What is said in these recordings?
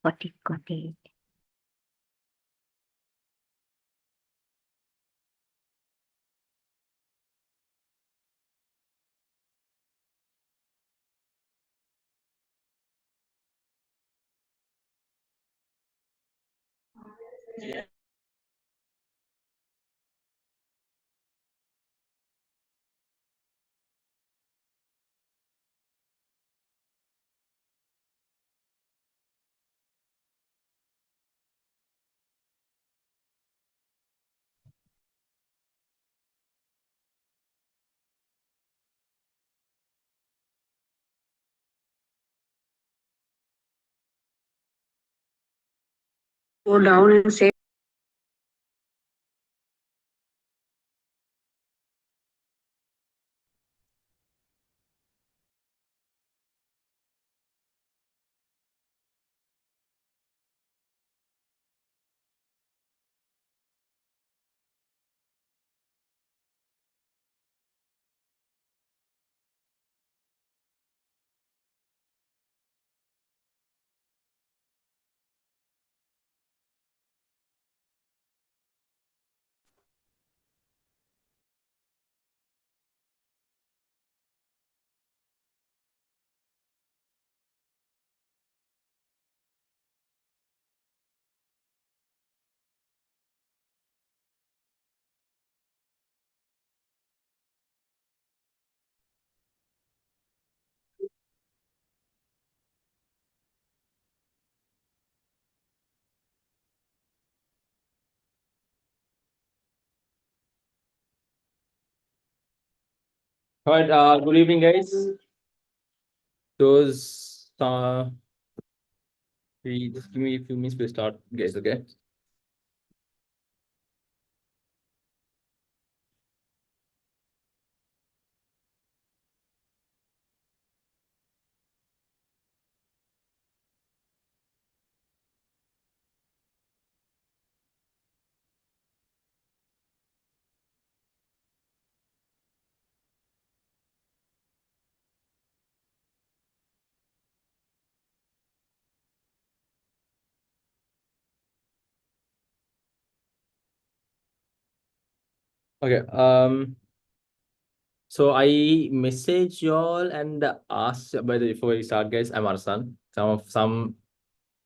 সঠিক কথা। Go down and say All right, good evening, guys. Those, just give me a few minutes to start, guys, okay? Okay, so I message y'all and ask, by the before we start, guys, I'm Arsan. Some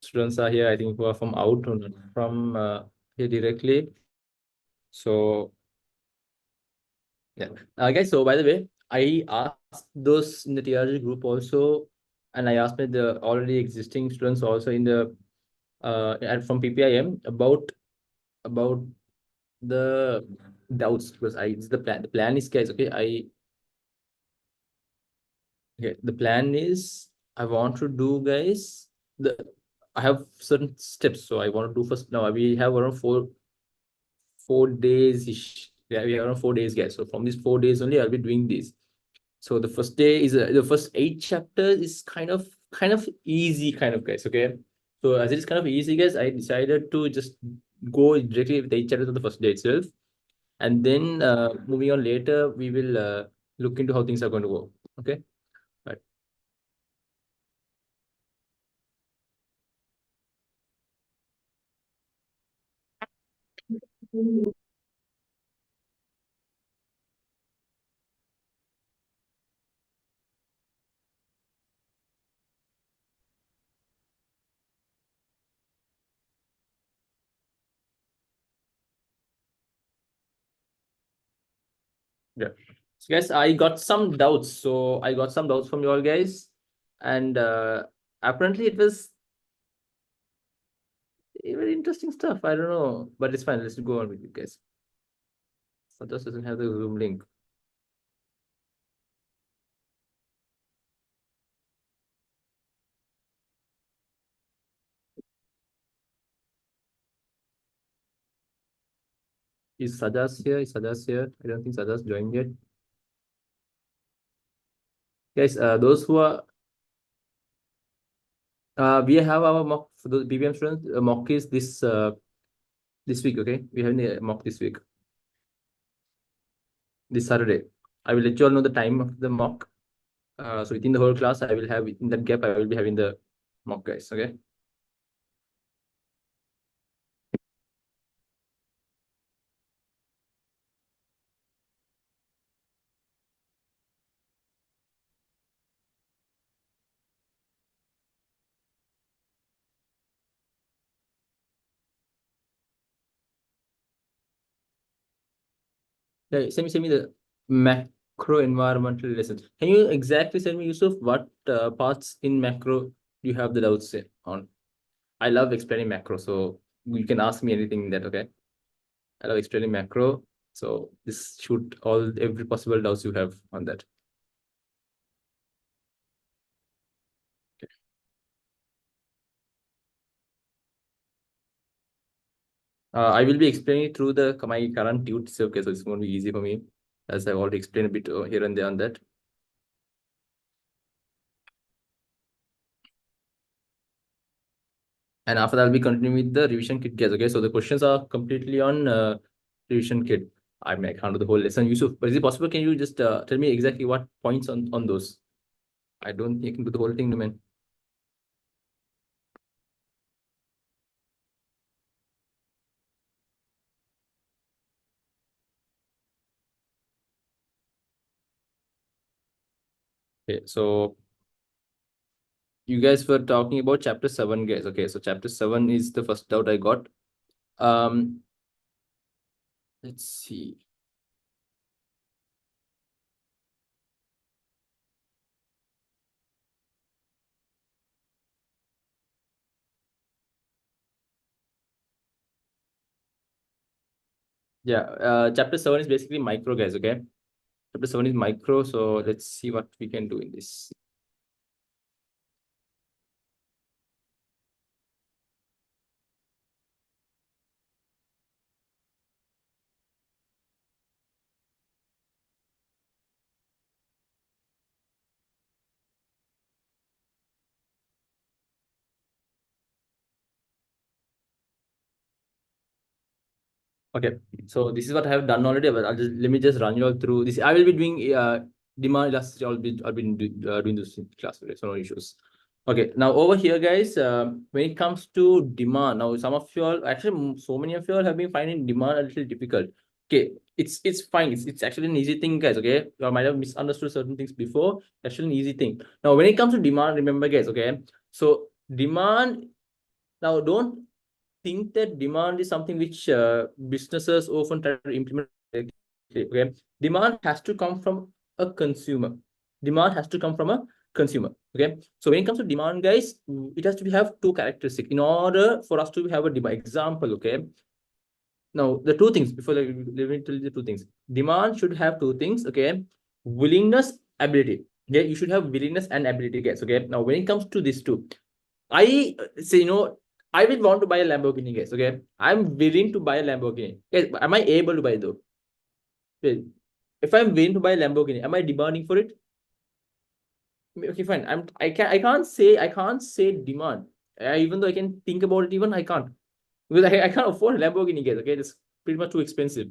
students are here, I think, who are from out or not from here directly. So, yeah. Guys, so by the way, I asked those in the TRG group also, and I asked the already existing students also in the and from PPIM about the doubts, because I it's the plan. The plan is, guys, okay. The plan is I want to do, guys, the I have certain steps. So I want to do first. Now we have around four days ish. Yeah, we have around 4 days, guys. So from these 4 days only, I'll be doing this. So the first day is the first 8 chapters is kind of easy, kind of, guys. Okay. So as it is kind of easy, guys, I decided to just go directly with 8 chapters on the first day itself. And then moving on later, we will look into how things are going to go. Okay. Right. Yeah. So guys, I got some doubts. So I got some doubts from you all, guys. And apparently it was very interesting stuff. I don't know, but it's fine. Let's go on with it, guys. Santosh doesn't have the Zoom link. Is Sajas here? Is Sajas here? I don't think Sajas joined yet. Guys, those who are we have our mock for the BBM students. Mock is this week. Okay, we have the mock this week, this Saturday. I will let you all know the time of the mock. So within the whole class, I will have in that gap. I will be having the mock, guys. Okay. Yeah, send me the macro environmental lesson. Can you exactly send me, Yusuf, what parts in macro do you have the doubts on? I love explaining macro, so you can ask me anything in that. Okay. I love explaining macro. So this shoot all every possible doubts you have on that. Okay. I will be explaining through the my current tute. So, okay, so it's going to be easy for me, as I already explained a bit here and there on that. And after that, I'll be continuing with the revision kit, guys. Okay, so the questions are completely on revision kit. I mean, I can't do the whole lesson, Yusuf, but is it possible? Can you just tell me exactly what points on those? I don't think you can do the whole thing, man. Okay, so you guys were talking about chapter 7, guys. Okay, so chapter 7 is the first doubt I got. Um, let's see. Yeah, chapter 7 is basically micro, guys. Okay, Chapter 7 is micro. So let's see what we can do in this. Okay, so this is what I have done already, but let me just run you all through this. I will be doing demand elasticity. I'll be doing this in class today, so no issues. Okay, now over here, guys, when it comes to demand, now some of you all, actually, so many of you all have been finding demand a little difficult. Okay, it's fine. It's actually an easy thing, guys. Okay, you might have misunderstood certain things before. Actually, an easy thing. Now, when it comes to demand, remember, guys. Okay, so demand. Now, don't think that demand is something which businesses often try to implement. Okay, demand has to come from a consumer. Demand has to come from a consumer. Okay, so when it comes to demand, guys, it has to have two characteristics in order for us to have a demand example. Okay, now the two things before let me tell you the two things. Demand should have two things. Okay, willingness, ability. Okay, you should have willingness and ability, guys. Okay, now when it comes to these two, I say, I will want to buy a Lamborghini, guys. Okay, I'm willing to buy a Lamborghini. Guys, am I able to buy though? If I'm willing to buy a Lamborghini, am I demanding for it? Okay, fine. I can't say demand. Even though I can think about it, even I can't, because I can't afford a Lamborghini, guys. Okay, it's pretty much too expensive.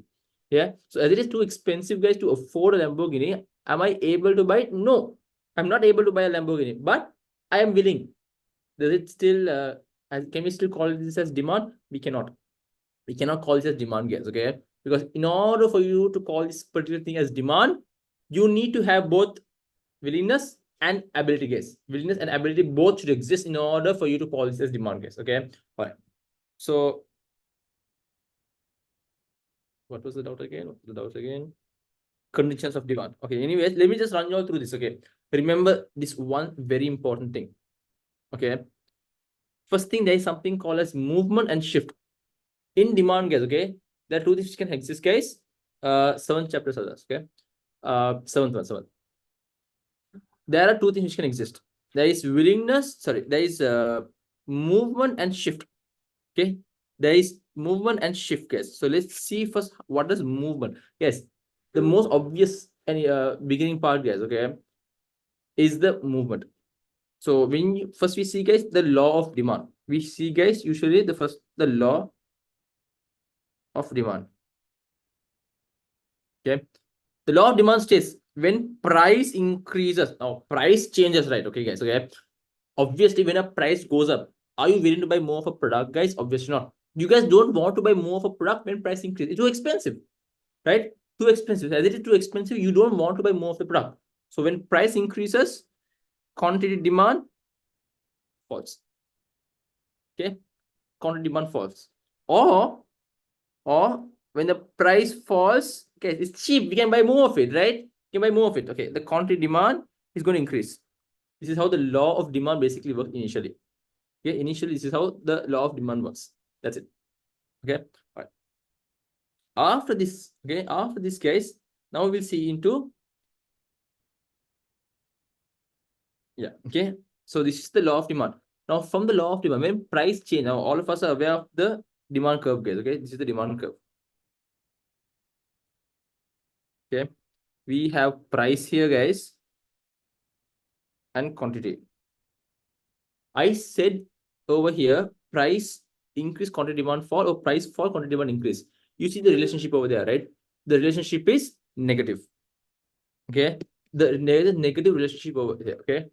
Yeah. So as it is too expensive, guys, to afford a Lamborghini, am I able to buy it? No, I'm not able to buy a Lamborghini, but I am willing. Does it still can we still call this as demand? We cannot. We cannot call this as demand, guys. Okay, because in order for you to call this particular thing as demand, you need to have both willingness and ability, guys. Willingness and ability both should exist in order for you to call this as demand, guys. Okay, all right. So what was the doubt again? What was the doubt again? Conditions of demand. Okay, anyways, let me just run you all through this. Okay, remember this one very important thing. Okay, first thing, there is something called as movement and shift in demand, guys. Okay, there are two things which can exist, guys. Seventh chapter says this. Okay, seventh. There are two things which can exist. There is willingness. Sorry, there is movement and shift. Okay, there is movement and shift, guys. So let's see first what does movement. Yes, the most obvious and beginning part, guys. Okay, is the movement. So when first we see, guys, the law of demand. We see, guys, usually the law of demand. Okay, the law of demand states when price increases, now price changes, right? Okay, guys. Okay, obviously when a price goes up, are you willing to buy more of a product, guys? Obviously not. You guys don't want to buy more of a product when price increases. It's too expensive, right? Too expensive. As it is too expensive, you don't want to buy more of the product. So when price increases, quantity demand falls. Okay, quantity demand falls. Or when the price falls, okay, it's cheap, we can buy more of it, right? You can buy more of it. Okay, the quantity demand is going to increase. This is how the law of demand basically works initially. Okay, initially this is how the law of demand works. That's it. Okay, all right. After this, okay, after this case, now we'll see into, yeah, okay. So this is the law of demand. Now from the law of demand, when price change, now all of us are aware of the demand curve, guys. Okay, this is the demand curve. Okay, we have price here, guys, and quantity. I said over here, price increase, quantity demand fall, or price fall, quantity demand increase. You see the relationship over there, right? The relationship is negative. Okay, there is a negative relationship over here. Okay,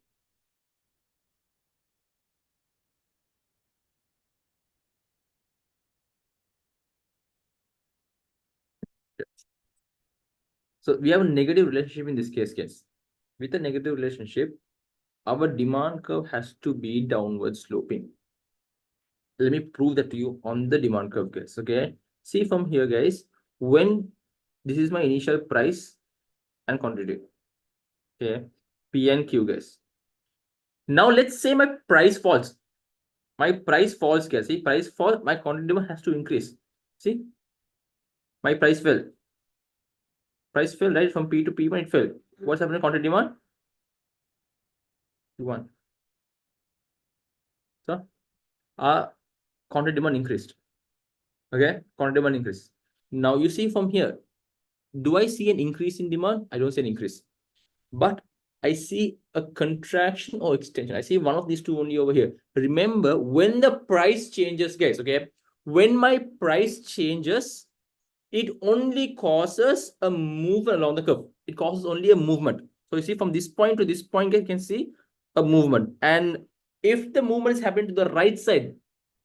so we have a negative relationship in this case, guys. With a negative relationship, our demand curve has to be downward sloping. Let me prove that to you on the demand curve, guys. Okay, see from here, guys, when this is my initial price and quantity. Okay, P and Q, guys. Now let's say my price falls. My price falls, guys. See, price fall, my quantity demand has to increase. See, my price fell. Price fell, right? From P to P1, it fell. What's happening to contract demand? P1. So, contract demand increased. Okay, contract demand increased. Now you see from here, do I see an increase in demand? I don't see an increase, but I see a contraction or extension. I see one of these two only over here. Remember, when the price changes, guys, okay, when my price changes, it only causes a movement along the curve. It causes only a movement. So you see from this point to this point, you can see a movement. And if the movement is happening to the right side,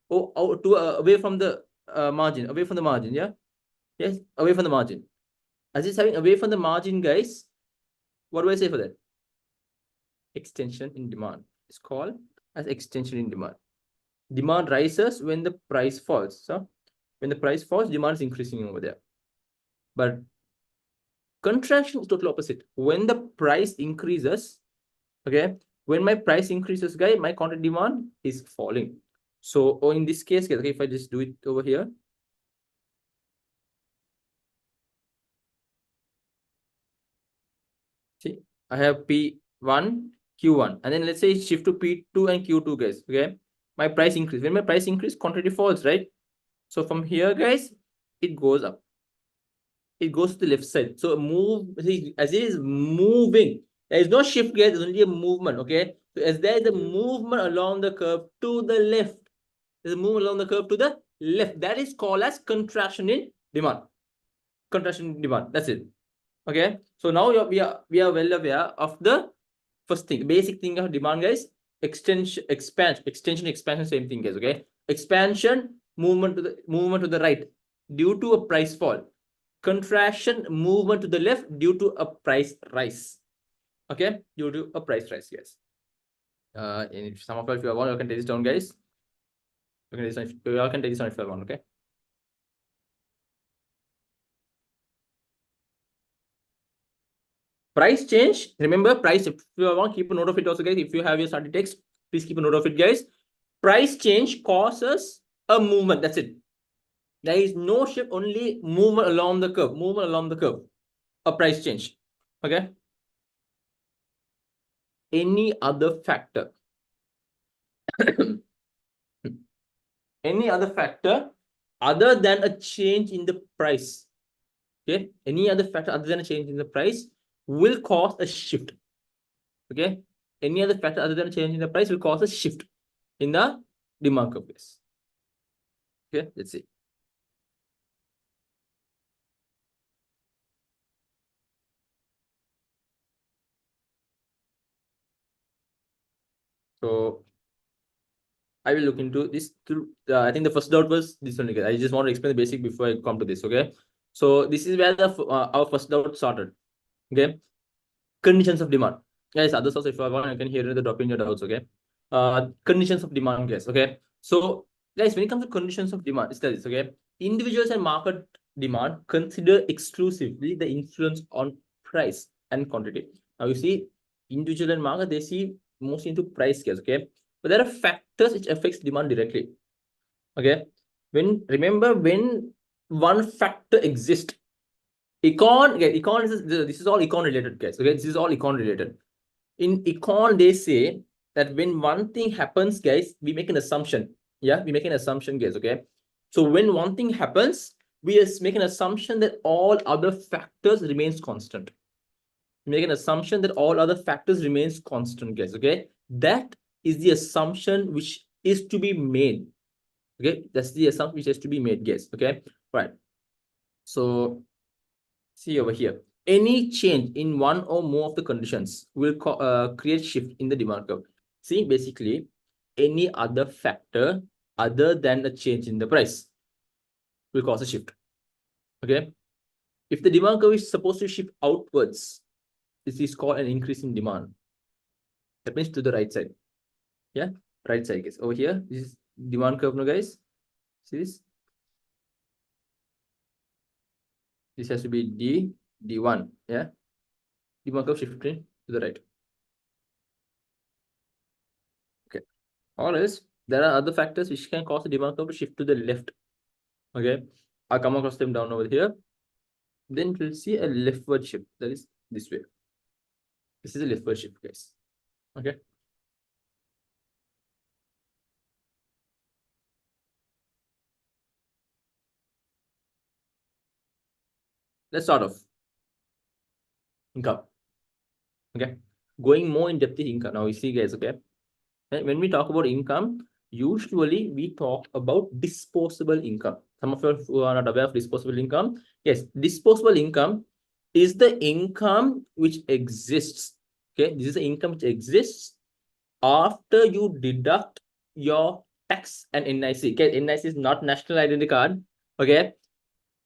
or to away from the margin, yeah, yes, away from the margin. As it's having away from the margin, guys, what do I say for that? Extension in demand. It's called as extension in demand. Demand rises when the price falls. So when the price falls, demand is increasing over there. But contraction is totally opposite. When the price increases, okay, when my price increases, guys, my contract demand is falling. So, or in this case, okay, if I just do it over here, see, I have P1, Q1, and then let's say shift to P2 and Q2, guys. Okay, my price increase. When my price increase, contract falls, right? So from here, guys, it goes up. It goes to the left side. So move, see, as it is moving, there is no shift, guys. There's only a movement. Okay, so as there is a movement along the curve to the left, there's a movement along the curve to the left. That is called as contraction in demand. Contraction in demand. That's it. Okay, so now we are well aware of the first thing, basic thing of demand, guys. Extension, expansion, same thing, guys. Okay, expansion, movement to the right due to a price fall. Contraction, movement to the left due to a price rise. Okay, due to a price rise, yes. If some of you, if you want, you can take this down, guys. You can take this down if you want. Okay. Price change. Remember, price. If you want, keep a note of it also, guys. If you have your study text, please keep a note of it, guys. Price change causes a movement. That's it. There is no shift, only movement along the curve. Movement along the curve. A price change. Okay. Any other factor? Any other factor other than a change in the price? Okay. Any other factor other than a change in the price will cause a shift. Okay. Any other factor other than a change in the price will cause a shift in the demand curve. Okay. Let's see. So I will look into this through. I think the first doubt was this one. I just want to explain the basic before I come to this. Okay. So this is where the our first doubt started. Okay. Conditions of demand. Guys, others also, if I want, I can hear the drop in your doubts. Okay. Conditions of demand, guys. Okay. So, guys, when it comes to conditions of demand, it's this. Okay. Individuals and market demand consider exclusively the influence on price and quantity. Now you see, individual and market, they see mostly into price, guys. Okay. But there are factors which affects demand directly. Okay. Remember when one factor exists, this is all econ related, guys. Okay, this is all econ related. In econ, they say that when one thing happens, guys, we make an assumption. Yeah, we make an assumption, guys. Okay, so when one thing happens, we make an assumption that all other factors remains constant. We make an assumption that all other factors remains constant, guys. Okay, that is the assumption which is to be made. Okay, that's the assumption which has to be made, guys. Okay, right. So see over here, any change in one or more of the conditions will create shift in the demand curve. See, basically, any other factor other than a change in the price will cause a shift. Okay. If the demand curve is supposed to shift outwards, this is called an increase in demand. That means to the right side. Yeah, right side, guys. Over here, this is demand curve now, guys. See this? This has to be D1. Yeah. Demand curve shifting to the right. Okay. Or else there are other factors which can cause the demand curve to shift to the left. Okay. I'll come across them down over here. then we'll see a leftward shift, that is this way. This is a leftward shift, guys. Okay. Let's start off. Income. Okay. Going more in depth is income. Now you see, guys, okay. And when we talk about income, usually we talk about disposable income. Some of you who are not aware of disposable income. Yes, disposable income is the income which exists. Okay, this is the income which exists after you deduct your tax and NIC. Okay, NIC is not national identity card. Okay,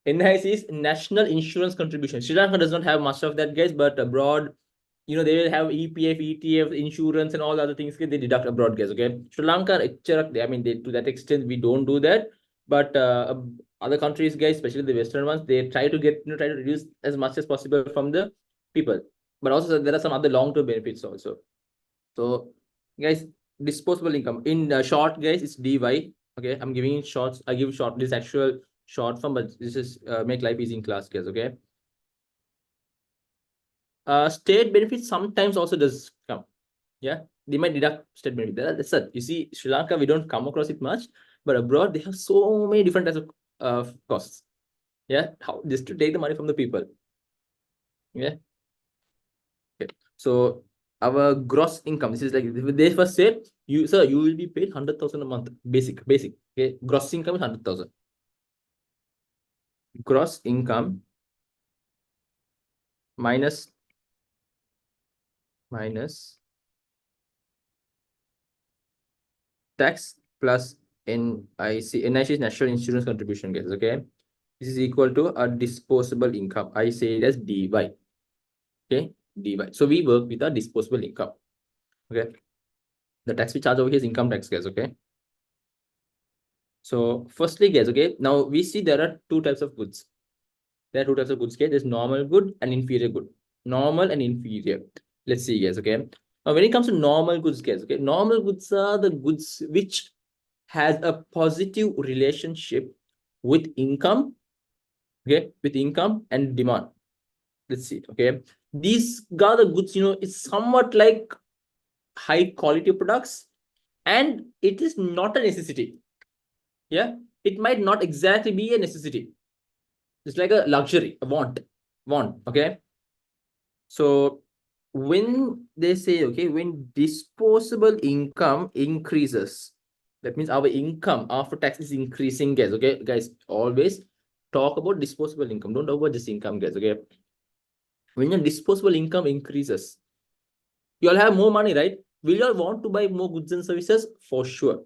NIC is national insurance contribution. Sri Lanka does not have much of that, guys, but abroad, you know, they will have EPF, ETF, insurance, and all the other things. They deduct abroad, guys. Okay, Sri Lanka, I mean, to that extent, we don't do that. But other countries, guys, especially the Western ones, they try to try to reduce as much as possible from the people. But also, there are some other long-term benefits also. So, guys, disposable income in short, guys, it's DY. Okay, I'm giving shorts. I give short this actual short form, but this is make life easy in class, guys. Okay. State benefits sometimes also does come. Yeah, they might deduct state benefit. That's it. You see, Sri Lanka, we don't come across it much, but abroad they have so many different types of costs. Yeah, how just to take the money from the people. Yeah. Okay. So our gross income. This is like they first say you, sir, you will be paid 100,000 a month. Basic. Okay, gross income is 100,000. Gross income minus tax plus NIC. NIC is national insurance contribution, guys. Okay, this is equal to a disposable income. I say it as DY. Okay, DY. So we work with a disposable income. Okay, the tax we charge over here is income tax, guys. Okay. So firstly, guys, okay, now we see there are two types of goods. There are two types of goods, okay? There's normal good and inferior good. Normal and inferior. Let's see, guys, okay? Now, when it comes to normal goods, guys, okay? Normal goods are the goods which has a positive relationship with income, okay? With income and demand. Let's see, okay? These are the goods, you know, it's somewhat like high quality products and it is not a necessity. Yeah, it might not exactly be a necessity. It's like a luxury, a want, okay? So when they say, okay, when disposable income increases, that means our income after tax is increasing, guys, okay? Guys, always talk about disposable income. Don't talk about this income, guys, okay? When your disposable income increases, you all have more money, right? Will you all want to buy more goods and services? For sure.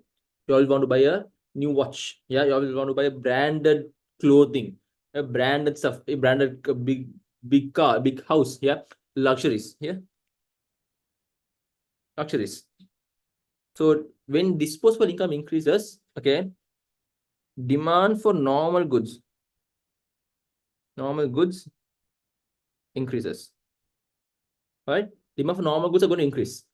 You all want to buy a new watch. Yeah, you all want to buy a branded clothing, a branded stuff, a branded big car, big house. Yeah, luxuries. Yeah, luxuries. So when disposable income increases, okay, demand for normal goods increases. Right? Demand for normal goods are going to increase.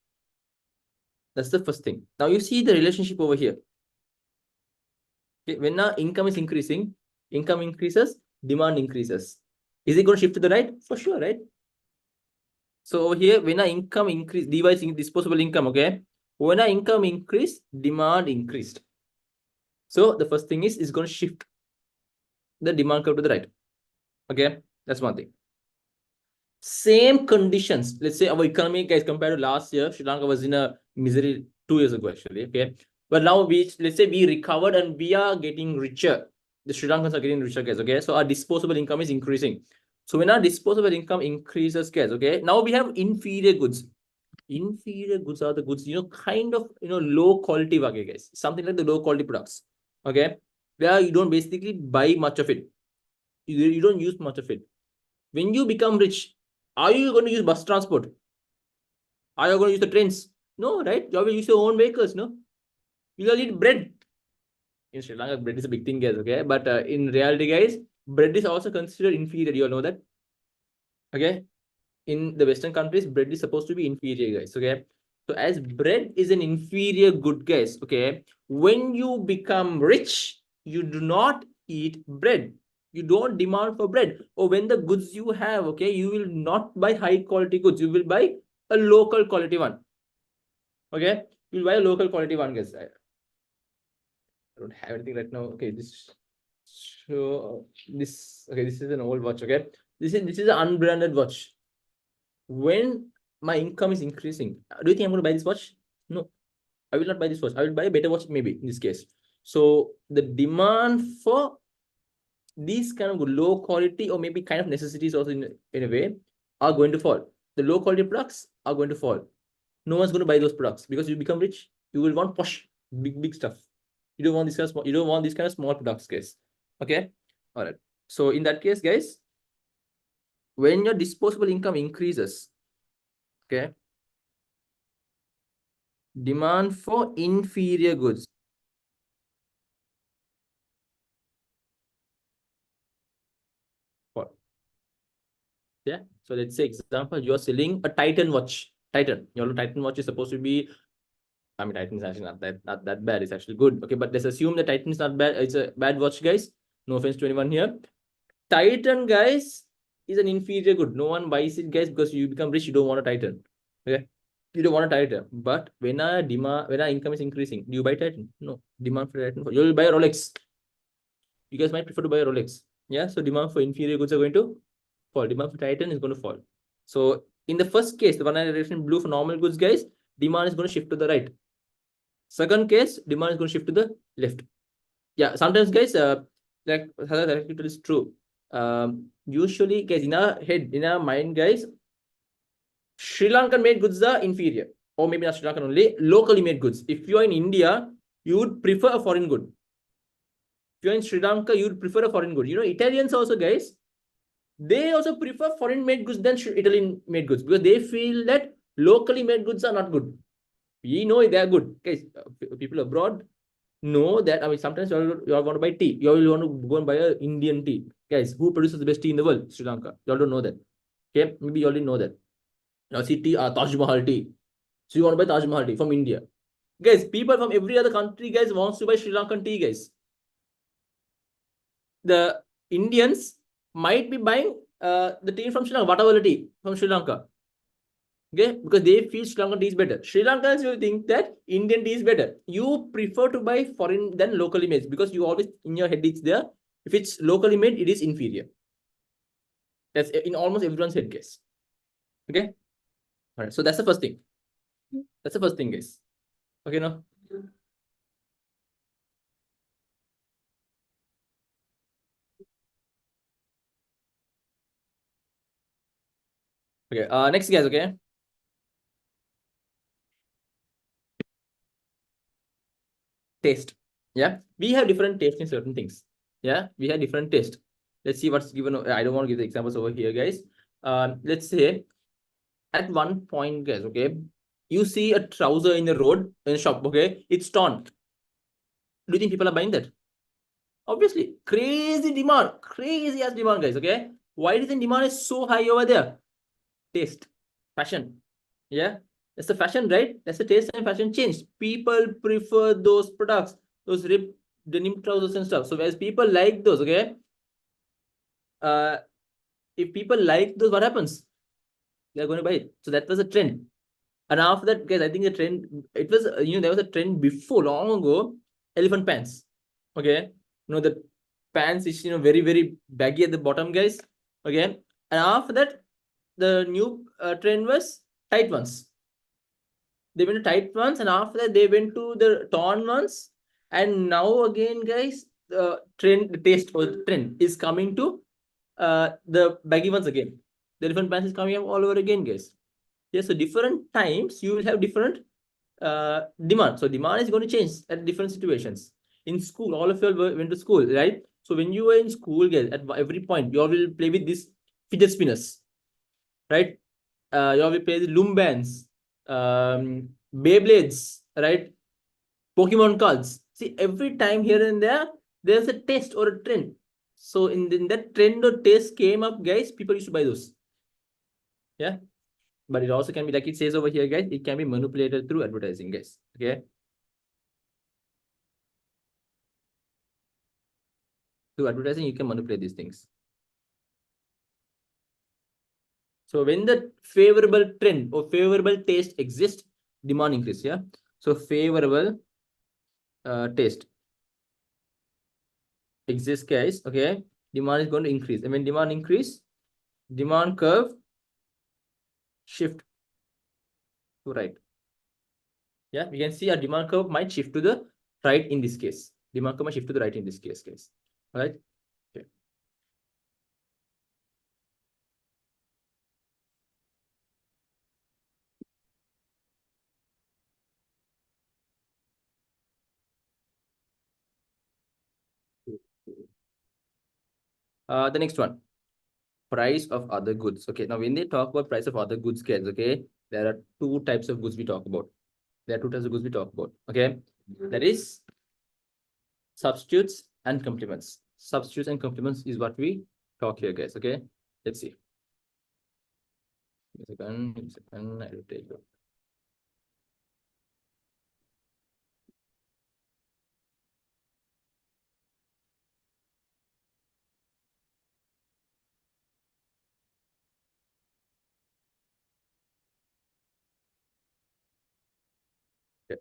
That's the first thing. Now you see the relationship over here. Okay, when our income is increasing, income increases, demand increases. Is it going to shift to the right? For sure, right? So over here, when our income increase, device disposable income, okay? When our income increased, demand increased. So the first thing is going to shift the demand curve to the right. Okay, that's one thing. Same conditions. Let's say our economy, guys, compared to last year, Sri Lanka was in a misery 2 years ago, actually. Okay, but now let's say we recovered and we are getting richer. The Sri Lankans are getting richer, guys. Okay, so our disposable income is increasing. So when our disposable income increases, guys, okay, now we have inferior goods. Inferior goods are the goods, you know, kind of, you know, low quality, okay, guys. Something like the low quality products. Okay, where you don't basically buy much of it. You don't use much of it. When you become rich, are you going to use bus transport? Are you going to use the trains? No, right? You will use your own vehicles, no? You will eat bread. In Sri Lanka, bread is a big thing, guys, okay? But in reality, guys, bread is also considered inferior. You all know that? Okay? In the Western countries, bread is supposed to be inferior, guys, okay? So as bread is an inferior good, guys, okay? When you become rich, you do not eat bread. You don't demand for bread. Or when the goods you have, okay, you will not buy high quality goods. You will buy a local quality one. Okay, you will buy a local quality one, guys. I don't have anything right now. Okay, this okay, this is an old watch. Okay, this is an unbranded watch. When my income is increasing, do you think I'm going to buy this watch? No, I will not buy this watch. I will buy a better watch, maybe in this case. So the demand for these kind of low quality or maybe kind of necessities also in a way are going to fall. The low quality products are going to fall. No one's going to buy those products because you become rich. You will want posh, big stuff. You don't want this kind of small, you don't want these kind of small products, guys. Okay. All right. So in that case, guys, when your disposable income increases, okay, demand for inferior goods. Fall. Yeah. So let's say example, you're selling a Titan watch. Titan. Your Titan watch is supposed to be, I mean, Titan is actually not that bad. It's actually good. Okay, but let's assume the Titan is not bad. It's a bad watch, guys. No offense to anyone here. Titan, guys, is an inferior good. No one buys it, guys, because you become rich. You don't want a Titan. Okay, you don't want a Titan. But when our income is increasing, do you buy Titan? No. Demand for Titan. You will buy a Rolex. You guys might prefer to buy a Rolex. Yeah. So demand for inferior goods are going to fall. Demand for Titan is going to fall. So in the first case, the one I written in blue for normal goods, guys, demand is going to shift to the right. Second case, demand is going to shift to the left. Yeah, sometimes, guys, like it is true. Usually, guys, in our head, in our mind, guys, Sri Lankan made goods are inferior, or maybe not Sri Lankan only, locally made goods. If you are in India, you would prefer a foreign good. If you're in Sri Lanka, you would prefer a foreign good. You know, Italians also, guys, they also prefer foreign made goods than Italian made goods because they feel that locally made goods are not good. We know they are good. Guys, people abroad know that. I mean, sometimes you all want to buy tea. You all want to go and buy an Indian tea. Guys, who produces the best tea in the world? Sri Lanka. You all don't know that. Okay, maybe you already know that. Now see tea, Taj Mahal tea. So you want to buy Taj Mahal tea from India. Guys, people from every other country, guys, wants to buy Sri Lankan tea, guys. The Indians might be buying the tea from Sri Lanka, whatever the tea from Sri Lanka. Okay, because they feel Sri Lankan tea is better. Sri Lankans will think that Indian tea is better. You prefer to buy foreign than locally made because you always in your head it's there. If it's locally made, it is inferior. That's in almost everyone's head, guys. Okay. All right. So that's the first thing. That's the first thing, guys. Okay, no. Okay. Next, guys. Okay. Taste. Yeah, we have different taste in certain things. Yeah, we have different taste. Let's see what's given. I don't want to give the examples over here, guys. Let's say at one point, guys, okay, you see a trouser in the road in a shop, okay, it's torn. Do you think people are buying that? Obviously, crazy demand, crazy as demand, guys. Okay, why do you think demand is so high over there? Taste, fashion. Yeah, that's the fashion, right? That's the taste and fashion changed. People prefer those products, those ripped denim trousers and stuff. So as people like those, okay, if people like those, what happens? They're going to buy it. So that was a trend. And after that, guys, I think the trend, it was, there was a trend before long ago, elephant pants. Okay. The pants is, very baggy at the bottom, guys. Okay. And after that, the new trend was tight ones. They went to tight ones, and after that, they went to the torn ones. And now again, guys, the taste or the trend is coming to the baggy ones again. The elephant pants is coming up all over again, guys. Yeah, so different times you will have different demand. So demand is going to change at different situations. In school, all of you went to school, right? So when you were in school, guys, at every point, you all will play with these fidget spinners, right? You all will play the Lumbans, Beyblades, right? Pokemon cards. See, every time here and there, there's a taste or a trend. So in that trend or taste came up, guys, people used to buy those. Yeah. But it also can be, like it says over here, guys, it can be manipulated through advertising, guys. Okay. to advertising, you can manipulate these things. So when the favorable trend or favorable taste exists, demand increase. Yeah. So favorable taste exists, guys. Okay. Demand is going to increase. And when demand increase, demand curve shift to right. Yeah. We can see our demand curve might shift to the right in this case. Demand curve might shift to the right in this case, guys. All right. Okay. The next one, price of other goods. Okay, now when they talk about price of other goods, guys, okay, there are two types of goods we talk about. There are two types of goods we talk about. Okay, that is substitutes and complements. Substitutes and complements is what we talk here, guys. Okay, let's see. Give me a second, give me a second. I will take it. Okay.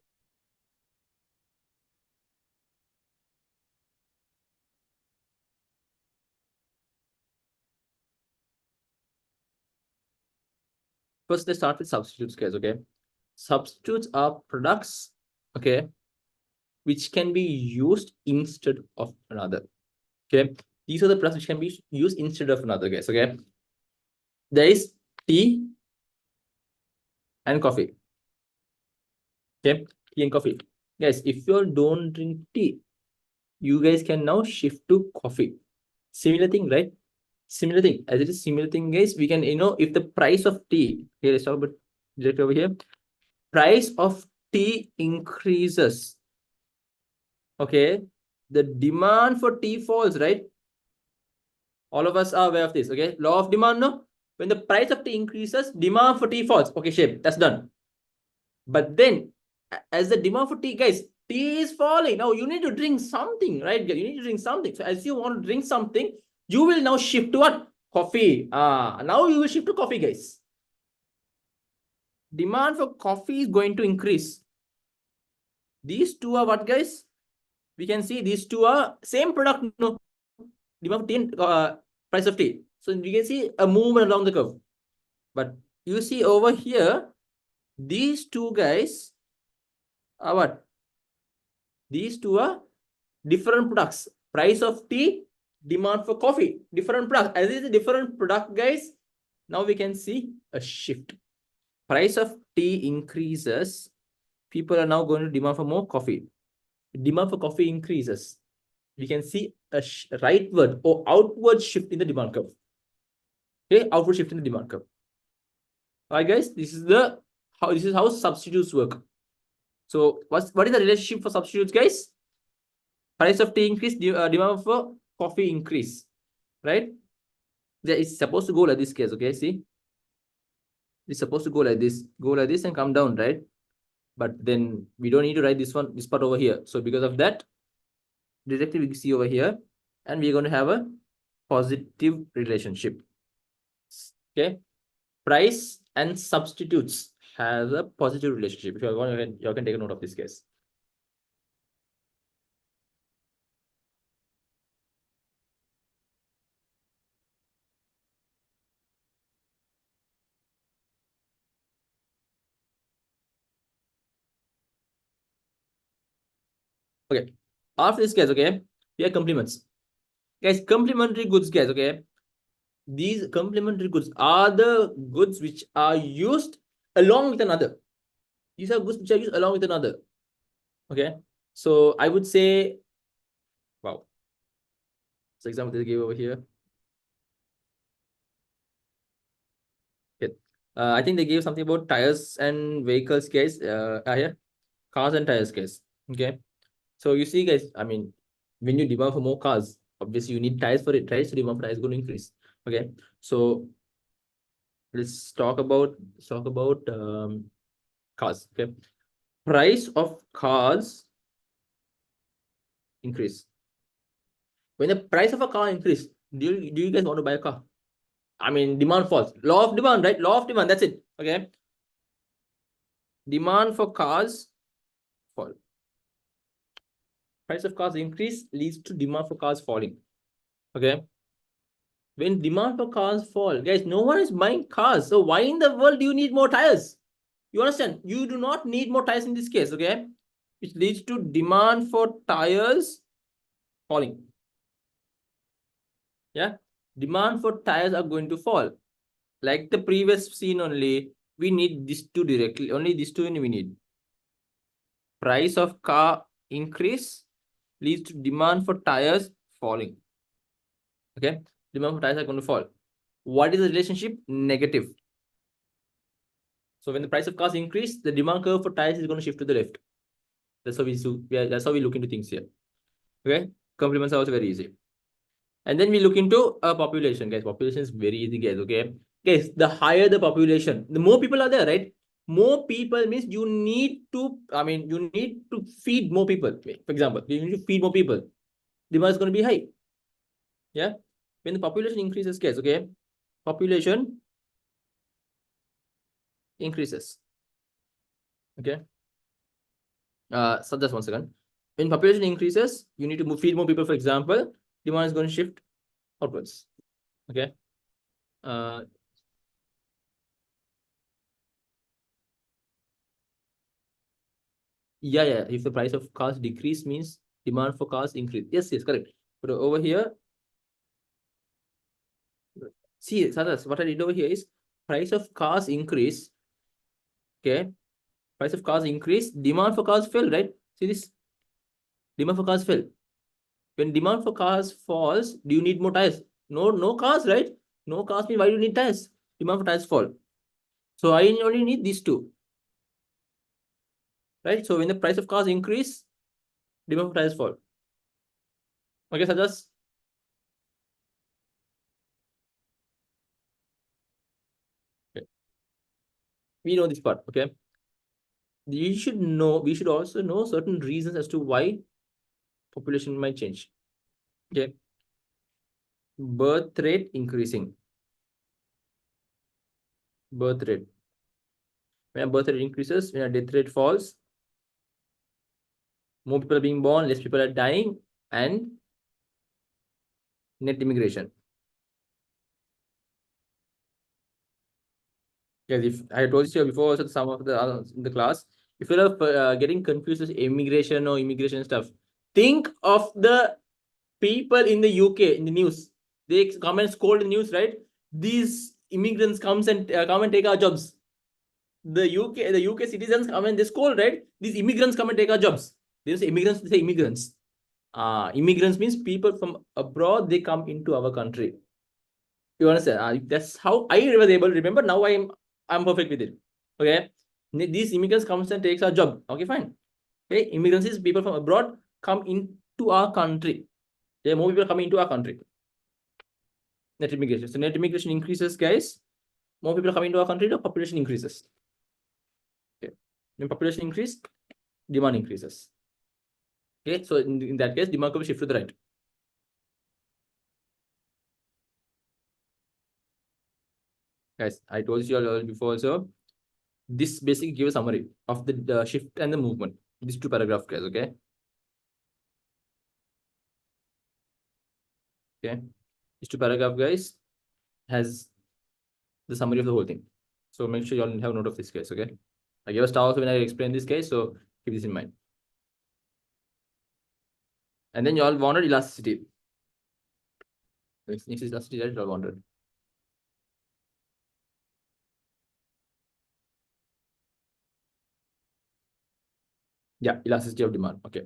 First, let's start with substitutes, guys. Okay, substitutes are products, okay, which can be used instead of another. Okay, these are the products which can be used instead of another, guys. Okay, there is tea and coffee. Okay, tea and coffee, guys. If you don't drink tea, you guys can now shift to coffee. Similar thing, right? Similar thing. As it is similar thing, guys, we can, if the price of tea, here, let's talk about directly over here. Price of tea increases. Okay, the demand for tea falls, right? All of us are aware of this. Okay, law of demand, no? When the price of tea increases, demand for tea falls. Okay, shape, that's done. But then, as the demand for tea, guys, tea is falling. Now you need to drink something, right? You need to drink something. So as you want to drink something, you will now shift to what? Coffee. Now you will shift to coffee, guys. Demand for coffee is going to increase. These two are what, guys? We can see these two are same product, no? Demand for tea, price of tea. So you can see a movement along the curve. But you see over here, these two guys are what? These two are different products. Price of tea, demand for coffee, different products. As it is a different product, guys, now we can see a shift. Price of tea increases. People are now going to demand for more coffee. Demand for coffee increases. We can see a rightward or outward shift in the demand curve. Okay, outward shift in the demand curve. All right, guys, this is how substitutes work. So what is the relationship for substitutes, guys? Price of tea increase, demand for coffee increase, right? That is supposed to go like this case, okay? See, it's supposed to go like this and come down, right? But then we don't need to write this part over here. So because of that, directly we see over here, and we're going to have a positive relationship. Okay, price and substitutes has a positive relationship. If you want, you can take a note of this case. Okay, after this case, okay, we have complements. Guys, complementary goods, guys, okay. These complementary goods are the goods which are used along with another. These are goods which are used along with another. Okay, so I would say, wow. So example they gave over here. Okay. I think they gave something about tires and vehicles case. Here, cars and tires case. Okay. So you see, guys, I mean, when you demand for more cars, obviously you need tires for it, right? So demand for tires is going to increase. Okay. So let's talk about cars. Okay. Price of cars increase. When the price of a car increase, do you guys want to buy a car? I mean, demand falls. Law of demand, right? Law of demand. That's it. Okay. Demand for cars fall. Price of cars increase leads to demand for cars falling. Okay. When demand for cars fall, guys, no one is buying cars. So why in the world do you need more tires? You understand? You do not need more tires in this case. Okay. Which leads to demand for tires falling. Yeah. Demand for tires are going to fall. Like the previous scene only, we need these two directly. Only these two we need. Price of car increase leads to demand for tires falling. Okay. Demand for tires are going to fall. What is the relationship? Negative. So when the price of cars increase, the demand curve for tires is going to shift to the left. That's how we do. That's how we look into things here. Okay. Complements are also very easy. And then we look into a population, guys. Population is very easy, guys. Okay. Guys, the higher the population, the more people are there, right? More people means you need to, you need to feed more people. For example, you need to feed more people. Demand is going to be high. Yeah. When the population increases, guys, okay, population increases. Okay. So just 1 second. When population increases, you need to feed more people. For example, demand is going to shift upwards. Okay. Yeah. If the price of cars decrease means demand for cars increase. Yes, correct. But over here, see, Sadas, what I did over here is price of cars increase. Okay. Price of cars increase, demand for cars fell, right? See this? Demand for cars fell. When demand for cars falls, do you need more tires? No cars, right? No cars means why do you need tires? Demand for tires fall. So I only need these two. Right? So when the price of cars increase, demand for tires fall. Okay, Sajas? Okay. We know this part, okay? We should also know certain reasons as to why population might change. Okay. Birth rate increasing. Birth rate. When a birth rate increases, when a death rate falls, more people are being born, less people are dying, and net immigration. Yes, if I told you before, also some of the class, if you're getting confused with immigration or immigration stuff, think of the people in the UK in the news. They come and scold in the news, right? These immigrants come and take our jobs. The UK citizens come and they scold, right? These immigrants come and take our jobs. They don't say immigrants, they say immigrants. Immigrants means people from abroad, they come into our country. You understand? That's how I was able to remember. Now I'm perfect with it. Okay. These immigrants comes and takes our job. Okay, fine. Okay, immigrants is people from abroad come into our country. There are more people coming into our country. Net immigration. So net immigration increases, guys. More people coming into our country, the population increases. Okay. When population increase, demand increases. Okay, so in that case, demand will shift to the right. Guys, I told you all before also. This basically gives a summary of the shift and the movement. These two paragraphs, guys. Okay. Okay. These two paragraph, guys, has the summary of the whole thing. So make sure you all have note of this case. Okay. I gave a star also when I explain this case, so keep this in mind. And then you all wanted elasticity. Next is elasticity that you all wanted. Yeah, elasticity of demand. Okay.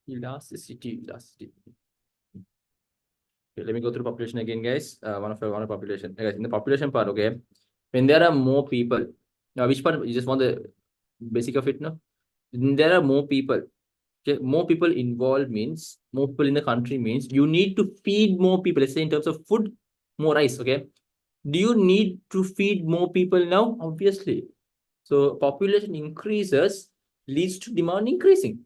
Elasticity. Okay, let me go through population again, guys. One of population. Guys, in the population part, okay. When there are more people, now which part you just want the basic of it, no? When there are more people. Okay, more people involved means more people in the country means you need to feed more people. Let's say in terms of food, more rice. Okay. Do you need to feed more people now? Obviously. So population increases. leads to demand increasing.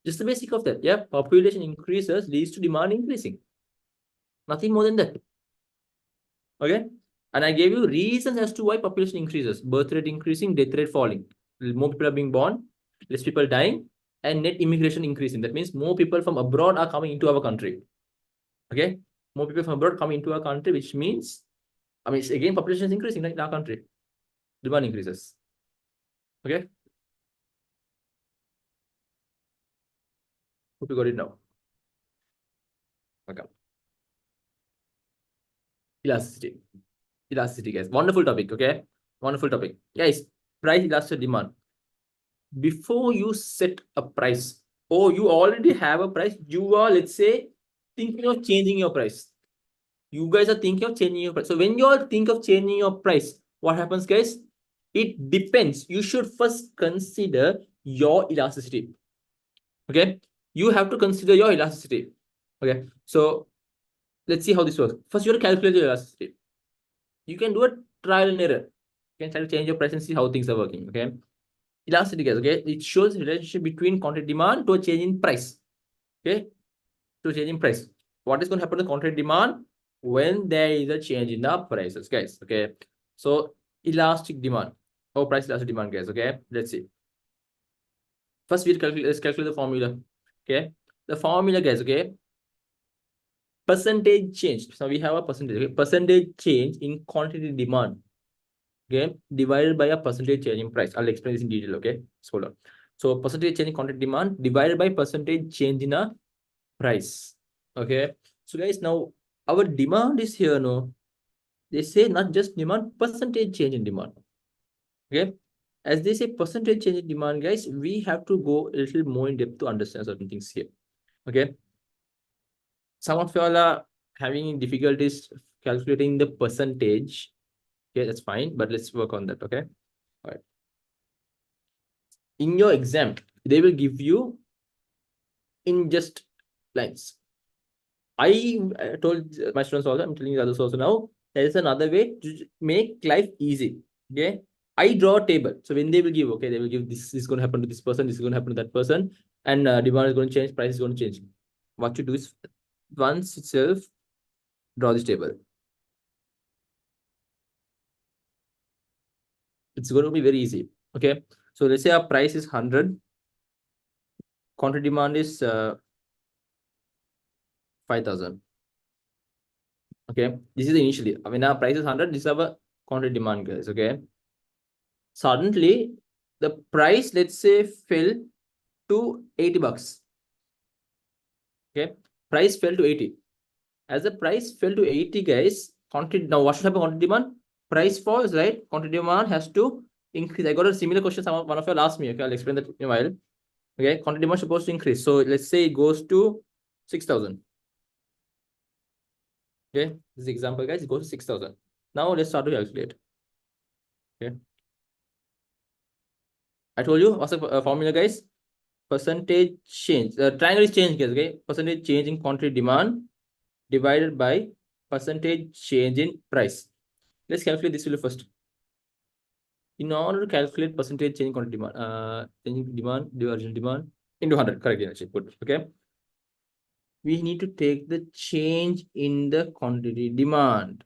Just the basic of that. Yeah, population increases leads to demand increasing. Nothing more than that. Okay. And I gave you reasons as to why population increases. Birth rate increasing, death rate falling. More people are being born, less people dying, and net immigration increasing. That means more people from abroad are coming into our country. Okay. More people from abroad coming into our country, which means, I mean, again, population is increasing in our country. Demand increases. Okay. Hope you got it now. Okay. Elasticity. Elasticity, guys. Wonderful topic. Okay. Wonderful topic. Guys, price elastic demand. Before you set a price, or you already have a price, you are, let's say, thinking of changing your price. You guys are thinking of changing your price. So when you all think of changing your price, what happens, guys? It depends. You should first consider your elasticity. Okay. You have to consider your elasticity. Okay. So let's see how this works. First, you have to calculate your elasticity. You can do a trial and error. You can try to change your price and see how things are working. Okay. Elasticity, guys. Okay. It shows the relationship between contract demand to a change in price. Okay. To change in price. What is going to happen to contract demand when there is a change in the prices, guys? Okay. So elastic demand or price elastic demand, guys. Okay. Let's see. First, let's calculate the formula. Okay. The formula, guys. Okay. Percentage change. So we have a percentage. Okay? Percentage change in quantity demand. Okay. Divided by a percentage change in price. I'll explain this in detail. Okay. So hold on. So percentage change in quantity demand divided by percentage change in a price. Okay. So guys, now our demand is here. No, they say not just demand, percentage change in demand. Okay. As they say percentage change in demand, guys, we have to go a little more in depth to understand certain things here. Okay. Some of y'all are having difficulties calculating the percentage. Okay, that's fine, but let's work on that. Okay. All right. In your exam, they will give you in just lines. I told my students also, I'm telling the others also now, there is another way to make life easy. Okay. I draw a table. So when they will give, okay, they will give this is going to happen to this person, this is going to happen to that person, and demand is going to change, price is going to change. What you do is once itself, draw this table. It's going to be very easy. Okay. So let's say our price is 100. Counter demand is 5,000. Okay. This is initially. When our price is 100, this is our counter demand, guys. Okay. Suddenly, the price, let's say, fell to 80 bucks. Okay. Price fell to 80. As the price fell to 80, guys, now what should happen? Quantity demand? Price falls, right? Quantity demand has to increase. I got a similar question. One of you asked me. Okay, I'll explain that in a while. Okay, quantity demand is supposed to increase. So let's say it goes to 6,000. Okay, this is the example, guys. It goes to 6,000. Now let's start to calculate. Okay. I told you what's the formula, guys? Percentage change. The triangle is change, guys. Okay, percentage change in quantity demand divided by percentage change in price. Let's calculate this value first. In order to calculate percentage change in quantity demand, changing demand, the original demand into 100. Correct, actually. Good. Okay. We need to take the change in the quantity demand.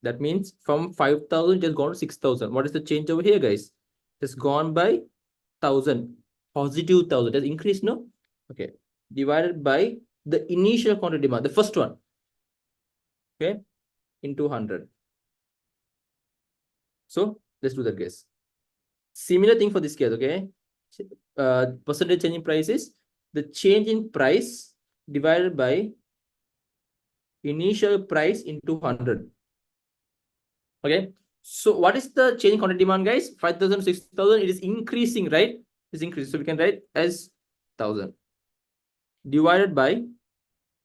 That means from 5,000 just gone to 6,000. What is the change over here, guys? It's gone by 1,000. Positive 1,000. Has increased, no? Okay. Divided by the initial quantity demand, the first one. Okay. Into 100. So let's do that, guys. Similar thing for this case, okay? Percentage change in price is the change in price divided by initial price into 100. Okay. So what is the change in quantity demand, guys? 5,000 to 6,000. It is increasing, right? It's increasing. So we can write as 1,000 divided by,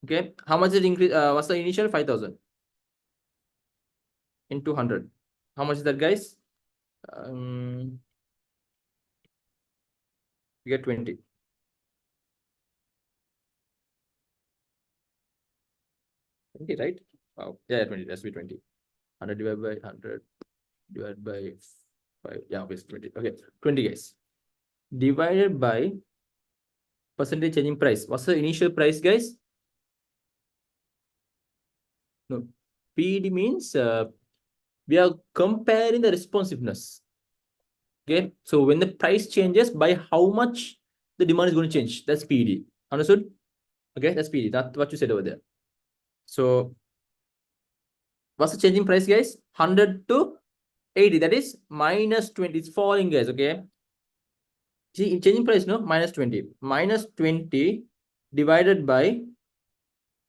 okay, how much is it increase? What's the initial? 5,000 into 100. How much is that, guys? We get 20. Right? Wow. Yeah, 20. That's be 20. 100 divided by 100 divided by 5. Yeah, obviously 20. Okay, 20, guys. divided by percentage change in price. What's the initial price, guys? No, PED means we are comparing the responsiveness. Okay, so when the price changes, by how much the demand is going to change, that's PED. Understood? Okay, that's PED. That's what you said over there. So what's the changing price, guys? 100 to 80. That is minus 20. It's falling, guys. Okay. See, changing price, no? Minus 20. Minus 20 divided by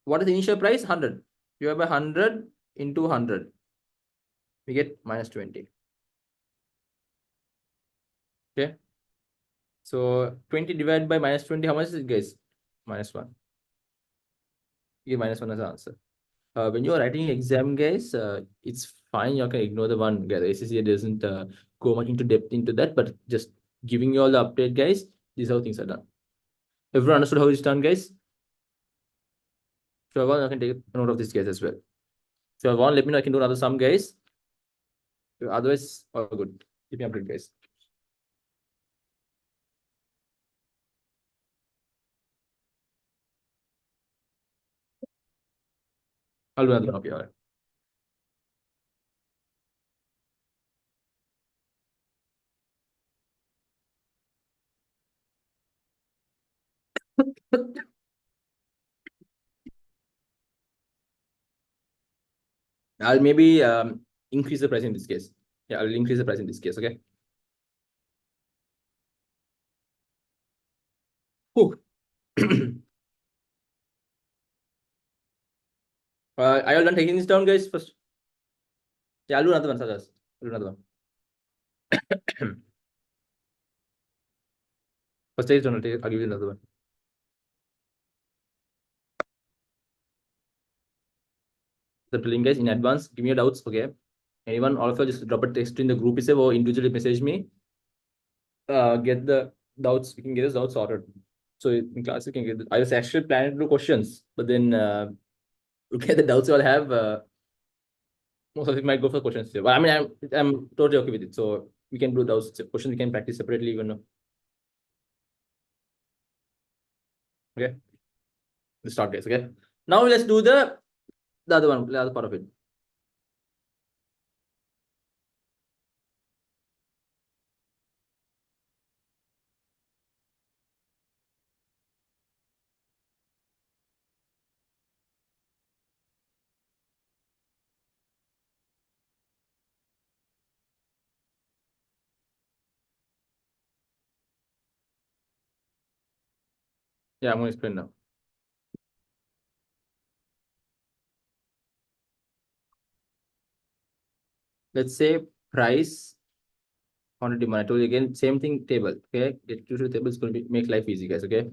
what is the initial price? 100. You have 100 into 100. We get minus 20. Okay. So 20 divided by minus 20, how much is it, guys? Minus 1. You get minus 1 as the answer. When you are writing exam, guys, it's fine. You can ignore the one. The ACCA doesn't go much into depth into that, but just giving you all the update, guys. This is how things are done. Everyone understood how it's done, guys? So I can take note of this, guys, as well. So one, let me know. I can do another sum, guys. Otherwise, all good. Keep me updated, guys. I'll do another one. Okay, all right. I'll maybe increase the price in this case. Yeah, I'll increase the price in this case. Okay. Are you all done taking this down, guys? First. Yeah, I'll do another one, Sajas. I'll do another one. First take it, I'll give you another one. The link, guys, in advance. Give me your doubts. Okay. Anyone, all of you, just drop a text in the group itself or individually message me. Get the doubts. We can get those doubts sorted. So in class, you can get. I was actually planning to do questions, but then look at the doubts you all have. Most of it might go for questions. But I mean, I'm totally okay with it. So we can do those questions. We can practice separately, even. Okay. Let's start, guys. Okay. Now let's do the other one, the other part of it. Yeah, I'm going to explain now. Let's say price, quantity, demand. I told you again, same thing, table. Okay. Get to the table is going to make life easy, guys. Okay.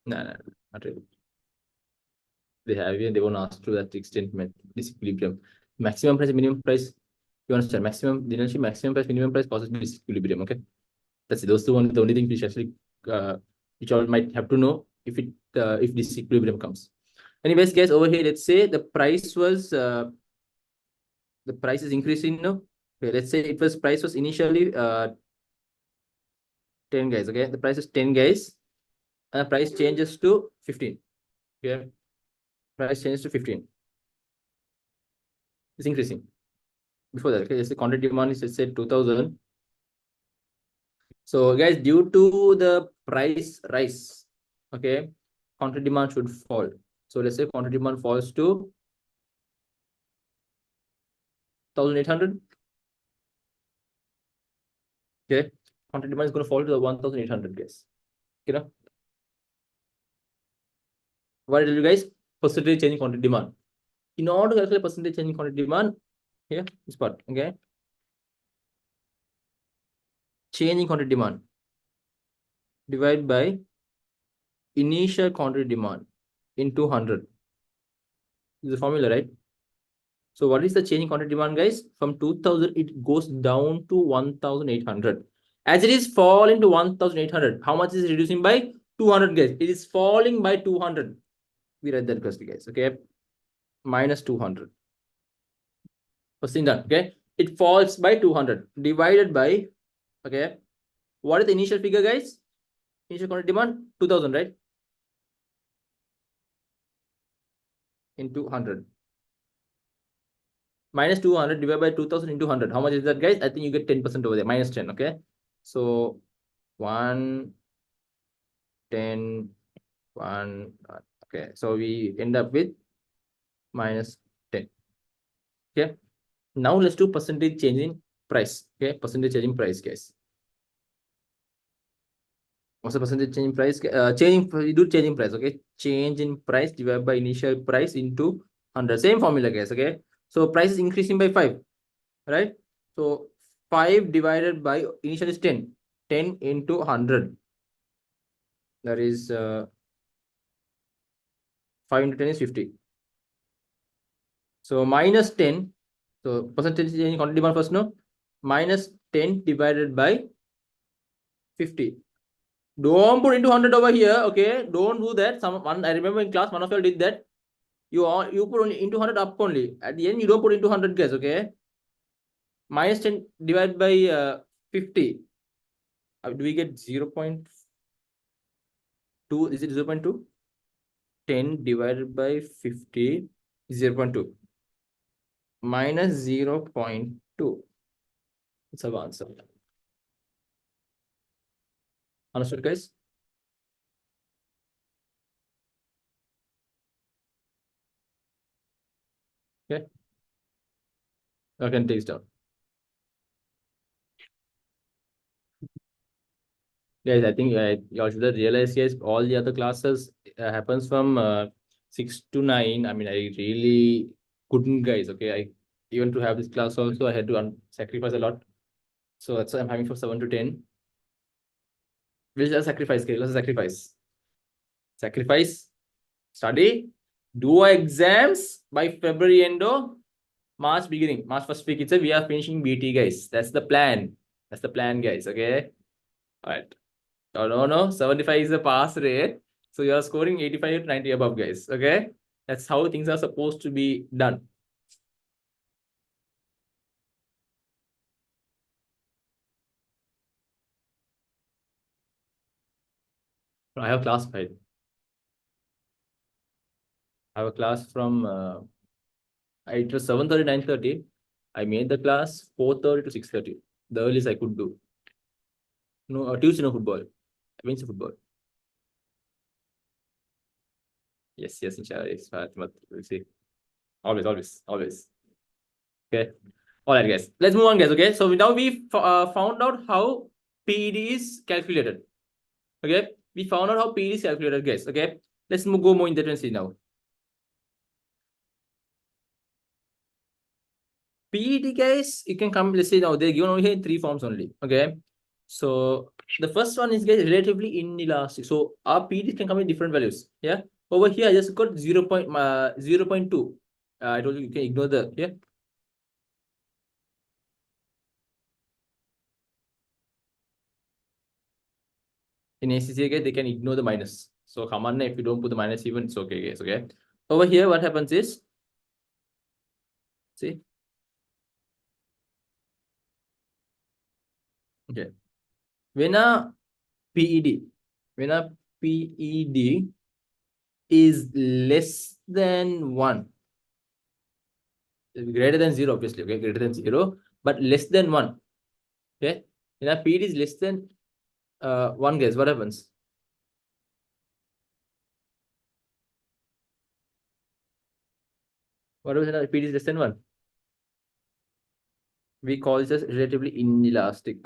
No, not really. They have even they won't ask to that extent disequilibrium. Maximum price, minimum price. You understand? Maximum price, minimum price causes disequilibrium. Okay. That's it. Those two the only thing which actually which all might have to know if disequilibrium comes. Anyways, guys, over here, let's say the price was the price is increasing now. Okay, let's say price was initially 10, guys. Okay, the price is 10, guys, and the price changes to 15. Okay, price changes to 15. It's increasing. Before that, okay, let's say quantity demand is, let's say, 2000. So, guys, due to the price rise, okay, quantity demand should fall. So let's say quantity demand falls to 1,800. Okay, quantity demand is going to fall to the 1,800, guys. You know, what did you guys? Percentage change in quantity demand. In order to calculate percentage change in quantity demand, here this part. Okay, change in quantity demand divided by initial quantity demand into 100. This is the formula, right? So what is the change in quantity demand, guys? From 2000, it goes down to 1,800. As it is falling to 1,800, how much is it reducing by? 200, guys. It is falling by 200. We read that first, guys. Okay, minus 200. First thing done. Okay. it falls by 200 divided by, okay, what is the initial figure, guys? Initial quantity demand 2000, right? Into 100. Minus 200 divided by 2000 into 100. How much is that, guys? I think you get 10% over there. Minus 10, okay? So 1, 10, 1. Okay, so we end up with minus 10. Okay, now let's do percentage change in price. Okay, percentage change in price, guys. What's the percentage change in price? We do change in price. Okay, change in price divided by initial price into 100. Same formula, guys. Okay, so price is increasing by 5, right? So 5 divided by initial is 10. 10 into 100. That is 5 into 10 is 50. So minus 10. So percentage change in quantity demand first, no? Minus 10 divided by 50. Don't put into 100 over here, okay? Don't do that. I remember in class, one of you did that. You put only into 100 up only. At the end, you don't put into 100, guys, okay? Minus 10 divided by 50. Do we get 0.2? Is it 0.2? 10 divided by 50 is 0.2. Minus 0.2. It's our answer. Understood, guys? Okay. I can take it down. Guys, I think you all should realize, guys, all the other classes happens from 6 to 9. I mean, I really couldn't, guys. Okay, even to have this class also, I had to sacrifice a lot. So that's why I'm having from 7 to 10. Which is a sacrifice, guys. Let's sacrifice. Sacrifice, study, do exams by February end or March beginning. March first week itself, we are finishing BT, guys. That's the plan. That's the plan, guys. Okay. All right. No. 75 is the pass rate. So you are scoring 85 to 90 above, guys. Okay. That's how things are supposed to be done. I have class 5. I have a class from it was 7:30, 9:30. I made the class 4:30 to 6:30. The earliest I could do. No, Tuesday no football. Wednesday football. Yes, inshallah. Yes, we'll see. Always. Okay. All right, guys. Let's move on, guys. Okay. So now we found out how PED is calculated. Okay. We found out how PED is calculated, guys. Okay. Let's go more in depth and see now. PED, guys, you can come, let's say now they're given over here in 3 forms only. Okay. So the first one is, guys, relatively inelastic. So our PED can come in different values. Yeah. Over here, I just got 0.2. I told you can ignore the, yeah. In ACCA, guys, they can ignore the minus. So come on, if you don't put the minus even, it's okay, guys. Okay. Over here, what happens is, see. Okay. When a PED is less than 1, greater than 0, obviously, okay, greater than 0, but less than 1. Okay. When a PED is less than 1, guys, what happens? What happens when a PED is less than 1? We call this relatively inelastic.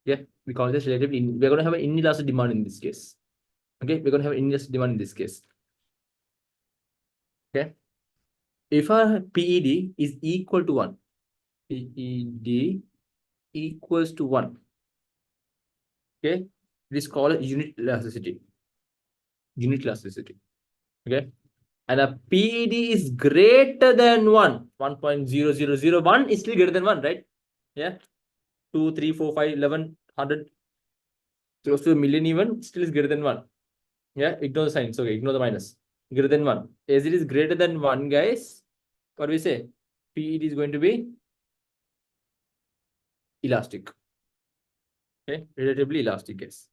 Yeah, we call this relatively. We're going to have an inelastic demand in this case. Okay, we're going to have an inelastic demand in this case. Okay. If our PED is equal to 1, PED equals to 1. Okay, this is called unit elasticity. Unit elasticity. Okay, and a PED is greater than 1. 1.0001 is still greater than 1, right? Yeah. 2, 3, 4, 5, 11, 100, close to a million even, still is greater than 1. Yeah, ignore the signs. Okay, ignore the minus. Greater than 1. As it is greater than 1, guys, what do we say? PED is going to be elastic. Okay, relatively elastic case.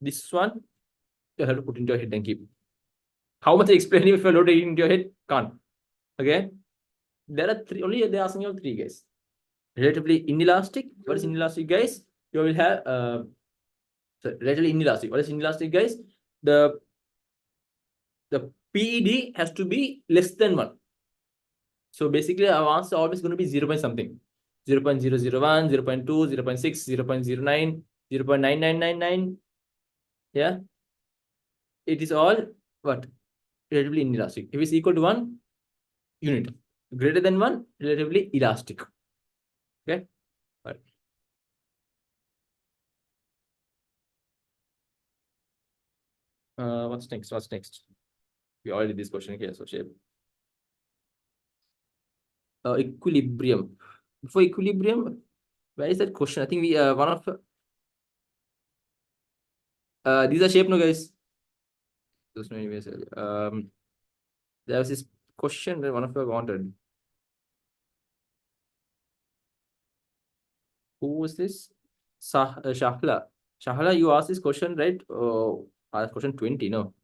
This one you have to put into your head and keep. How much explaining if you're not taking into your head? Can't. Okay. There are three, only they're asking you three guys. Relatively inelastic. What is inelastic, guys? You will have relatively inelastic. What is inelastic, guys? The PED has to be less than 1. So basically our answer always going to be 0 point something. 0 0.001, 0 0.2, 0 0.6, 0 0.09, 0 0.9999. Yeah. It is all what? Relatively inelastic. If it's equal to 1 unit, greater than 1, relatively elastic. Okay. Right. What's next? What's next? We already did this question here. So shape. Equilibrium. For equilibrium, where is that question? I think we one of these are shape, no guys. Those no anyways. There was this question that one of you wanted. Who was this? Shahla. Shahla, you asked this question, right? Question 20. No.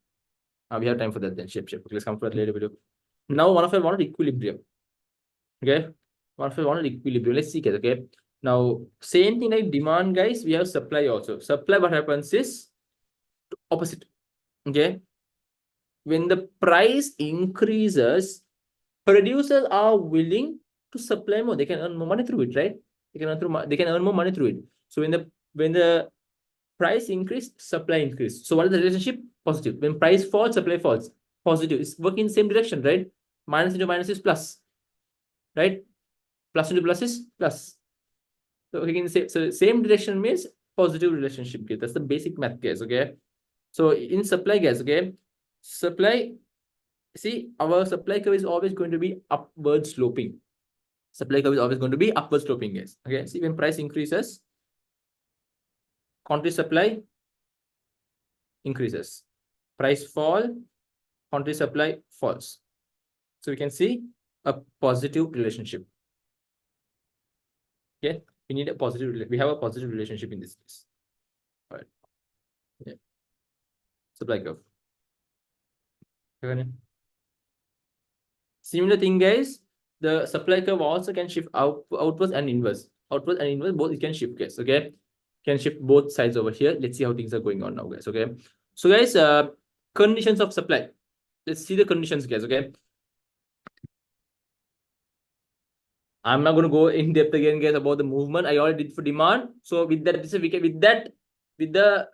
We have time for that then. Shape. Let's come for that later video. Now one of you wanted equilibrium. Okay. One of you wanted equilibrium. Let's see it. Okay. Now, same thing like demand, guys. We have supply also. Supply, what happens is opposite. Okay. When the price increases, producers are willing to supply more. They can earn more money through it, right? They can earn more money through it. So when the price increase, supply increase. So what is the relationship? Positive. When price falls, supply falls. Positive. It's working in the same direction, right? Minus into minus is plus, right? Plus into plus is plus. So we can say, so same direction means positive relationship. Okay? That's the basic math, guys. Okay. So in supply, guys. Okay. Supply. See, our supply curve is always going to be upward sloping. Supply curve is always going to be upward sloping, guys. Okay. See, when price increases, quantity supply increases. Price fall, quantity supply falls. So we can see a positive relationship. Okay. We need a positive. We have a positive relationship in this case. All right. Yeah. Supply curve. Okay. Similar thing, guys. The supply curve also can shift outwards and inwards. Outwards and inwards, both it can shift, guys. Okay. Can shift both sides over here. Let's see how things are going on now, guys. Okay. So, guys, conditions of supply. Let's see the conditions, guys. Okay. I'm not going to go in depth again, guys, about the movement. I already did for demand. So with that, with the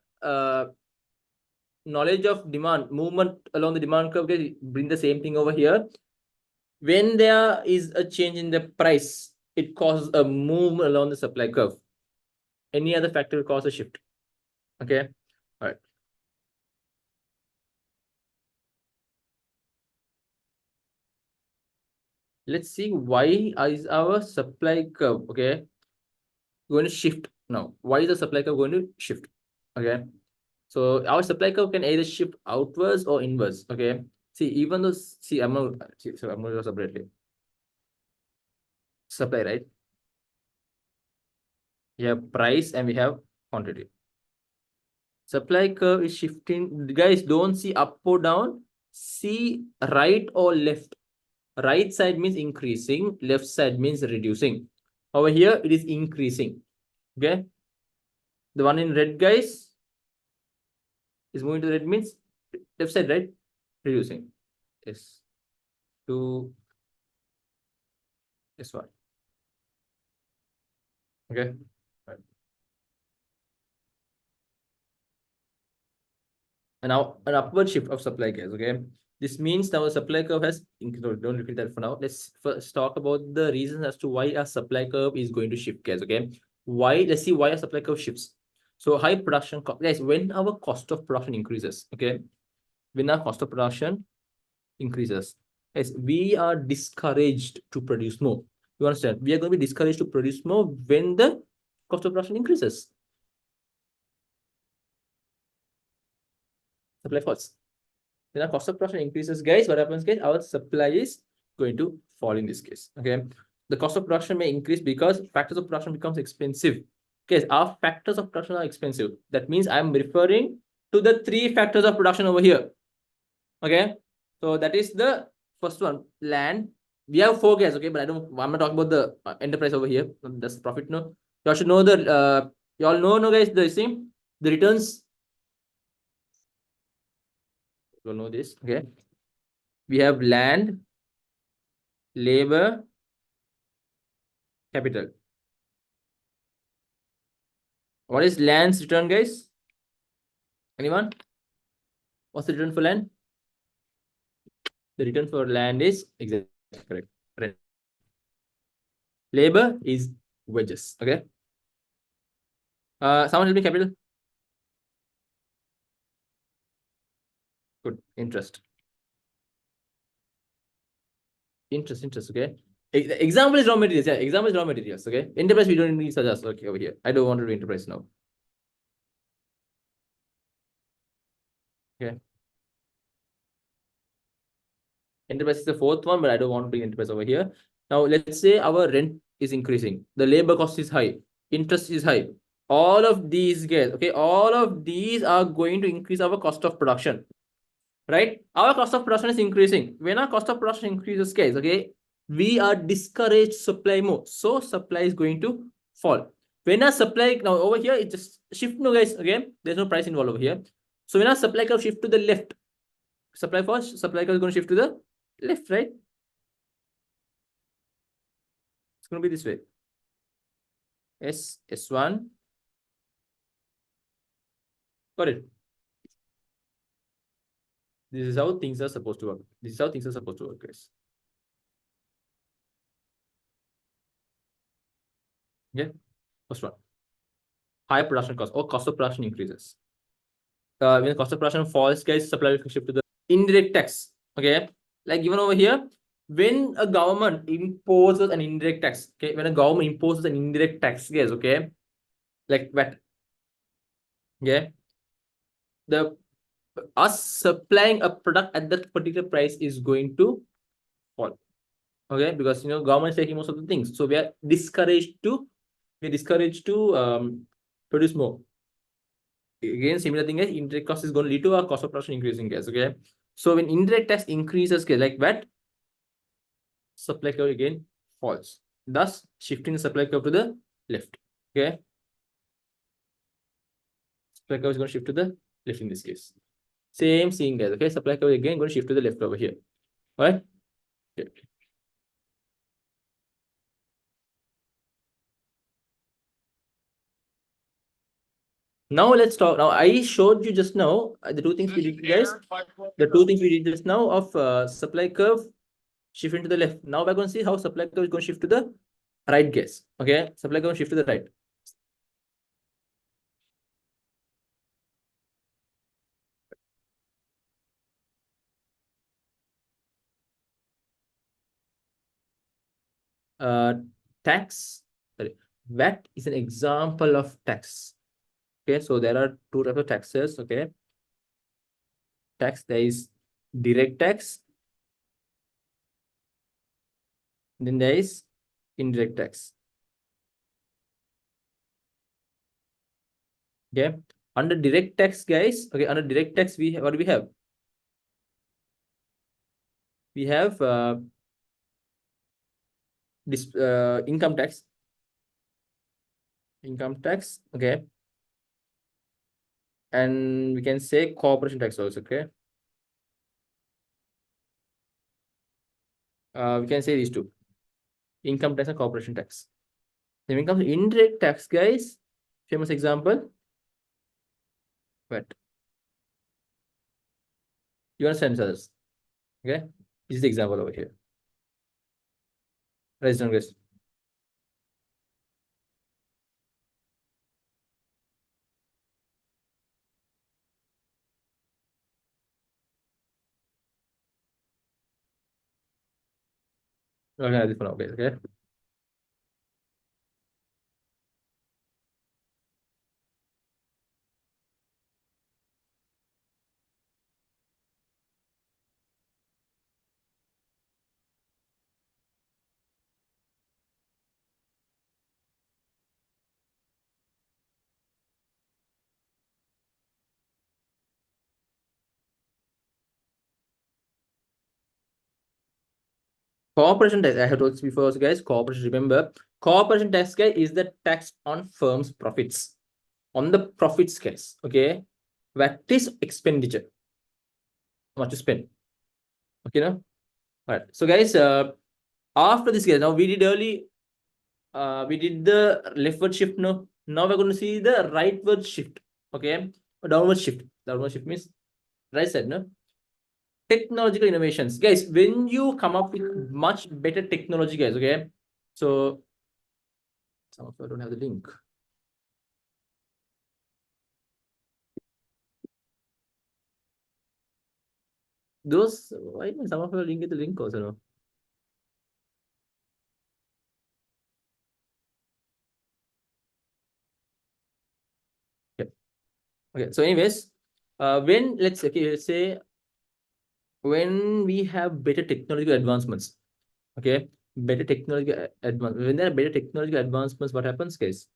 knowledge of demand, movement along the demand curve, guys, bring the same thing over here. When there is a change in the price, it causes a movement along the supply curve. Any other factor will cause a shift. Okay. All right. Let's see why is our supply curve, okay, going to shift now. Why is the supply curve going to shift? Okay. So our supply curve can either shift outwards or inwards. Okay. See, even though, see, I'm going to go separately. Supply, right? We have price and we have quantity. Supply curve is shifting. Guys, don't see up or down. See right or left. Right side means increasing. Left side means reducing. Over here, it is increasing. Okay. The one in red, guys, is moving to red means left side, right? Reducing. Yes. To S1. Okay. Right. And now an upward shift of supply, guys. Okay. This means our supply curve has increased. Don't repeat that for now. Let's first talk about the reasons as to why our supply curve is going to shift, guys. Okay. Why? Let's see why our supply curve shifts. So high production cost, guys. When our cost of production increases, okay, when our cost of production increases, yes, we are discouraged to produce more. You understand? We are going to be discouraged to produce more when the cost of production increases. Supply falls. When our cost of production increases, guys, what happens, guys? Our supply is going to fall in this case. Okay. the cost of production may increase because factors of production becomes expensive. Okay, our factors of production are expensive. That means I'm referring to the 3 factors of production over here. Okay, so that is the first one, land. We have 4 guys, okay, but I'm not talking about the enterprise over here. That's profit. No, you all should know the you all know, no guys, the same, the returns. You all know this, okay. We have land, labor, capital. What is land's return, guys? Anyone? What's the return for land? The return for land is exactly correct. Rent. Labor is wages. Okay. Someone help me capital. Good. Interest. Interest. Okay. Example is raw materials. Yeah. Example is raw materials. Okay. Enterprise we don't need suggest. Okay. Over here. I don't want to do enterprise now. Okay. Enterprise is the 4th one, but I don't want to bring enterprise over here. Now, let's say our rent is increasing. The labor cost is high. Interest is high. All of these guys, okay, all of these are going to increase our cost of production, right? Our cost of production is increasing. When our cost of production increases, guys, okay, we are discouraged supply more. So supply is going to fall. When our supply, now over here, it just shift, no guys, okay, there's no price involved over here. So when our supply curve shift to the left, supply curve is going to shift to the left, right? It's going to be this way. S1. Got it. This is how things are supposed to work. This is how things are supposed to work, guys. Yeah. First one. High production cost or cost of production increases. When the cost of production falls, guys, supply will shift to the indirect tax. Okay. Like given over here, when a government imposes an indirect tax, okay, when a government imposes an indirect tax, guys, okay, like VAT, yeah, the us supplying a product at that particular price is going to fall. Okay, because government is taking most of the things, so we're discouraged to produce more. Again, similar thing is indirect cost is going to lead to our cost of production increasing, guys. Okay, so when indirect tax increases, okay, like that, supply curve again falls, thus shifting the supply curve to the left. Okay, supply curve is going to shift to the left in this case. Same thing, guys. Okay, supply curve again going to shift to the left over here. All right. Okay. Now let's talk. Now I showed you just now the 2 things we did, guys. The 2 things we did just now of supply curve shifting to the left. Now we're going to see how supply curve is going to shift to the right, guys. Okay, supply curve shift to the right. Tax. Sorry, VAT is an example of tax. Okay, so there are 2 types of taxes. Okay, tax, there is direct tax, then there is indirect tax. Okay, under direct tax, guys. Okay, under direct tax, what do we have? We have this income tax. Okay, and we can say corporation tax also. Okay, we can say these 2, income tax and corporation tax. Then when it comes to indirect tax, guys, famous example, but you understand others. Okay, this is the example over here. Write it down, guys. Okay, this one, okay. Corporation tax, I have told this before also, guys. Corporation, remember, corporation tax, guys, is the tax on firms' profits. On the profits, guys. Okay. What is expenditure? What to spend? Okay, now. All right. So, guys, after this, guys, now we did the leftward shift. Now we're going to see the rightward shift. Okay, downward shift. Downward shift means right side. No, technological innovations, guys. When you come up with much better technology, guys. Okay, so some of you don't have the link. Those, why some of you didn't get the link also? No. Okay, so anyways, when let's say when we have better technological advancements, okay, better technological when there are better technological advancements, what happens, guys?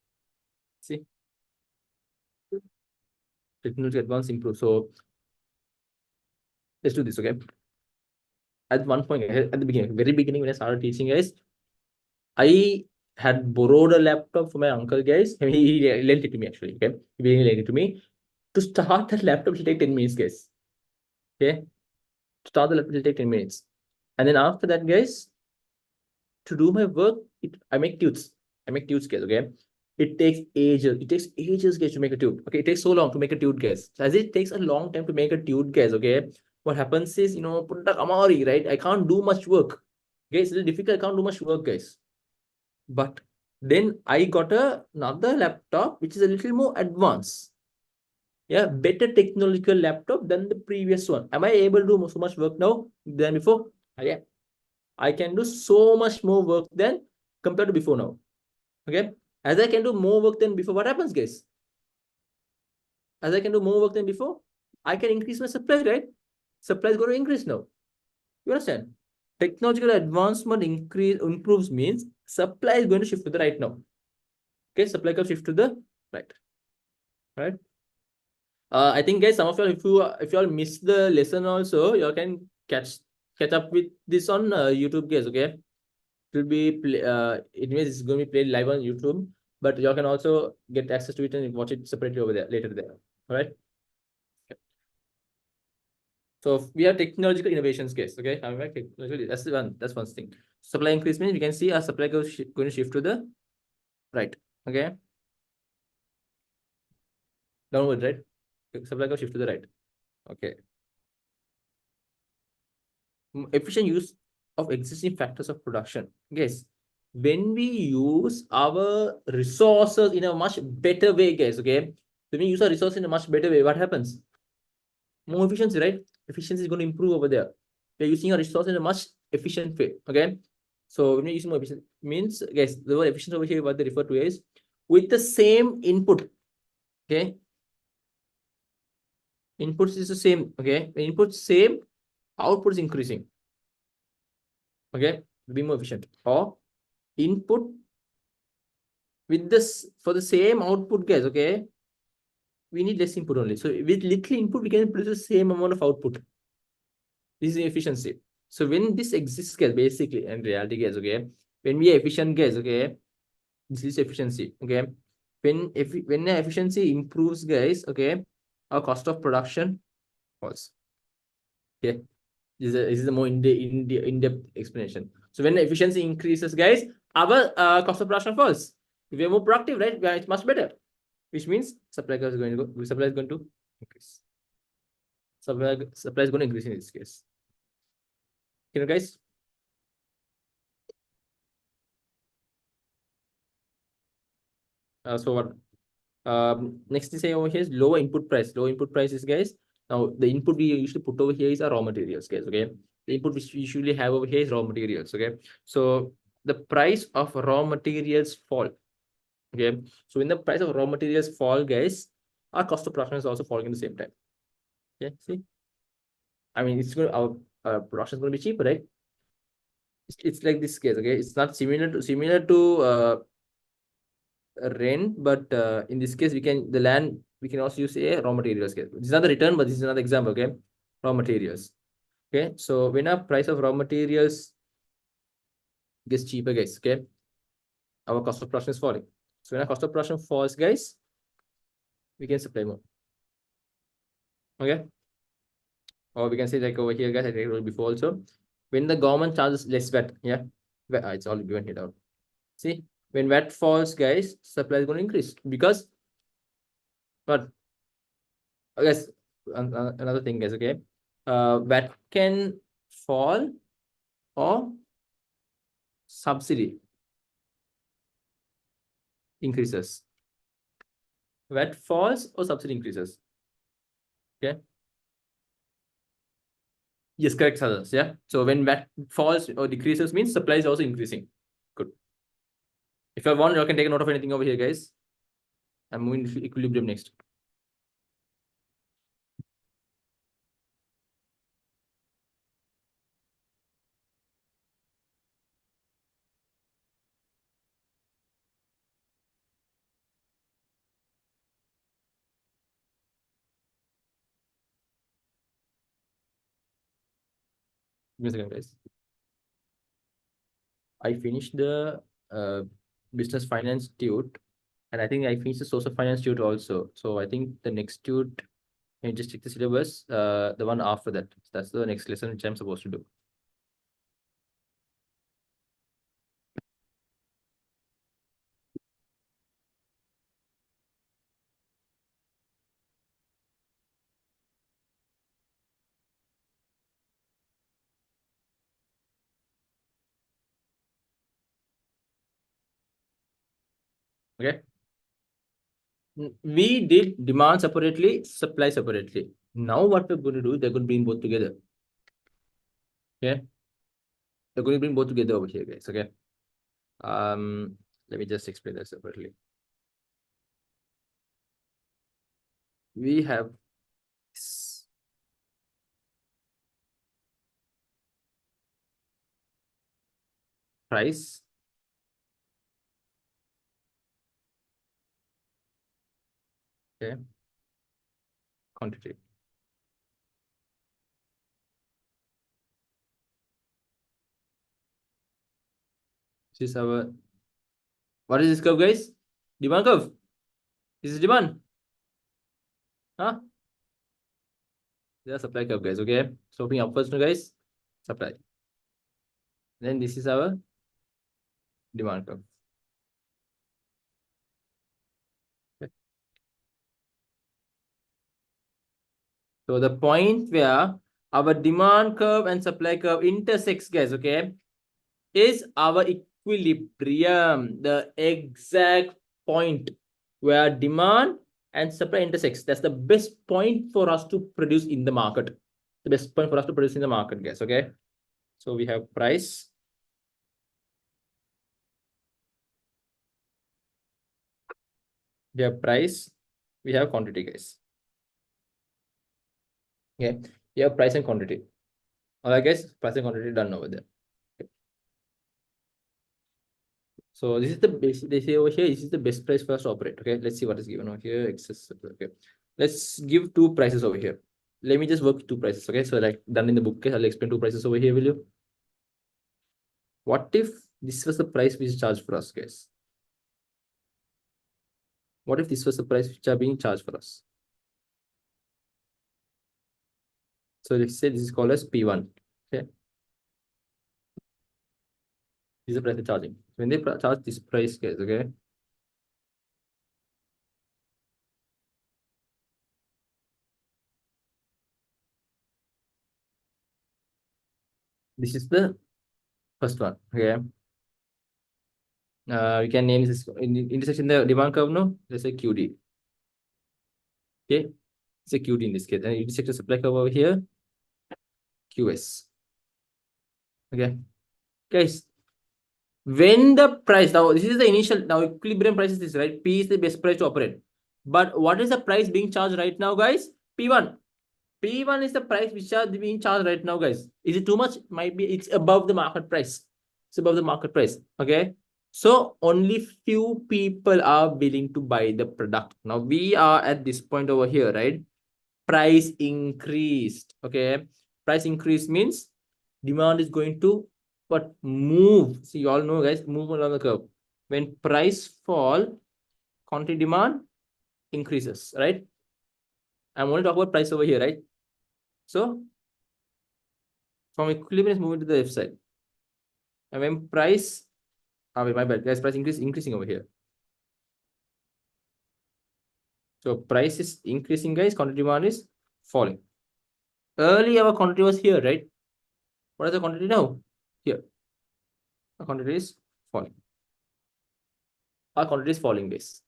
See, technological advance improve. So let's do this, okay? At one point, at the beginning, very beginning, when I started teaching, guys, I had borrowed a laptop from my uncle, guys. I mean, he lent it to me actually. Okay, he lent it to me. To start that laptop, it'll take 10 minutes, guys. Okay, to start the laptop, it'll take 10 minutes, and then after that, guys, to do my work, I make tubes. I make tubes, guys. Okay, it takes ages. It takes ages, guys, to make a tube. Okay, it takes so long to make a tube, guys. So as it takes a long time to make a tube, guys. Okay, what happens is, Punta Kamari, right? I can't do much work. Okay, it's a little difficult. I can't do much work, guys. But then I got another laptop which is a little more advanced. Yeah, better technological laptop than the previous one. Am I able to do so much work now than before? Yeah, I can do so much more work than compared to before now. Okay, as I can do more work than before, what happens, guys? As I can do more work than before, I can increase my supply, right? Supply is going to increase now. You understand? Technological advancement improves means supply is going to shift to the right now. Okay, supply curve shift to the right. Right. I think, guys, some of you, if you all miss the lesson also, you all can catch up with this on YouTube, guys. Okay, it will be anyways, it's going to be played live on YouTube, but you all can also get access to it and watch it separately over there later there. All right. Okay. So we have technological innovations, guys. Okay, that's one. That's one thing. Supply increase means we can see our supply going to shift to the right. Okay. Downward, right? Supply curve shift to the right. Okay. Efficient use of existing factors of production. Guys, when we use our resources in a much better way, guys, okay? When we use our resources in a much better way, what happens? More efficiency, right? Efficiency is going to improve over there. We're using our resources in a much efficient way, okay? So when we use more efficient, means, guys, the word efficient over here, what they refer to is with the same input, okay? Inputs is the same, okay? When input same, output is increasing. Okay, be more efficient. Or input with this for the same output, guys. Okay, we need less input only. So with little input, we can produce the same amount of output. This is efficiency. So when this exists, guys, basically in reality, guys, okay, when we are efficient, guys, okay, this is efficiency. Okay, when the efficiency improves, guys, okay, our cost of production falls. Okay, this is a more in-depth explanation. So when the efficiency increases, guys, our cost of production falls. If we are more productive, right, it's much better, which means supply is going to go. Supply is going to increase. Supply is going to increase in this case. Guys. So what? Next thing say over here is lower input price. Lower input prices, guys. Now the input we usually put over here is our raw materials, guys. Okay, the input which we usually have over here is raw materials. Okay, so the price of raw materials fall. Okay, so when the price of raw materials fall, guys, our cost of production is also falling at the same time. Okay, see, I mean, it's going to, our production is going to be cheaper, right? It's like this case. Okay, it's not similar to rent, but in this case, the land we can also use a raw materials. Case. This is not the return, but this is another example. Okay, raw materials. Okay, so when our price of raw materials gets cheaper, guys. Okay, our cost of production is falling. So when our cost of production falls, guys, we can supply more. Okay, or we can say like over here, guys, I told before also, when the government charges less VAT, yeah, it's all given here down. See, when VAT falls, guys, supply is going to increase because, but I guess another thing, guys. Okay, VAT can fall or subsidy increases. VAT falls or subsidy increases. Okay. Yes, correct, others. Yeah. So when VAT falls or decreases means supply is also increasing. Good. If I want, you can take a note of anything over here, guys. I'm moving to equilibrium next. Give me a second, guys. I finished the business finance tute, and I think I finished the social finance tute also. So I think the next tute, I just check the syllabus. The one after that. That's the next lesson which I'm supposed to do. Okay. We did demand separately, supply separately. Now what we're going to do, they're going to bring both together. Okay. They're going to bring both together over here, guys. Okay. Let me just explain that separately. We have price, okay, quantity. This is our, what is this curve, guys? Demand curve. This is demand. Huh? This is supply curve, guys. Okay. Sloping upwards now, guys. Supply. Then this is our demand curve. Okay. So the point where our demand curve and supply curve intersects, guys, okay, is our equilibrium, the exact point where demand and supply intersects. That's the best point for us to produce in the market. The best point for us to produce in the market, guys. Okay. So we have price. We have price. We have quantity, guys. Okay. We have price and quantity. All right, guys. Price and quantity done over there. Okay. So this is the basic. They say over here, this is the best price for us to operate. Okay. Let's see what is given over here. Excess. Okay. Let's give two prices over here. Let me just work with two prices. Okay. So like done in the book. Okay. I'll explain two prices over here, will you? What if this was the price which is charged for us, guys? What if this was the price which are being charged for us? So let's say this is called as P1. Okay. This is the price they're charging. When they charge this price, guys, okay. This is the first one. Okay. We can name this intersection the demand curve, no? Let's say QD. Okay. It's a QD in this case. And intersect the supply curve over here. QS. Okay. Guys, when the price, now this is the initial, now equilibrium price is this, right? P is the best price to operate. But what is the price being charged right now, guys? P1. P1 is the price which are being charged right now, guys. Is it too much? Might be. It's above the market price. It's above the market price. Okay. So only few people are willing to buy the product. Now we are at this point over here, right? Price increased. Okay. Price increase means demand is going to but move. See, you all know, guys, move along the curve. When price fall, quantity demand increases, right? I'm only talking about price over here, right? So from equilibrium, it's moving to the left side. And when price, wait, my bad, guys, price increasing over here. So price is increasing, guys, quantity demand is falling. Earlier, our quantity was here, right? What is the quantity now? Here. Our quantity is falling. Our quantity is falling, guys.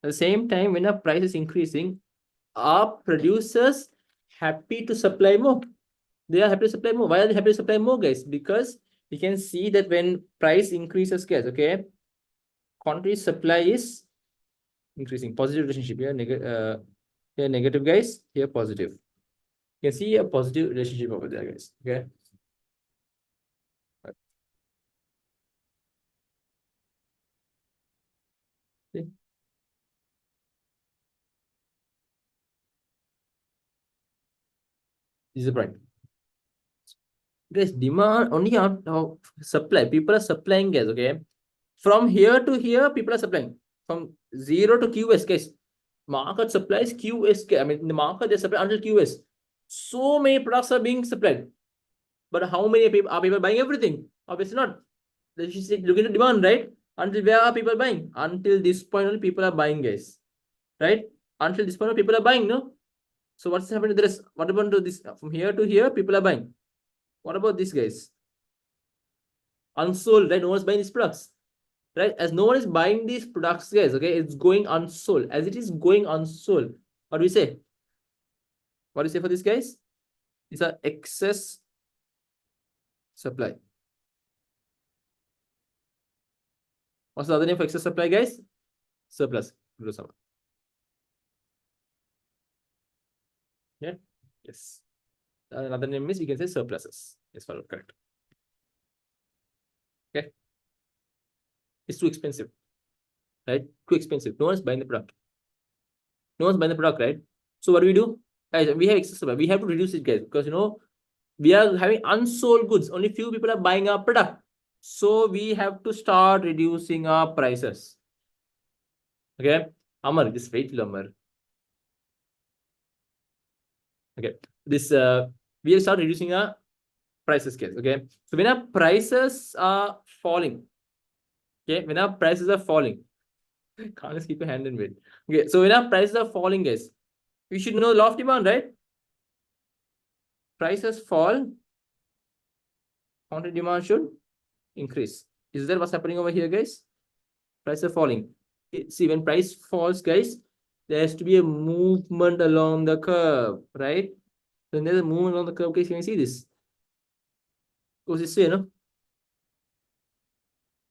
At the same time, when our price is increasing, are producers happy to supply more? They are happy to supply more. Why are they happy to supply more, guys? Because we can see that when price increases, guys, okay, quantity supply is increasing. Positive relationship here, here negative, guys, here positive. You can see a positive relationship over there, guys. Okay. See? This is the point. Guys, demand only out of supply. People are supplying gas, okay? From here to here, people are supplying. From 0 to QS, guys. Market supplies QS. I mean, in the market, they supply until QS. So many products are being supplied. But how many people are people buying everything? Obviously not. Let's just look into demand, right? Until where are people buying? Until this point, only people are buying, guys. Right? Until this point, people are buying, no? So what's happening to this? What happened to this? From here to here, people are buying. What about this, guys? Unsold, right? No one's buying these products, right? As no one is buying these products, guys, okay, it's going unsold. As it is going unsold, what do we say? What do you say for this, guys? These are excess supply. What's the other name for excess supply, guys? Surplus. Yeah. Yes. Another name is we can say surpluses. Yes, correct. Okay. It's too expensive, right? Too expensive. No one's buying the product. No one's buying the product, right? So what do? Guys, we have excess supply. We have to reduce it, guys, because we are having unsold goods. Only few people are buying our product. So we have to start reducing our prices. Okay. Amar, just wait till Amar. Okay. This we will start reducing our prices, guys. Okay. So when our prices are falling, okay, when our prices are falling, can't just keep your hand in wait. Okay, so when our prices are falling, guys, we should know the law of demand, right? Prices fall, quantity demand should increase. Is that what's happening over here, guys? Prices are falling. See, when price falls, guys, there has to be a movement along the curve, right? When there's a movement along the curve, guys, can you see this? Goes this way, no?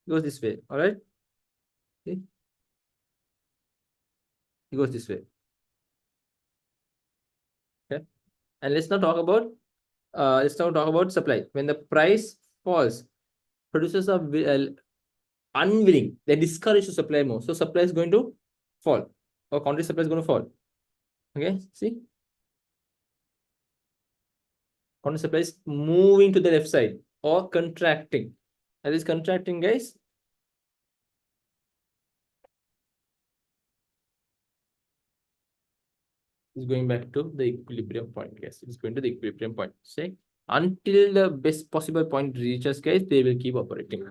Goes this way, all right? Okay. It goes this way. Okay. And let's now talk about supply. When the price falls, producers are unwilling. They're discouraged to supply more. So supply is going to fall. Or quantity supply is going to fall. Okay, see? Quantity supply is moving to the left side or contracting. As it's contracting, guys, is going back to the equilibrium point, guys. It's going to the equilibrium point. Say until the best possible point reaches, guys, they will keep operating.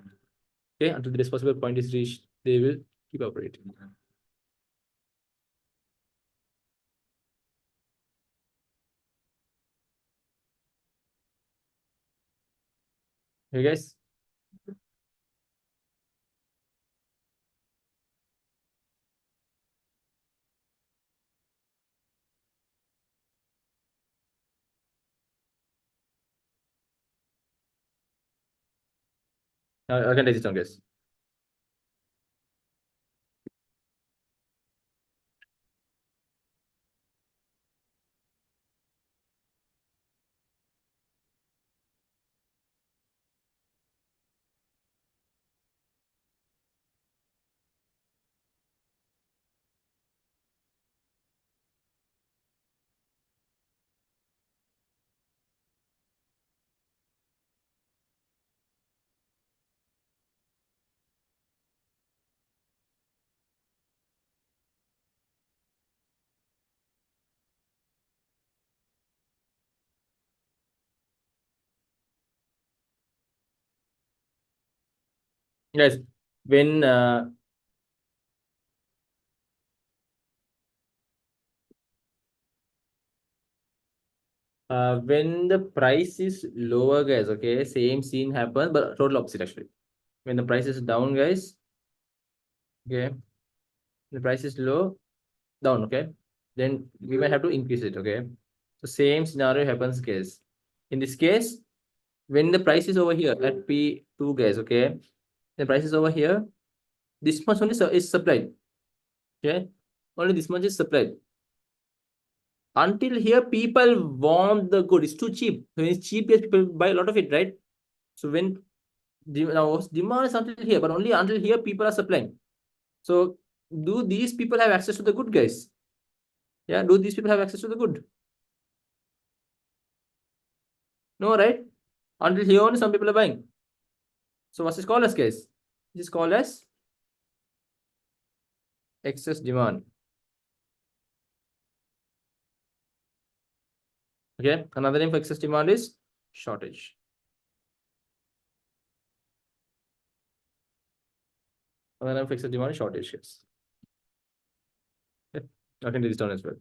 Okay, until the best possible point is reached, they will keep operating. Okay, guys. I can take this down, guys. Guys, when when the price is lower, guys, okay, same scene happens, but total opposite actually. When the price is down, guys, okay, the price is low, down, okay, then we might have to increase it, okay. So same scenario happens, guys. In this case, when the price is over here at P2, guys, okay, the price is over here, this much only is supplied, okay, only this much is supplied. Until here, people want the good. It's too cheap. When it's cheap, yes, people buy a lot of it, right? So when now demand is until here, but only until here people are supplying. So do these people have access to the good, guys? Yeah, do these people have access to the good? No, right? Until here only some people are buying. So what's this called as, guys? This is called as excess demand. Okay, another name for excess demand is shortage. Another name for excess demand is shortage, yes. Okay. I can do this down as well.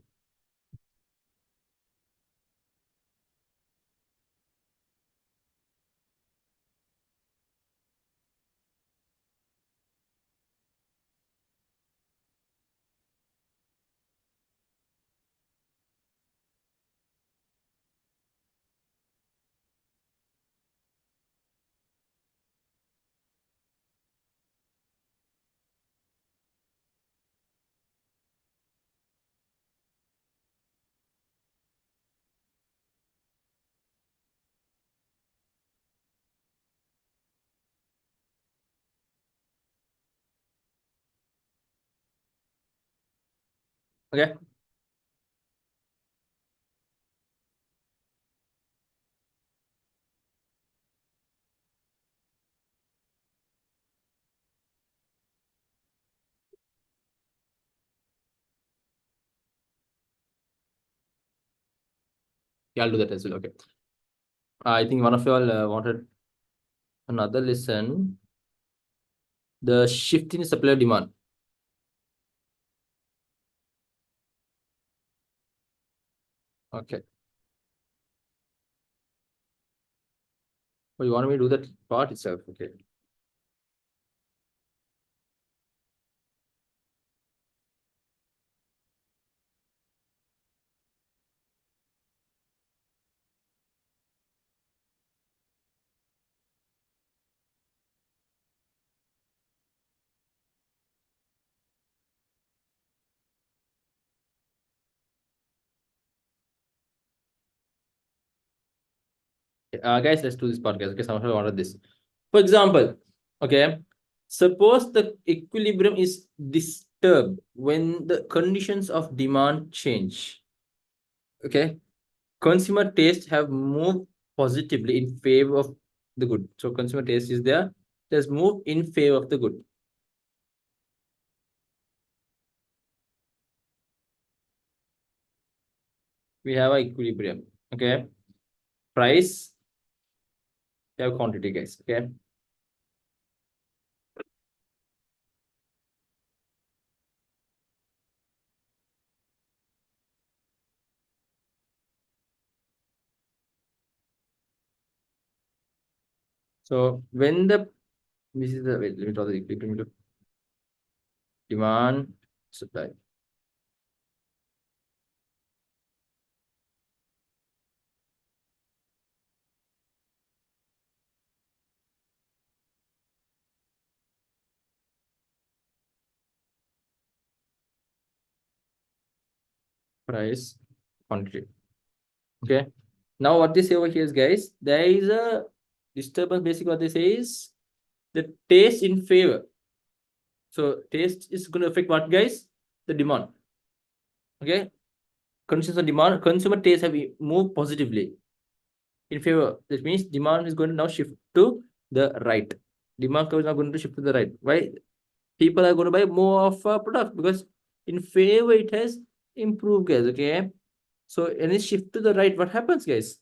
Okay. Yeah, I'll do that as well. Okay. I think one of you all wanted another lesson. The shift in supply demand. Okay. Oh, you want me to do that part itself? Okay. Guys, let's do this podcast. Okay, some of you wanted this. For example, okay, suppose the equilibrium is disturbed when the conditions of demand change. Okay, consumer taste have moved positively in favor of the good. So consumer taste is there. It has moved in favor of the good. We have a equilibrium. Okay, price. We have quantity, guys. Okay. So when the this is the wait, let me draw the equilibrium to demand supply. Price quantity. Okay. Now what they say over here is, guys, there is a disturbance. Basically, what they say is the taste in favor. So taste is going to affect what, guys? The demand. Okay. Conditions of demand, consumer taste have moved positively in favor. That means demand is going to now shift to the right. Demand curve is now going to shift to the right. Why? People are going to buy more of a product because in favor it has improved, guys. Okay. So any shift to the right, what happens, guys?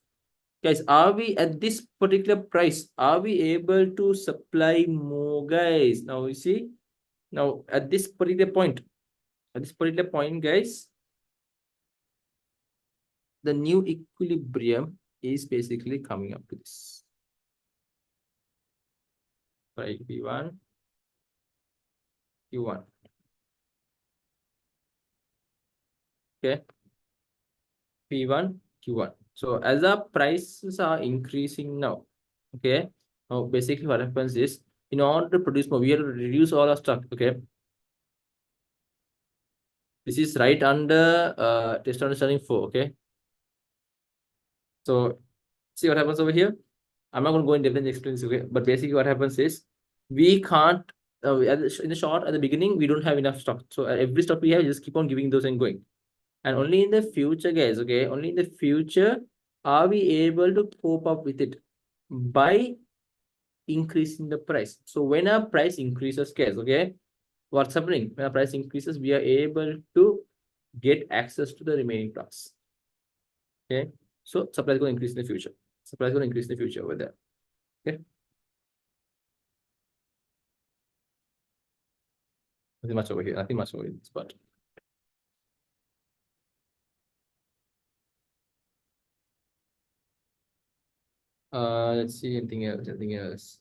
Guys, are we at this particular price? Are we able to supply more, guys? Now you see, now at this particular point, guys, the new equilibrium is basically coming up to this. Right, P1, Q1. Okay, P1, Q1. So as our prices are increasing now, okay, now basically what happens is, in order to produce more, we have to reduce all our stock. Okay, this is right under test understanding 4. Okay, so see what happens over here. I'm not going to go in depth and explain this, okay? But basically what happens is, we can't, in the short, at the beginning, we don't have enough stock. So every stock we have, just keep on giving those and going. And only in the future, guys, okay, only in the future are we able to cope up with it by increasing the price. So when our price increases, guys, okay, what's happening? When our price increases, we are able to get access to the remaining stocks. Okay, so supply is going to increase in the future. Supply is going to increase in the future over there. Okay. Nothing much over here. Nothing much over here. But let's see anything else. Anything else?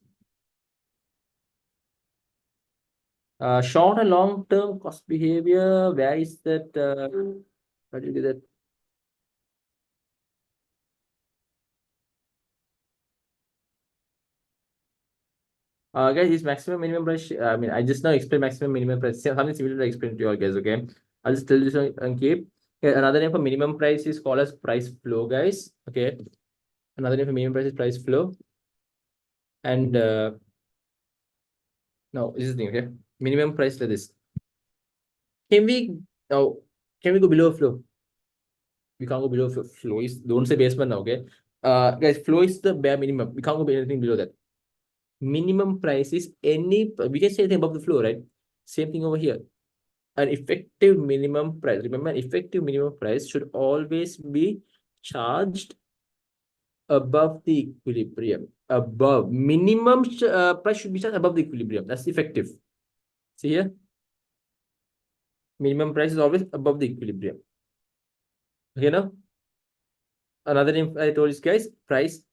Short and long term cost behavior. Where is that? How do you do that? Guys, this maximum minimum price. I mean, I just now explained maximum minimum price. Something similar to explain to you all, guys. Okay, I'll just tell this and keep. Okay, another name for minimum price is called as price flow, guys. Okay, another name for minimum price is price flow. And no, this is the thing. Okay, minimum price like this. Can we oh, can we go below flow? We can't go below flow. Is don't say basement now. Okay, guys, flow is the bare minimum. We can't go anything below that. Minimum price is any, we can say anything above the floor, right? Same thing over here. An effective minimum price. Remember, an effective minimum price should always be charged above the equilibrium. Above minimum price should be charged above the equilibrium. That's effective. See here, minimum price is always above the equilibrium. Okay, now another name I told you guys, price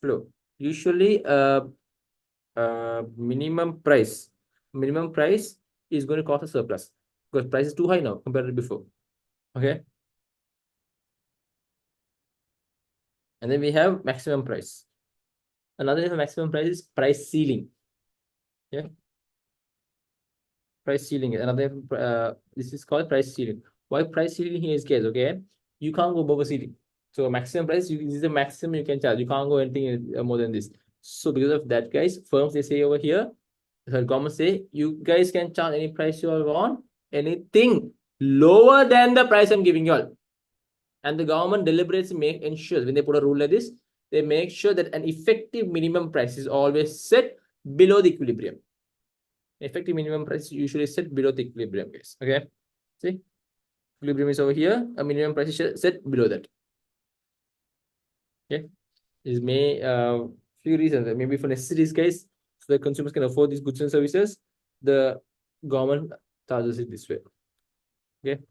flow. Usually, minimum price is going to cause a surplus because price is too high now compared to before. Okay, and then we have maximum price. Another name for maximum price is price ceiling. Yeah, price ceiling. Another this is called price ceiling. Why price ceiling here is, guys, okay, you can't go above a ceiling. So maximum price, this is the maximum you can charge. You can't go anything more than this. So because of that, guys, firms, they say over here, the government say, you guys can charge any price you all want, anything lower than the price I'm giving you all. And the government deliberately ensures, when they put a rule like this, they make sure that an effective minimum price is always set below the equilibrium. Effective minimum price is usually set below the equilibrium, guys. Okay, see, equilibrium is over here, a minimum price is set below that. Okay, this may few reasons, maybe for necessities, guys, so the consumers can afford these goods and services, the government charges it this way. Okay,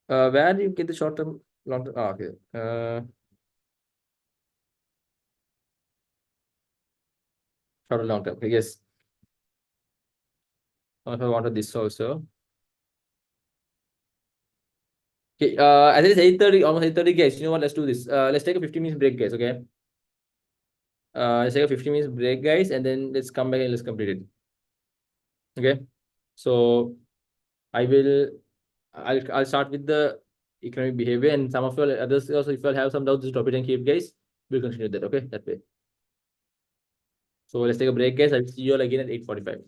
where do you get the short term, long term? Okay, short and long term. Okay, yes. If I wanted this also. Okay, as it is 8:30, almost 8:30, guys. You know what? Let's do this. Let's take a 15 minutes break, guys. Okay. Let's take a 15 minutes break, guys, and then let's come back and let's complete it. Okay. So I will. I'll start with the economic behavior, and some of you others also, if you have some doubts, just drop it and keep, guys. We'll continue that. Okay, that way. So let's take a break, guys. I'll see you all again at 8:45.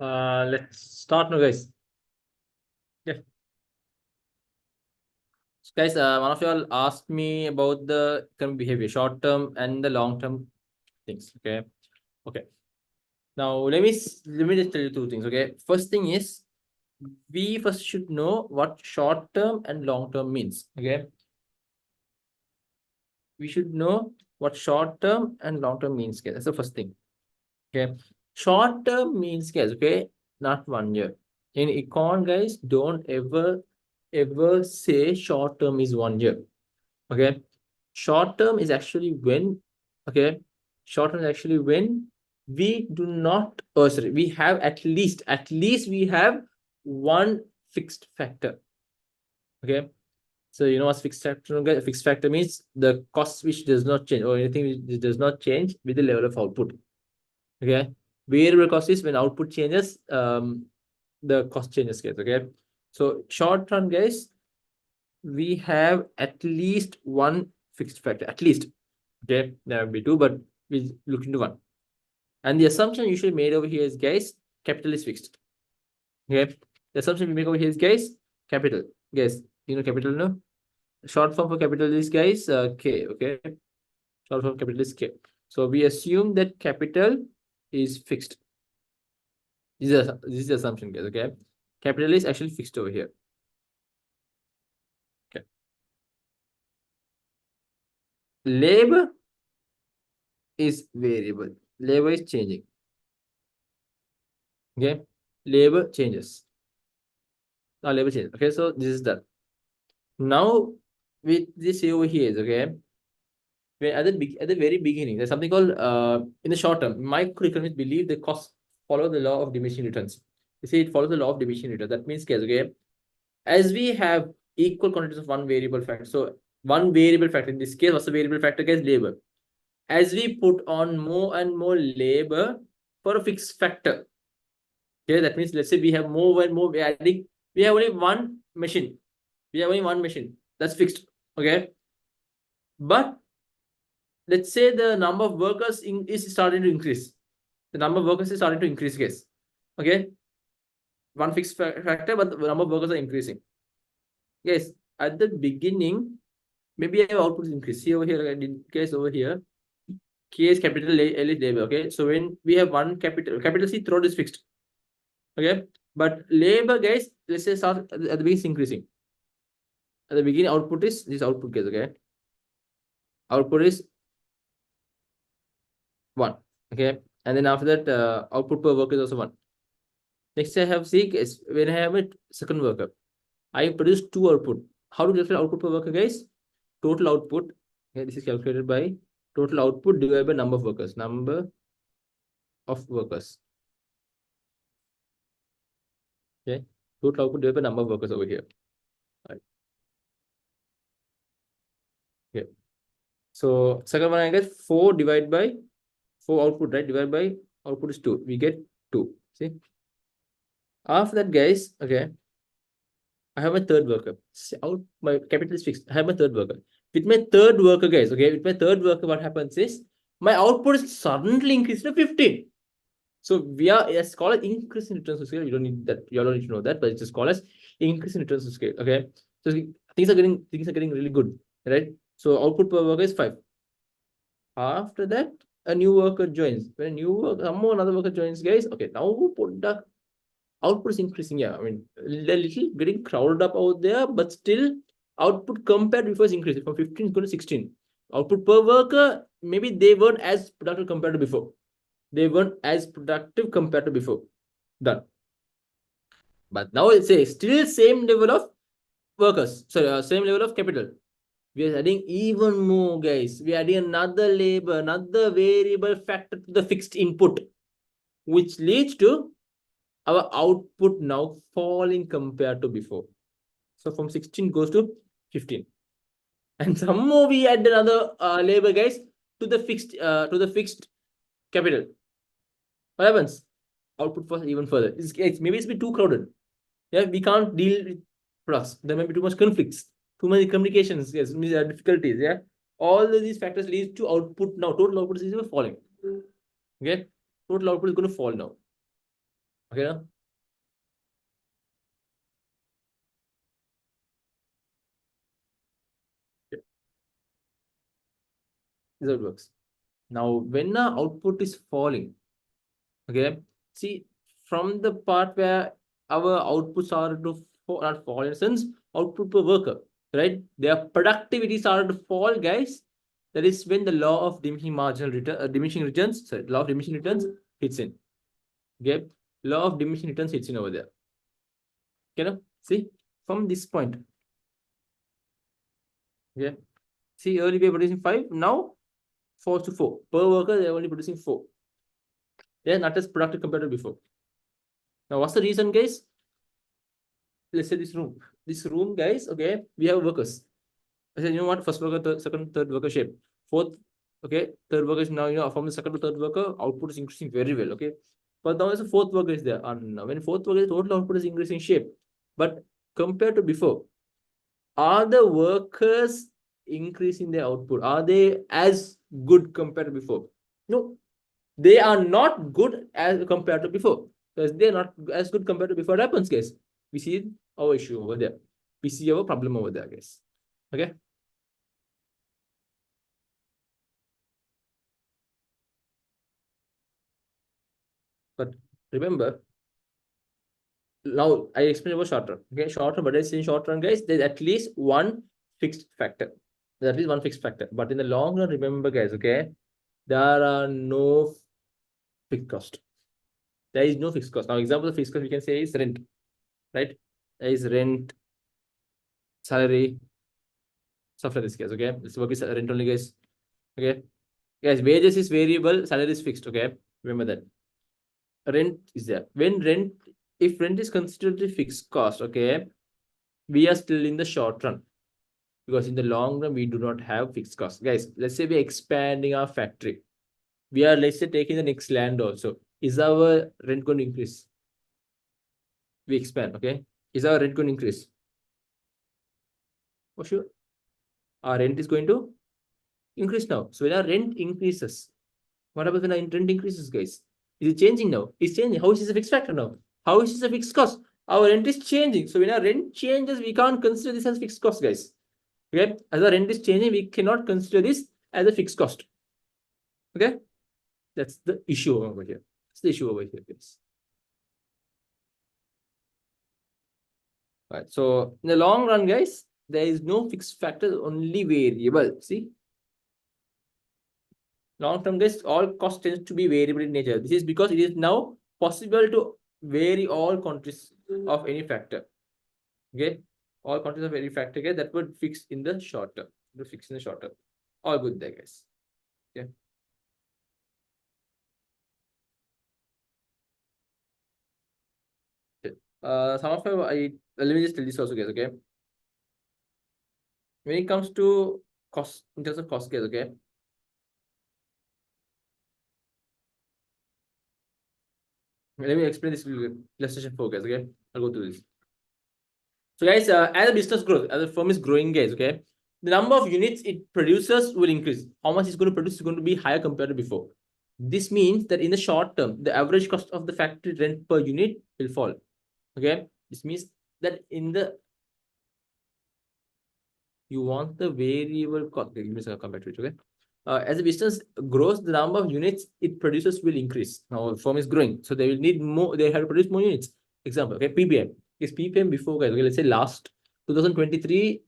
Let's start now, guys. Yeah. So guys, one of you all asked me about the economic behavior, short term and the long term things. Okay. Okay. Now let me just tell you two things. Okay. First thing is we first should know what short term and long term means. Okay. We should know what short term and long term means. Okay. That's the first thing. Okay. Short term means, guys, okay, not 1 year. In econ, guys, don't ever say short term is 1 year. Okay. Short term is actually when, okay, short term is actually when we do not, oh, sorry, we have at least we have one fixed factor. Okay. So you know what fixed factor? Fixed factor means the cost which does not change, or anything which does not change with the level of output. Okay. Variable cost is when output changes, the cost changes, guys. Okay. So short run, guys, we have at least one fixed factor, at least. Okay, there will be two, but we look into one. And the assumption usually made over here is, guys, capital is fixed. Okay, the assumption we make over here is, guys, capital. Guys, you know capital, no? Short form for capital is, guys, K. Okay, short form capital is K. So we assume that capital is fixed. This is the assumption, guys. Okay, capital is actually fixed over here. Okay, labor is variable. Labor is changing. Okay, labor changes. Now labor changes. Okay, so this is that. Now with this over here is, okay, where at the very beginning, there's something called in the short term, microeconomists believe the costs follow the law of diminishing returns. You see, it follows the law of diminishing returns. That means, guys, okay, as we have equal quantities of one variable factor. So one variable factor, in this case, what's the variable factor, guys? Labor. As we put on more and more labor for a fixed factor, okay, that means let's say we have more and more, we are adding, we have only one machine. We have only one machine that's fixed. Okay. But let's say the number of workers is starting to increase. The number of workers is starting to increase, guys. Okay. One fixed factor, but the number of workers are increasing. Yes, at the beginning, maybe our output is increased. See over here, I did case over here. K is capital, L is labor. Okay. So when we have one capital C throat is fixed. Okay. But labor, guys, let's say start at the beginning is increasing. At the beginning, output is this output, guys. Okay. Output is 1. Okay. And then after that, output per worker is also 1. Next, I have C is when I have a second worker. I produce 2 output. How to calculate output per worker, guys? Total output. Okay, this is calculated by total output divided by number of workers. Number of workers. Okay. Total output divided by number of workers over here. Right. Okay. So second one, I get 4 divided by 4 output, right? Divided by output is 2. We get 2. See? After that, guys, okay, I have a third worker. Out my capital is fixed. I have my third worker. With my third worker, guys, okay, with my third worker, what happens is my output is suddenly increased to 15. So we are, it's called an increase in returns to scale. You don't need that. You don't need to know that, but it's just called as increase in returns to scale. Okay. So things are getting really good, right? So output per worker is 5. After that, a new worker joins. When a new worker, another worker joins, guys. Okay, now product output is increasing. Yeah, I mean, they're little getting crowded up out there, but still output compared before is increasing from 15 to 16. Output per worker, maybe they weren't as productive compared to before. They weren't as productive compared to before. Done. But now it's a still same level of workers. Sorry, same level of capital. We are adding even more, guys. We are adding another labor, another variable factor to the fixed input, which leads to our output now falling compared to before. So from 16 goes to 15. And some more we add another labor, guys, to the fixed capital. What happens? Output falls even further. Maybe it's been too crowded. Yeah, we can't deal with products. There may be too much conflicts, too many communications, yes, difficulties. Yeah. All of these factors lead to output now. Total output is even falling. Okay. Total output is going to fall now. Okay, now? Yeah, this is how it works. Now, when our output is falling, okay, see, from the part where our outputs are to fall, not fall in a sense, output per worker, right? Their productivity started to fall, guys. That is when the law of diminishing marginal return, diminishing returns, sorry, law of diminishing returns hits in. Okay, law of diminishing returns hits in over there. Okay, now see from this point. Okay, see earlier we were producing 5, now 4 to 4 per worker. They're only producing 4. They're not as productive compared to before. Now, what's the reason, guys? Let's say this room. This room, guys, okay, we have workers. I said, you know what? First worker, second, third worker shape. Fourth, okay, third worker is now, from the second to third worker, output is increasing very well, okay. But now the fourth worker is there. And when fourth worker is, total output is increasing shape. But compared to before, are the workers increasing their output? Are they as good compared to before? No, they are not good as compared to before. Because they're not as good compared to before. What happens, guys? We see our issue over there. We see our problem over there, guys. Okay. But remember, now I explained about short run. Okay, short run, but I say short run, guys, there's at least one fixed factor. There's at least one fixed factor. But in the long run, remember, guys, okay, there are no fixed cost. There is no fixed cost. Now, example of fixed cost we can say is rent, right? There is rent, salary, stuff like this, guys. Okay, this work is rent only, guys. Okay, guys, wages is variable, salary is fixed. Okay, remember that. Rent is there. When rent, if rent is considered a fixed cost, okay, we are still in the short run, because in the long run we do not have fixed costs, guys. Let's say we're expanding our factory. We are, let's say, taking the next land also. Is our rent going to increase? We expand, okay. Is our rent going to increase? For sure. Our rent is going to increase now. So when our rent increases, what happens when our rent increases, guys? Is it changing now? It's changing. How is this a fixed factor now? How is this a fixed cost? Our rent is changing. So when our rent changes, we can't consider this as fixed cost, guys. Okay, as our rent is changing, we cannot consider this as a fixed cost. Okay, that's the issue over here. That's the issue over here, guys. Right. So in the long run, guys, there is no fixed factor, only variable. See, long term, guys, all cost tends to be variable in nature. This is because it is now possible to vary all quantities of any factor. Okay, all quantities of any factor, okay, that would fix in the short term. To fix in the short term. All good there, guys. Okay. Some of my, let me just tell this also, guys. Okay, when it comes to cost, in terms of cost, guys, okay, let me explain this illustration for guys. Okay, I'll go through this. So, guys, as a business growth, as a firm is growing, guys, okay, the number of units it produces will increase. How much it's going to produce is going to be higher compared to before. This means that in the short term, the average cost of the factory rent per unit will fall. Okay, this means that in the, you want the variable cost. Okay, give me a second, I'll come back to it. Okay. As a business grows, the number of units it produces will increase. Now, firm is growing, so they will need more. They have to produce more units. Example, okay, PPM is PPM before, guys. Okay, let's say last 2023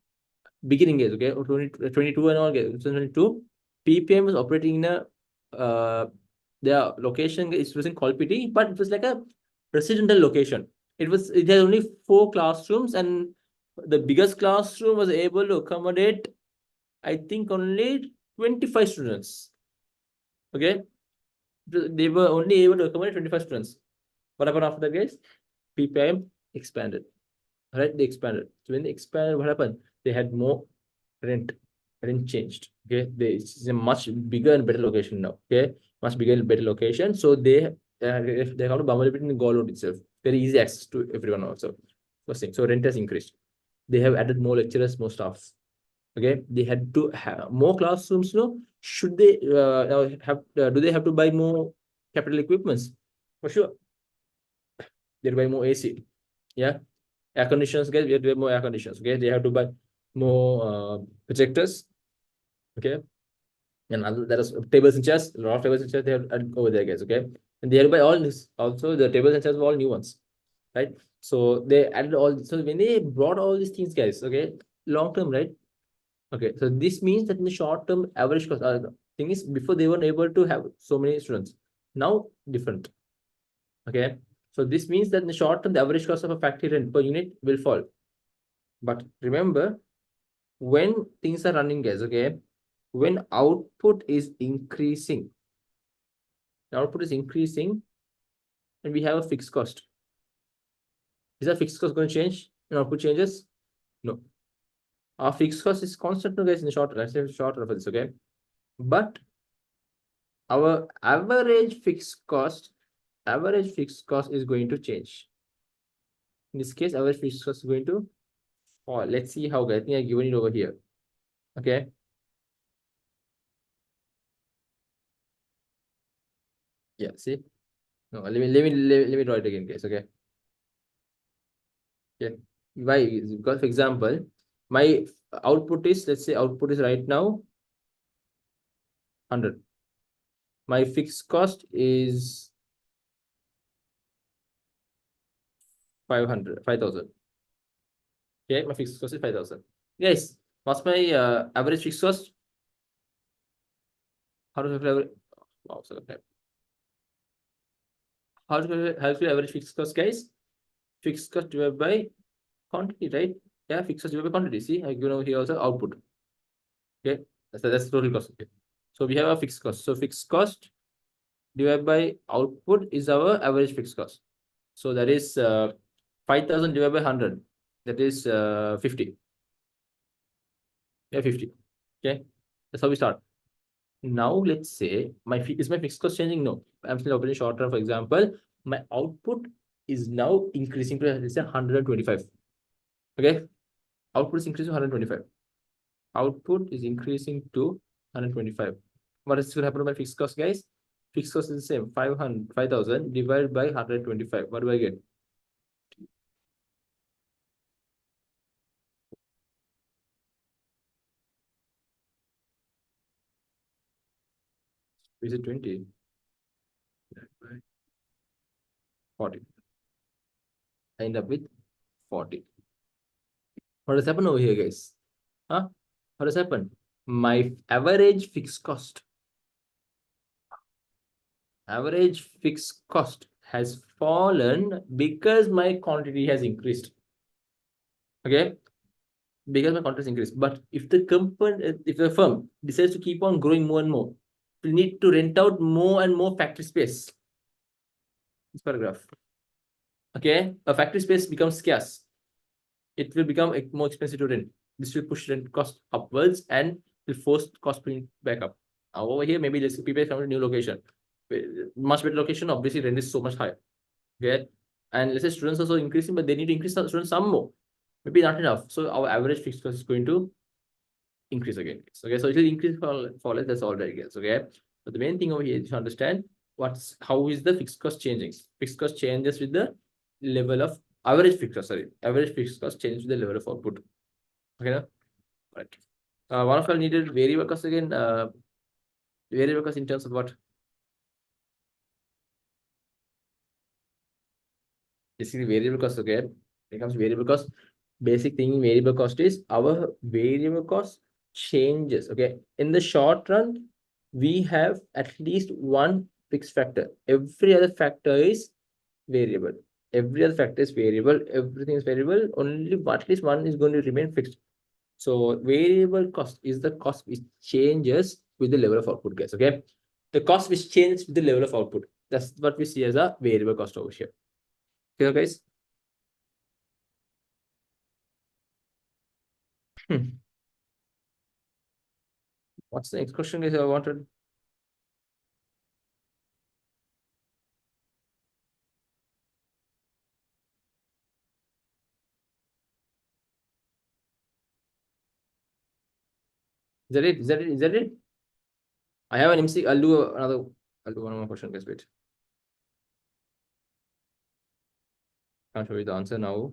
beginning, guys. Okay, or 2022 and all, guys. 2022 PPM was operating in a their location is was in Kolpiti, but it was like a residential location. It had only 4 classrooms, and the biggest classroom was able to accommodate, I think, only 25 students. Okay, they were only able to accommodate 25 students. What happened after that, guys? PPM expanded. Right, they expanded. So when they expanded, what happened? They had more rent. Rent changed. Okay, it's a much bigger and better location now. Okay, much bigger and better location. So they have to bumble it in the Gold Road itself. Very easy access to everyone also. First thing. So rent has increased. They have added more lecturers, more staff. Okay, they had to have more classrooms. Should they have? Do they have to buy more capital equipments? For sure. they buy more AC. Yeah, air conditioners, guys, we have to buy more air conditioners. Okay, they have to buy more projectors. Okay, and there is tables and chairs. A lot of tables and chairs they have over there, guys. Okay, and they have to buy all this. Also, the tables and chairs were all new ones, right? So they added all. So when they brought all these things, guys, okay, long term, right? Okay, so this means that in the short term, average cost thing is before they weren't able to have so many students. Now different. Okay, so this means that in the short term, the average cost of a factory rent per unit will fall. But remember, when things are running, guys, okay, when output is increasing, and we have a fixed cost. Is that fixed cost going to change when output changes? No. Our fixed cost is constant, guys, in the short run. Let's say short run for this, okay? But our average fixed cost is going to change. In this case, average fixed cost is going to fall. Let's see how, guys. I think I've given it over here. Okay. Yeah, see? No, let me draw it again, guys. Okay. Okay. Why? Because, for example, my output is, let's say output is right now 100. My fixed cost is 5,000. Okay, my fixed cost is 5,000. Guys, what's my average fixed cost? How do I calculate? Wow, so okay. How do I calculate average fixed cost, guys? Fixed cost divided by quantity, right? Yeah, fixed cost divided by quantity. See, I give over here also output. Okay, that's total cost. Okay, so we have a fixed cost. So fixed cost divided by output is our average fixed cost. So that is 5,000 divided by 100. That is 50. Yeah, 50. Okay, that's how we start. Now let's say is my fixed cost changing? No, I'm still operating short term. For example, my output is now increasing to, let's say, 125. Okay, output is increasing to 125. Output is increasing to 125. What is going to happen to my fixed cost, guys? Fixed cost is the same, 5,000 divided by 125. What do I get? Is it 20? 40. I end up with 40. What has happened over here, guys? Huh? What has happened? My average fixed cost has fallen because my quantity has increased. Okay, because my quantity has increased. But if the firm decides to keep on growing more and more, we need to rent out more and more factory space. This paragraph. Okay, a factory space becomes scarce. It will become more expensive to rent. This will push rent cost upwards and will force cost back up. Over here, maybe let's people come to a new location, much better location. Obviously, rent is so much higher. Okay, and let's say students also increasing, but they need to increase the students some more. Maybe not enough. So our average fixed cost is going to increase again. Okay, so it will increase for less. That's all right, guys. Okay, but the main thing over here is to understand how is the fixed cost changing. Fixed cost changes with the level of average fixed cost. Sorry, average fixed cost changes with the level of output. Okay, now? Right. One of you needed variable cost again. Variable cost in terms of what? Basically, variable cost. Okay, when it comes to variable cost, basic thing in variable cost is our variable cost changes. Okay, in the short run, we have at least one fixed factor. Every other factor is variable. Every other factor is variable. Everything is variable. Only at least one is going to remain fixed. So variable cost is the cost which changes with the level of output, guys. Okay, the cost which changes with the level of output. That's what we see as a variable cost over here. Okay, guys. What's the next question, guys? I wanted. Is that it? Is that it? Is that it? I have an MC. I'll do one more question, guys. Wait. Can't show you the answer now.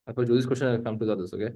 I'll do this question and I'll come to the others, okay?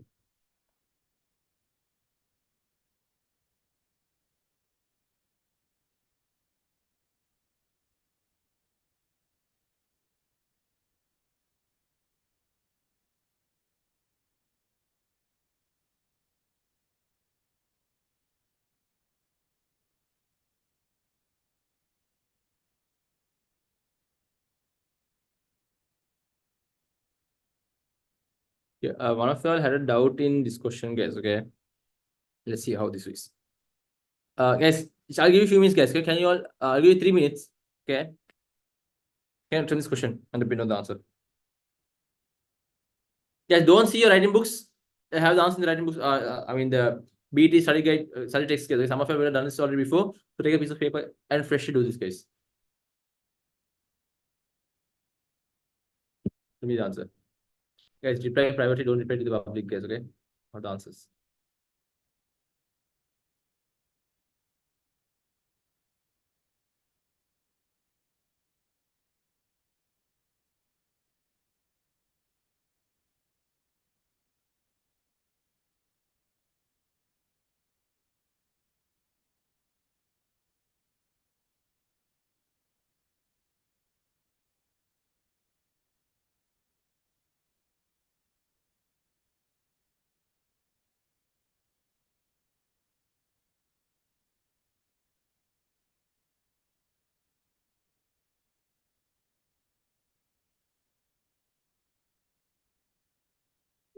Yeah, one of you all had a doubt in this question, guys, okay? Let's see how this is. Guys, I'll give you a few minutes, guys. Okay? Can you all, I'll give you 3 minutes, okay? Can you turn this question and depend on the answer. Guys, don't see your writing books. I have the answer in the writing books. I mean, the BT study guide, study text, guys. Some of you have done this already before. So take a piece of paper and freshly do this, guys. Give me the answer. Guys, reply privately, don't reply to the public, guys, okay? Not the answers.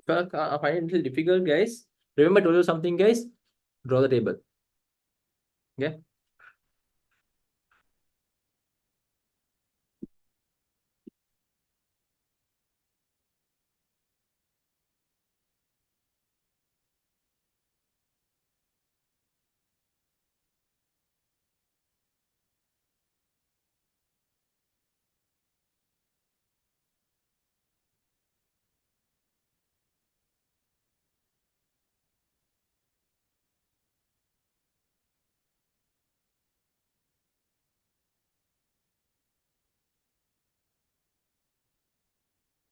If I find it a little difficult, guys, remember I told you something, guys. Draw the table. Okay.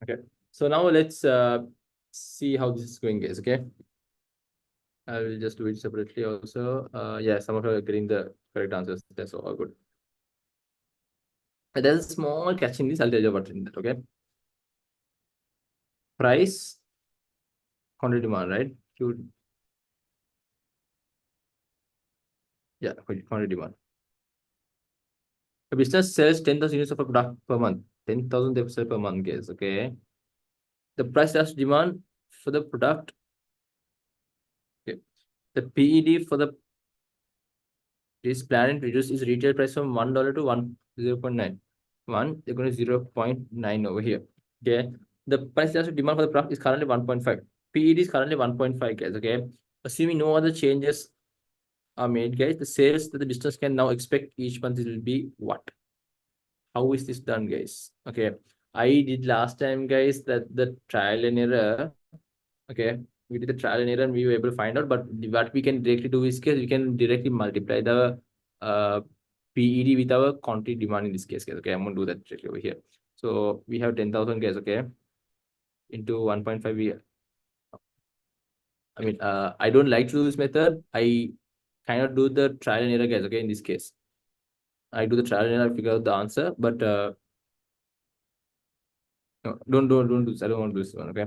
Okay. So now let's see how this is going, guys. Okay. I will just do it separately also. Yeah, some of you are getting the correct answers. That's all good. And there's a small catch in this. I'll tell you about it. Okay. Price, quantity, demand, right? Yeah, quantity, demand. A business sells 10,000 units of a product per month. 10,000 they sell per month, guys. Okay. The price dash demand for the product. Okay. The PED for the this plan reduce is retail price from $1 to 0.9. They're going to 0.9 over here. Okay. The price dash demand for the product is currently 1.5. PED is currently 1.5, guys. Okay. Assuming no other changes are made, guys, the sales that the business can now expect each month will be what? How is this done, guys? Okay. I did last time, guys, that the trial and error. Okay. We did the trial and error and we were able to find out. But what we can directly do is, guys, we can directly multiply the PED with our quantity demand in this case, guys. Okay. I'm going to do that directly over here. So we have 10,000, guys. Okay. Into 1.5. I mean, I don't like to do this method. I kind of do the trial and error, guys. Okay. In this case, I do the trial and error, figure out the answer, but no, don't do this. I don't want to do this one. Okay.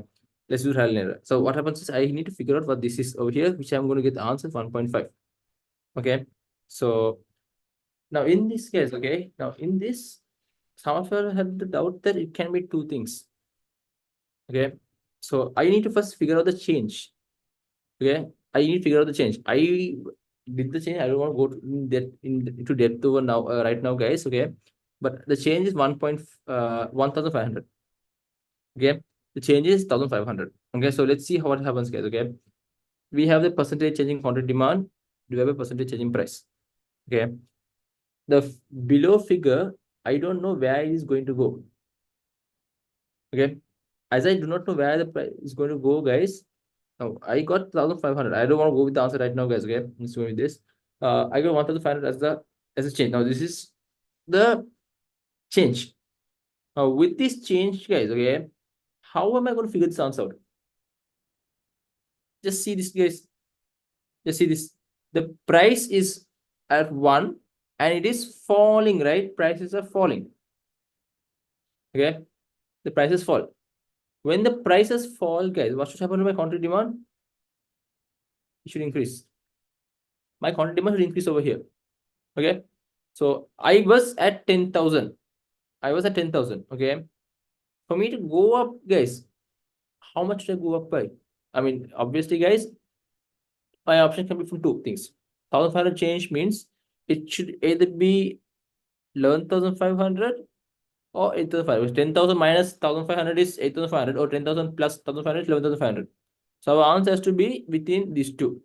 Let's do trial and error. So what happens is I need to figure out what this is over here, which I'm going to get the answer 1.5. Okay. So now in this case, okay. Now in this, some of you had the doubt that it can be two things. Okay. So I need to first figure out the change. Okay. I need to figure out the change. I did the change. I don't want to go into depth over now, right now, guys. Okay. But the change is 1,500. Okay. The change is 1,500. Okay. So let's see what happens, guys. Okay. We have the percentage changing quantity demand. We have a percentage changing price. Okay. The below figure, I don't know where it is going to go. Okay. As I do not know where the price is going to go, guys. Now I got 1,500. I don't want to go with the answer right now, guys. Okay. Let's go with this. I got 1,500 as a change. Now this is the change. Now with this change, guys, okay, how am I going to figure this answer out? Just see this, guys. Just see this. The price is at 1 and it is falling, right? Prices are falling. Okay, the prices fall. When the prices fall, guys, what should happen to my quantity demand? It should increase. My quantity demand should increase over here. Okay, so I was at 10,000. I was at 10,000. Okay, for me to go up, guys, how much should I go up by? I mean, obviously, guys, my option can be from two things. 1,500 change means it should either be 11,500 or 8,500. 10,000 minus 1,500 is 8,500, or 10,000 plus 1,500 is 11,500. So our answer has to be within these two.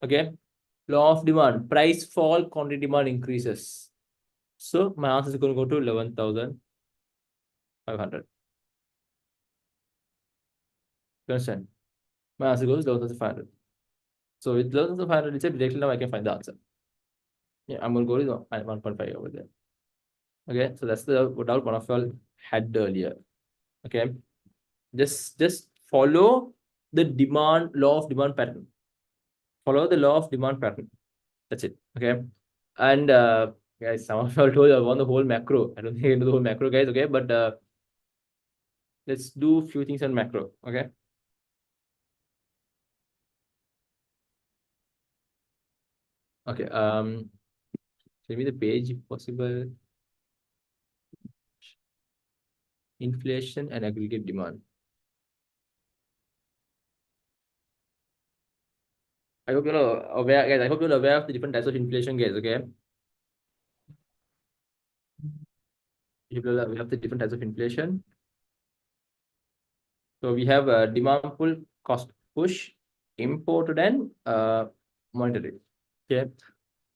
Okay. Law of demand. Price fall, quantity demand increases. So my answer is going to go to 11,500. You understand? My answer goes 11,500. So with 11,500 itself, directly now I can find the answer. Yeah, I'm going to go with 1.5 over there. Okay, so that's the doubt one of y'all had earlier. Okay, just follow the demand law of demand pattern. Follow the law of demand pattern. That's it. Okay, and guys, some of y'all told I want the whole macro. I don't think I know the whole macro, guys. Okay, but let's do a few things on macro. Okay. Okay. Show me the page if possible. Inflation and aggregate demand. I hope you're aware, guys. I hope you're aware of the different types of inflation, guys. Okay. We have the different types of inflation. So we have a demand pull, cost push, imported, and monetary. Okay.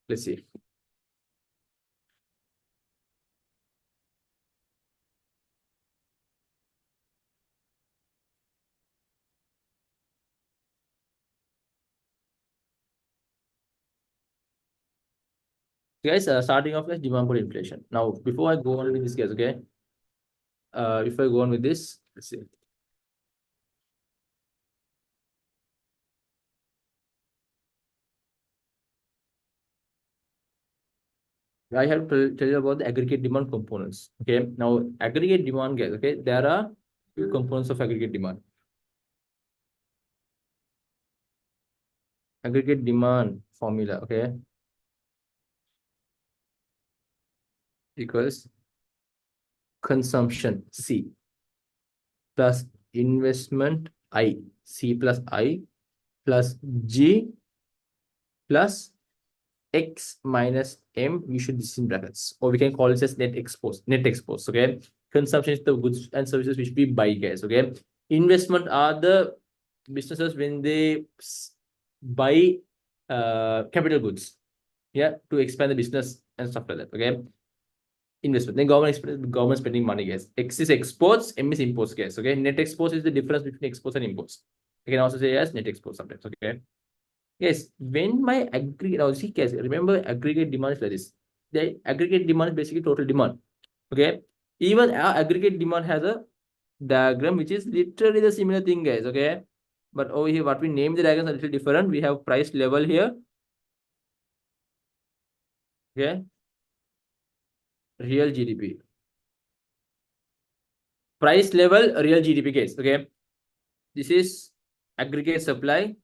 Let's see. Guys, starting off with demand pull inflation. Now, before I go on with this, guys, okay. If I go on with this, let's see. I have to tell you about the aggregate demand components. Okay. Now, aggregate demand, guys, okay, there are two components of aggregate demand. Aggregate demand formula, okay, equals consumption C plus investment I, C plus I plus G plus X minus M. You should this in brackets, or we can call it as net export. Net export. Okay. Consumption is the goods and services which we buy, guys. Okay. Investment are the businesses when they buy capital goods. Yeah, to expand the business and stuff like that. Okay. Investment. Then government spending money, guys. X is exports, M is imports, guys. Okay. Net exports is the difference between exports and imports. You can also say as net exports sometimes. Okay. Yes, when my aggregate, now see, guys, remember aggregate demand is like this. The aggregate demand is basically total demand. Okay. Even our aggregate demand has a diagram which is literally the similar thing, guys. Okay. But over here, what we name the diagrams are a little different. We have price level here. Okay. Real GDP. Price level, real GDP, guys. Okay. This is aggregate supply,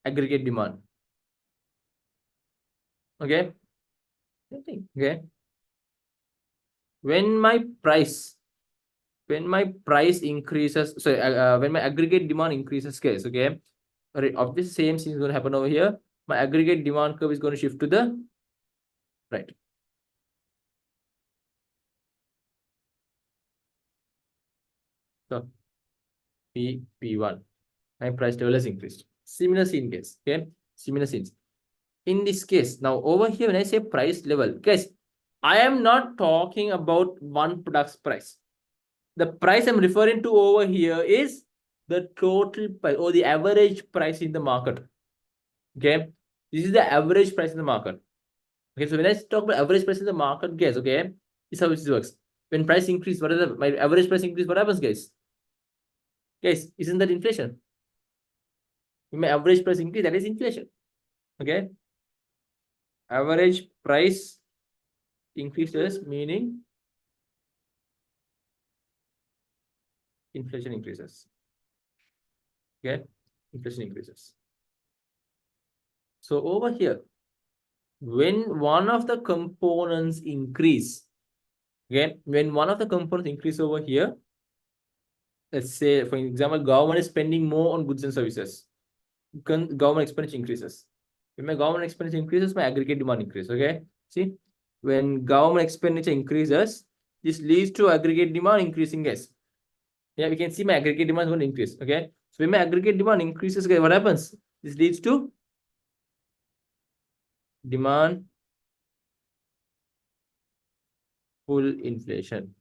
aggregate demand. Okay. Okay. When my price increases, so when my aggregate demand increases, guys, okay, of this same thing is going to happen over here. My aggregate demand curve is going to shift to the right. So P1, my price level has increased. Similar scene, guys. Okay, similar scenes. In this case, now over here, when I say price level, guys, I am not talking about one product's price. The price I'm referring to over here is the total price or the average price in the market. Okay, this is the average price in the market. Okay, so when I talk about average price in the market, guys, okay, this is how it works. When price increase, what is my average price increase? What happens, guys? Guys, isn't that inflation? When my average price increase, that is inflation. Okay, average price increases, meaning inflation increases. Okay, inflation increases. So over here, when one of the components increase, okay, when one of the components increase over here, let's say, for example, government is spending more on goods and services. Government expenditure increases. When my government expenditure increases, my aggregate demand increases. Okay, see, when government expenditure increases, this leads to aggregate demand increasing, guys. Yeah, we can see my aggregate demand is going to increase. Okay, so when my aggregate demand increases, guys, what happens? This leads to demand pull inflation.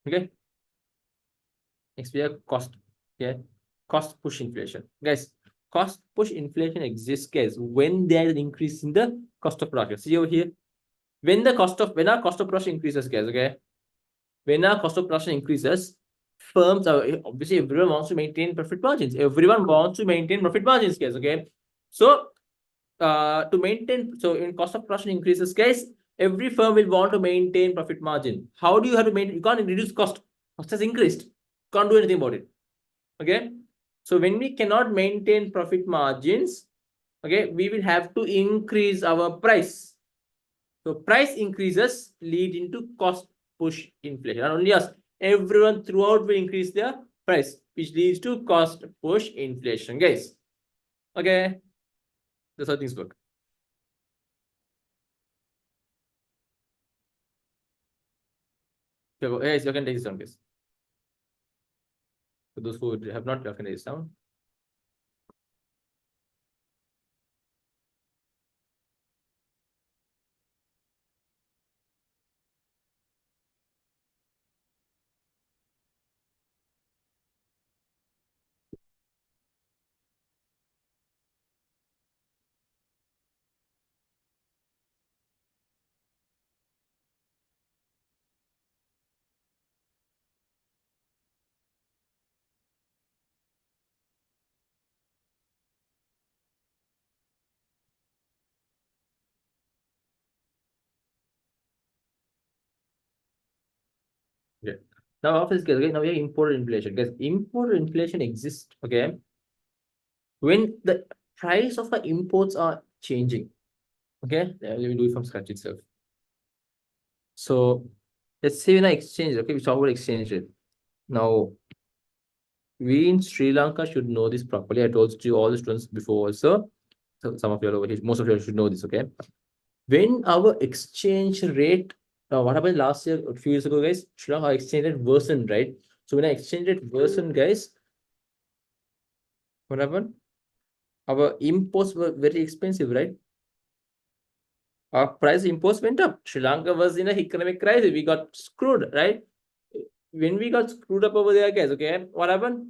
Okay, next we have cost. Okay, cost push inflation, guys. Cost push inflation exists, guys, when there is an increase in the cost of production. See over here, when our cost of production increases, guys, okay, when our cost of production increases, firms are obviously, everyone wants to maintain profit margins. Everyone wants to maintain profit margins, guys. Okay, so to maintain, so in cost of production increases, guys, every firm will want to maintain profit margin. How do you have to maintain? You can't reduce cost. Cost has increased. Can't do anything about it. Okay, so when we cannot maintain profit margins, okay, we will have to increase our price. So price increases lead into cost push inflation. And only us, everyone throughout will increase their price, which leads to cost push inflation, guys. Okay, that's how things work. Yes, you can take this down, guys. For those who have not, you can take this down. Okay. Now after this, guys, okay, now we have imported inflation. Guys, imported inflation exists, okay, when the price of the imports are changing. Okay, let me do it from scratch itself. So let's say when I exchange, okay, we talk about exchange rate. Now, we in Sri Lanka should know this properly. I told you all the students before also. So some of you are over here, most of you should know this, okay? When our exchange rate, what happened last year, a few years ago, guys, Sri Lanka exchange rate worsened, right? So when I exchange rate worsened, guys, what happened? Our imports were very expensive, right? Our price imports went up. Sri Lanka was in a economic crisis. We got screwed, right? When we got screwed up over there, guys, okay, what happened?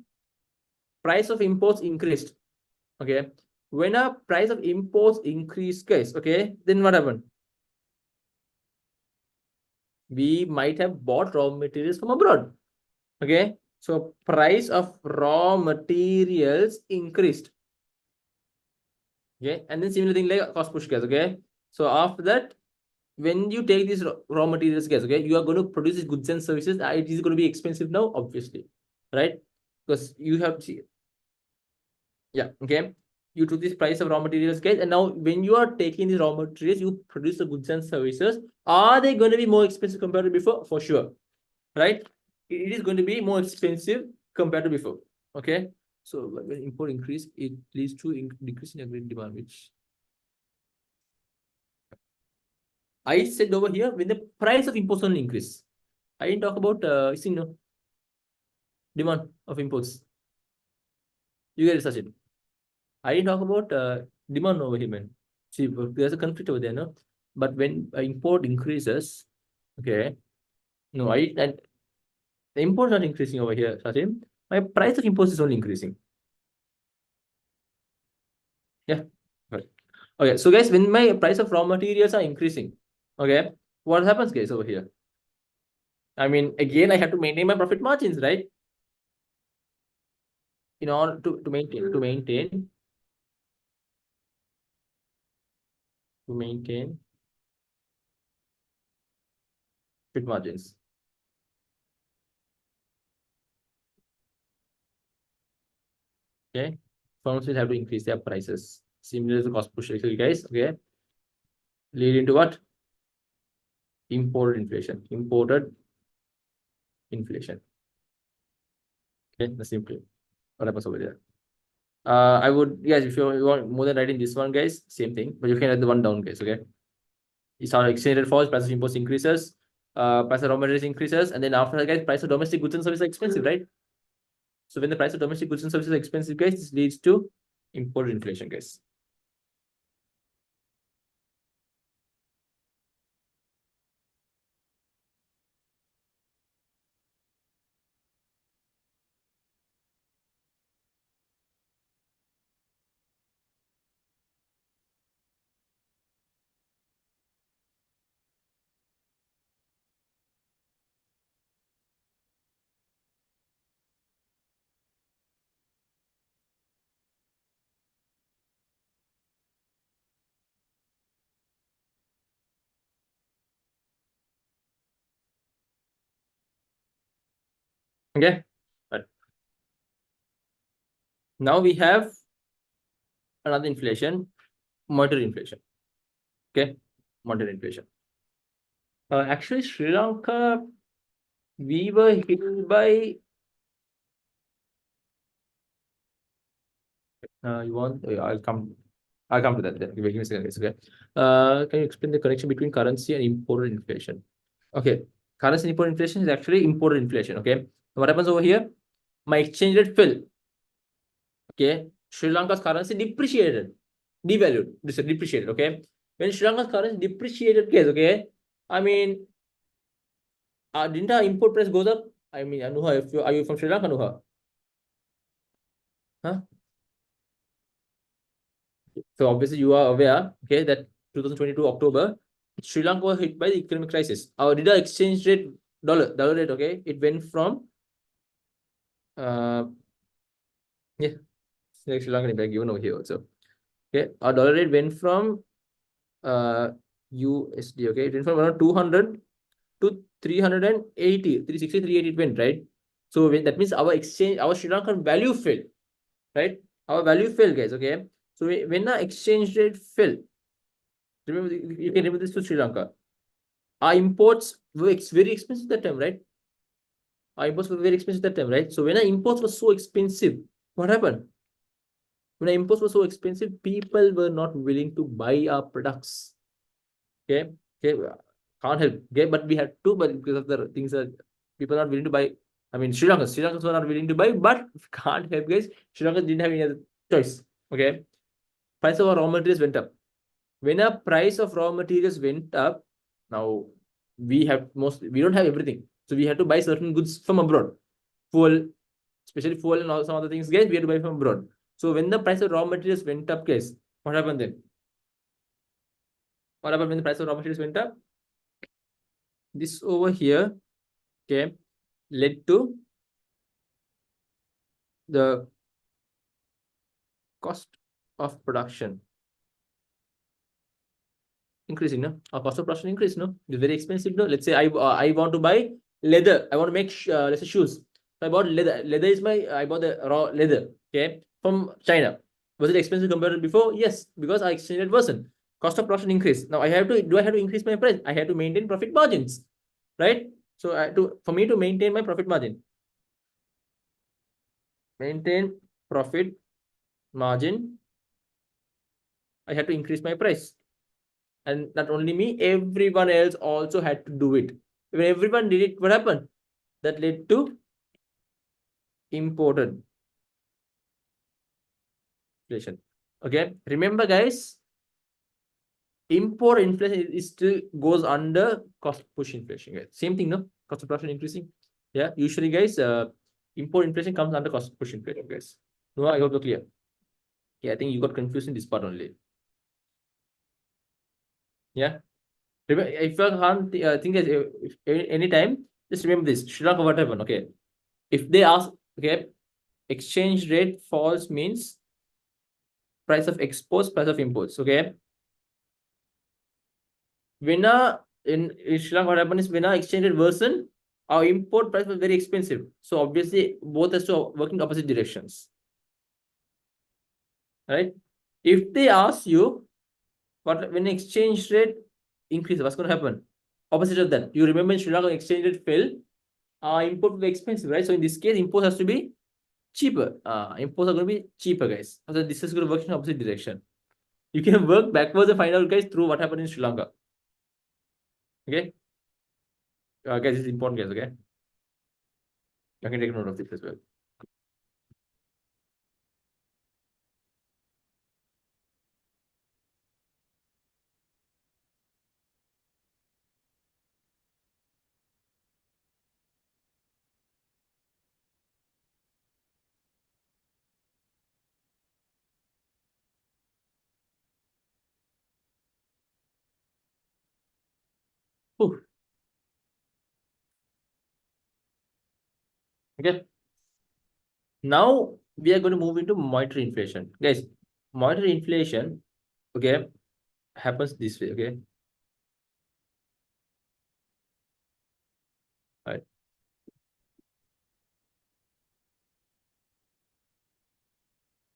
Price of imports increased. Okay, when a price of imports increased, guys, okay, then what happened? We might have bought raw materials from abroad. Okay, so price of raw materials increased. Okay, and then similar thing like cost push, guys. Okay, so after that, when you take these raw materials, guys, okay, you are going to produce these goods and services. It is going to be expensive now, obviously, right? Because you have to see, yeah, okay, you took this price of raw materials, guys, and now when you are taking these raw materials, you produce the goods and services. Are they going to be more expensive compared to before? For sure, right? It is going to be more expensive compared to before. Okay, so when import increase, it leads to decrease in aggregate demand, which I said over here, when the price of imports only increase. I didn't talk about demand of imports. You get it, Sachin. I didn't talk about demand over here, man. See, there's a conflict over there, no? But when import increases, okay, no, and the imports are increasing over here, Sachin. My price of imports is only increasing. Yeah, right. Okay, so guys, when my price of raw materials are increasing, okay, what happens, guys, over here? I mean, again, I have to maintain my profit margins, right? In order to maintain profit margins. Okay, firms will have to increase their prices. Similar to cost push, actually, guys. Okay, leading to what? Imported inflation. Okay, that's simple. What happens over there? I would, guys, if you want more than writing this one, guys, same thing, but you can write the one down, guys. Okay, it's how exchange rate falls, price of imports increases, price of raw materials increases, and then after that, guys, price of domestic goods and services are expensive, right? So when the price of domestic goods and services are expensive, guys, this leads to imported inflation, guys. Okay, but now we have another inflation, monetary inflation. Okay, monetary inflation. Actually, Sri Lanka, we were hit by. You want? I'll come. I'll come to that. Then. Give me a second, guys. Okay. Can you explain the connection between currency and imported inflation? Okay, currency and imported inflation is actually imported inflation. Okay, what happens over here? My exchange rate fell. Okay, Sri Lanka's currency depreciated, devalued, depreciated. Okay, when Sri Lanka's currency depreciated, guys. Okay, I mean, didn't our import price goes up? I mean, Anuha, if you are you from Sri Lanka, Anuha? Huh? So obviously you are aware, okay, that 2022 October, Sri Lanka was hit by the economic crisis. Our did our exchange rate dollar rate, okay, it went from yeah, Sri Lankan impact given over here also. Okay, our dollar rate went from USD, okay, it went from around 200 to 380, 360, 380 it went, right? So when, that means our exchange, our Sri Lankan value fell, right? Our value fell, guys, okay? So when our exchange rate fell, remember, you can remember this to Sri Lanka. Our imports were very expensive that time, right? Our imports were very expensive that time, right? So when our imports were so expensive, what happened? When our imports were so expensive, people were not willing to buy our products. Okay, can't help. Okay, but we had to, but because of the things that people are not willing to buy. I mean, Sri Lankans were not willing to buy, but can't help, guys. Sri Lanka didn't have any other choice. Okay, price of our raw materials went up. When a price of raw materials went up, now we don't have everything, so we had to buy certain goods from abroad, fuel, especially fuel and all some other things, guys. We had to buy from abroad. So when the price of raw materials went up, guys, what happened then? What happened when the price of raw materials went up? This over here, okay, led to the cost of production increasing, no? Our cost of production increase, no? It's very expensive, no? Let's say I want to buy leather. I want to make let's say shoes. So I bought leather. I bought the raw leather, okay, from China. Was it expensive compared to before? Yes, because I exchange rate worsened. Cost of production increase. Now I have to increase my price? I have to maintain profit margins, right? So for me to maintain my profit margin, maintain profit margin, I had to increase my price. And not only me, everyone else also had to do it. When everyone did it, what happened? That led to imported inflation. Okay, remember, guys, import inflation is still goes under cost push inflation. Guys. Same thing, no? Cost of production increasing. Yeah, usually, guys, import inflation comes under cost push inflation, guys. No, I hope you're clear. Yeah, I think you got confused in this part only. Yeah. If you can't think if any time, just remember this. Sri Lanka, what happened? Okay. If they ask, okay, exchange rate falls means price of exports, price of imports. Okay. When in Sri Lanka, what happened is when our exchange rate worsened, our import price was very expensive. So obviously both has to work in opposite directions. Right? If they ask you what when exchange rate increases, what's going to happen? Opposite of that. You remember in Sri Lanka exchange rate fell, import will be expensive, right? So in this case, import has to be cheaper. Imports are going to be cheaper, guys. So this is going to work in opposite direction. You can work backwards and find out, guys, through what happened in Sri Lanka. Okay, guys, this is important, guys. Okay, you can take note of this as well. Whew. Okay. Now we are going to move into monetary inflation, guys. Monetary inflation, okay, happens this way. Okay, all right.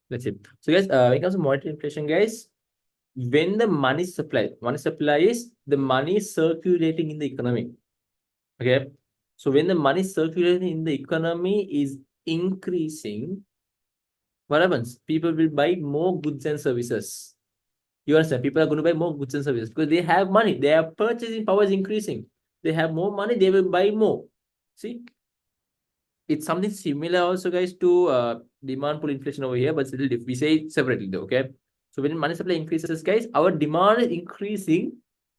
Let's see. So, guys, when it comes to monetary inflation, guys, when the money supply is the money circulating in the economy. Okay, so when the money circulating in the economy is increasing, what happens? People will buy more goods and services. You understand? People are going to buy more goods and services because they have money. Their purchasing power is increasing. They have more money. They will buy more. See, it's something similar also, guys, to demand pull inflation over here, but still we say it separately though. Okay, so when money supply increases, guys, our demand is increasing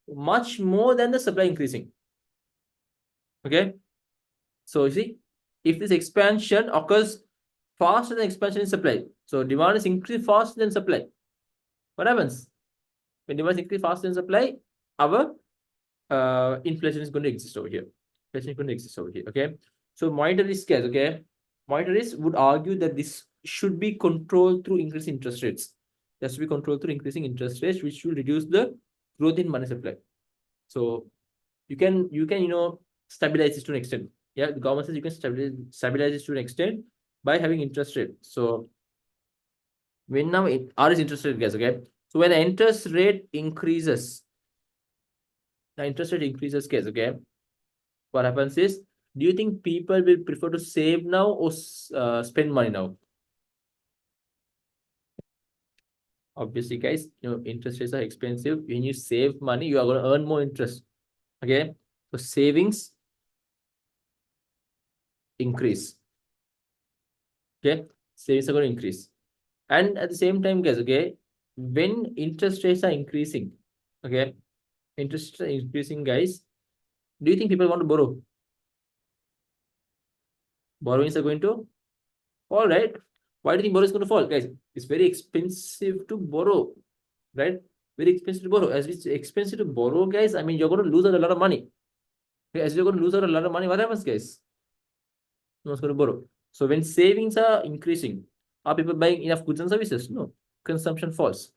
much more than the supply increasing. Okay, so you see, if this expansion occurs faster than expansion in supply, so demand is increased faster than supply, what happens? When demand is increased faster than supply, our inflation is going to exist over here. Inflation is going to exist over here. Okay, so monetary risk, guys. Okay, monetary risk would argue that this should be controlled through increasing interest rates. That should be controlled through increasing interest rates, which will reduce the growth in money supply. So you can stabilize this to an extent. Yeah, the government says you can stabilize this to an extent by having interest rate. So when now R is interest rate, guys. Okay, so when the interest rate increases, guys. Okay, what happens is, do you think people will prefer to save now or spend money now? Obviously, guys, interest rates are expensive. When you save money, you are going to earn more interest. Okay, so savings increase. Okay, savings are going to increase. And at the same time, guys, okay, when interest rates are increasing, okay, interest rates are increasing, guys, do you think people want to borrow? Borrowings are going to fall, right? Why do you think borrow is going to fall, guys? It's very expensive to borrow, right? Very expensive to borrow. As it's expensive to borrow, guys, I mean, you're going to lose out a lot of money. Okay, as you're going to lose out a lot of money, what happens, guys? No one's going to borrow. So when savings are increasing, are people buying enough goods and services? No. Consumption falls.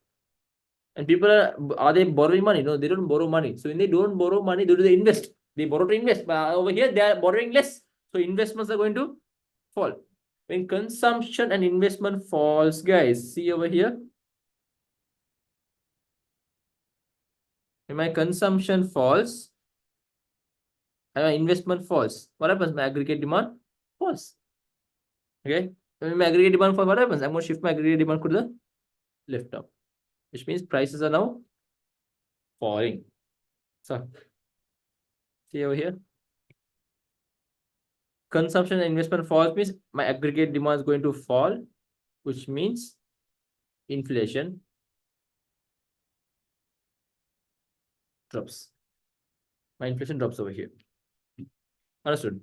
And people are they borrowing money? No, they don't borrow money. So when they don't borrow money, do they invest? They borrow to invest. But over here, they are borrowing less. So investments are going to fall. When consumption and investment falls, guys, see over here. When my consumption falls and my investment falls, what happens? My aggregate demand falls. Okay. When my aggregate demand falls, what happens? I'm going to shift my aggregate demand to the left now, which means prices are now falling. So see over here. Consumption and investment falls means my aggregate demand is going to fall, which means inflation drops. My inflation drops over here. Understood?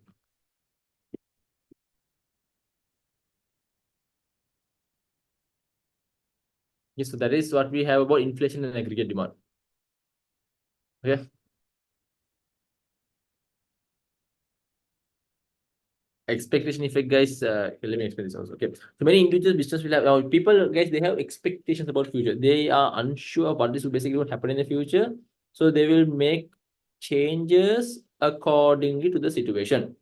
Yes, so that is what we have about inflation and aggregate demand. Okay. Expectation effect, guys. Let me explain this also. Okay. So many individual business will have people, guys, they have expectations about future. They are unsure what this will basically what happen in the future. So they will make changes accordingly to the situation.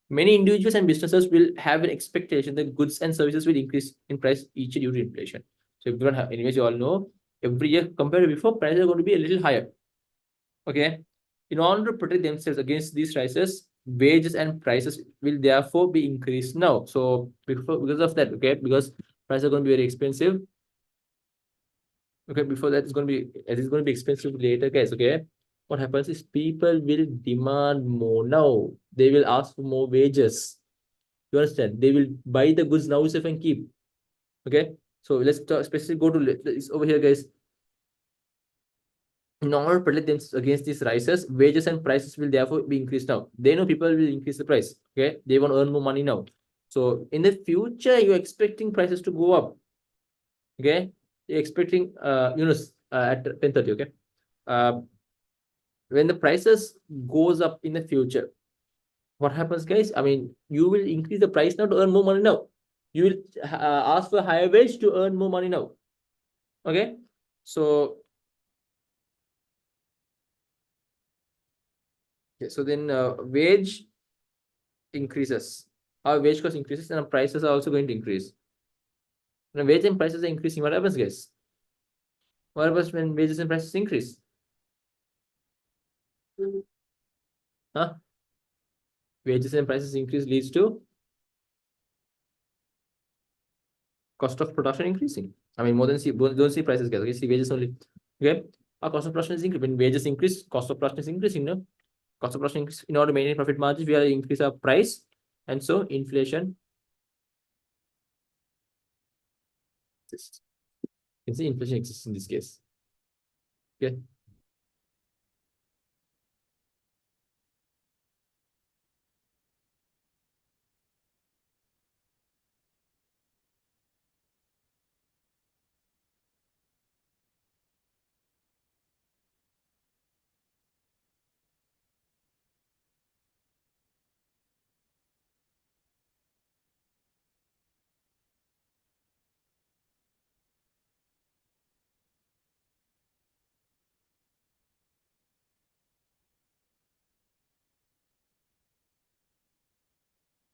Many individuals and businesses will have an expectation that goods and services will increase in price each year due to inflation. So if you don't have, anyways, you all know every year compared to before, prices are going to be a little higher. Okay. In order to protect themselves against these rises, wages and prices will therefore be increased now. So because of that, okay, because prices are going to be very expensive. Okay, before that, it's going to be expensive later, guys. Okay, what happens is people will demand more now. They will ask for more wages. You understand? They will buy the goods now itself and keep. Okay, so let's talk, especially go to this over here, guys. In order to protect them against these rises, wages and prices will therefore be increased now. They know people will increase the price. Okay, they want to earn more money now. So in the future, you're expecting prices to go up. Okay, you're expecting at 10:30. Okay, when the prices goes up in the future, what happens, guys? I mean, you will increase the price now to earn more money now. You will ask for higher wage to earn more money now. Okay, so okay, so then wage increases. Our wage cost increases and our prices are also going to increase. When wage and prices are increasing, what happens, guys? What happens when wages and prices increase? Huh? Wages and prices increase leads to cost of production increasing. I mean, more than don't see prices, guys. Okay, see wages only. Okay, our cost of production is increasing. When wages increase, cost of production is increasing. No, cost of production increase. In order to maintain profit margins, we have to increase our price, and so inflation. Exists. You can see inflation exists in this case. Okay.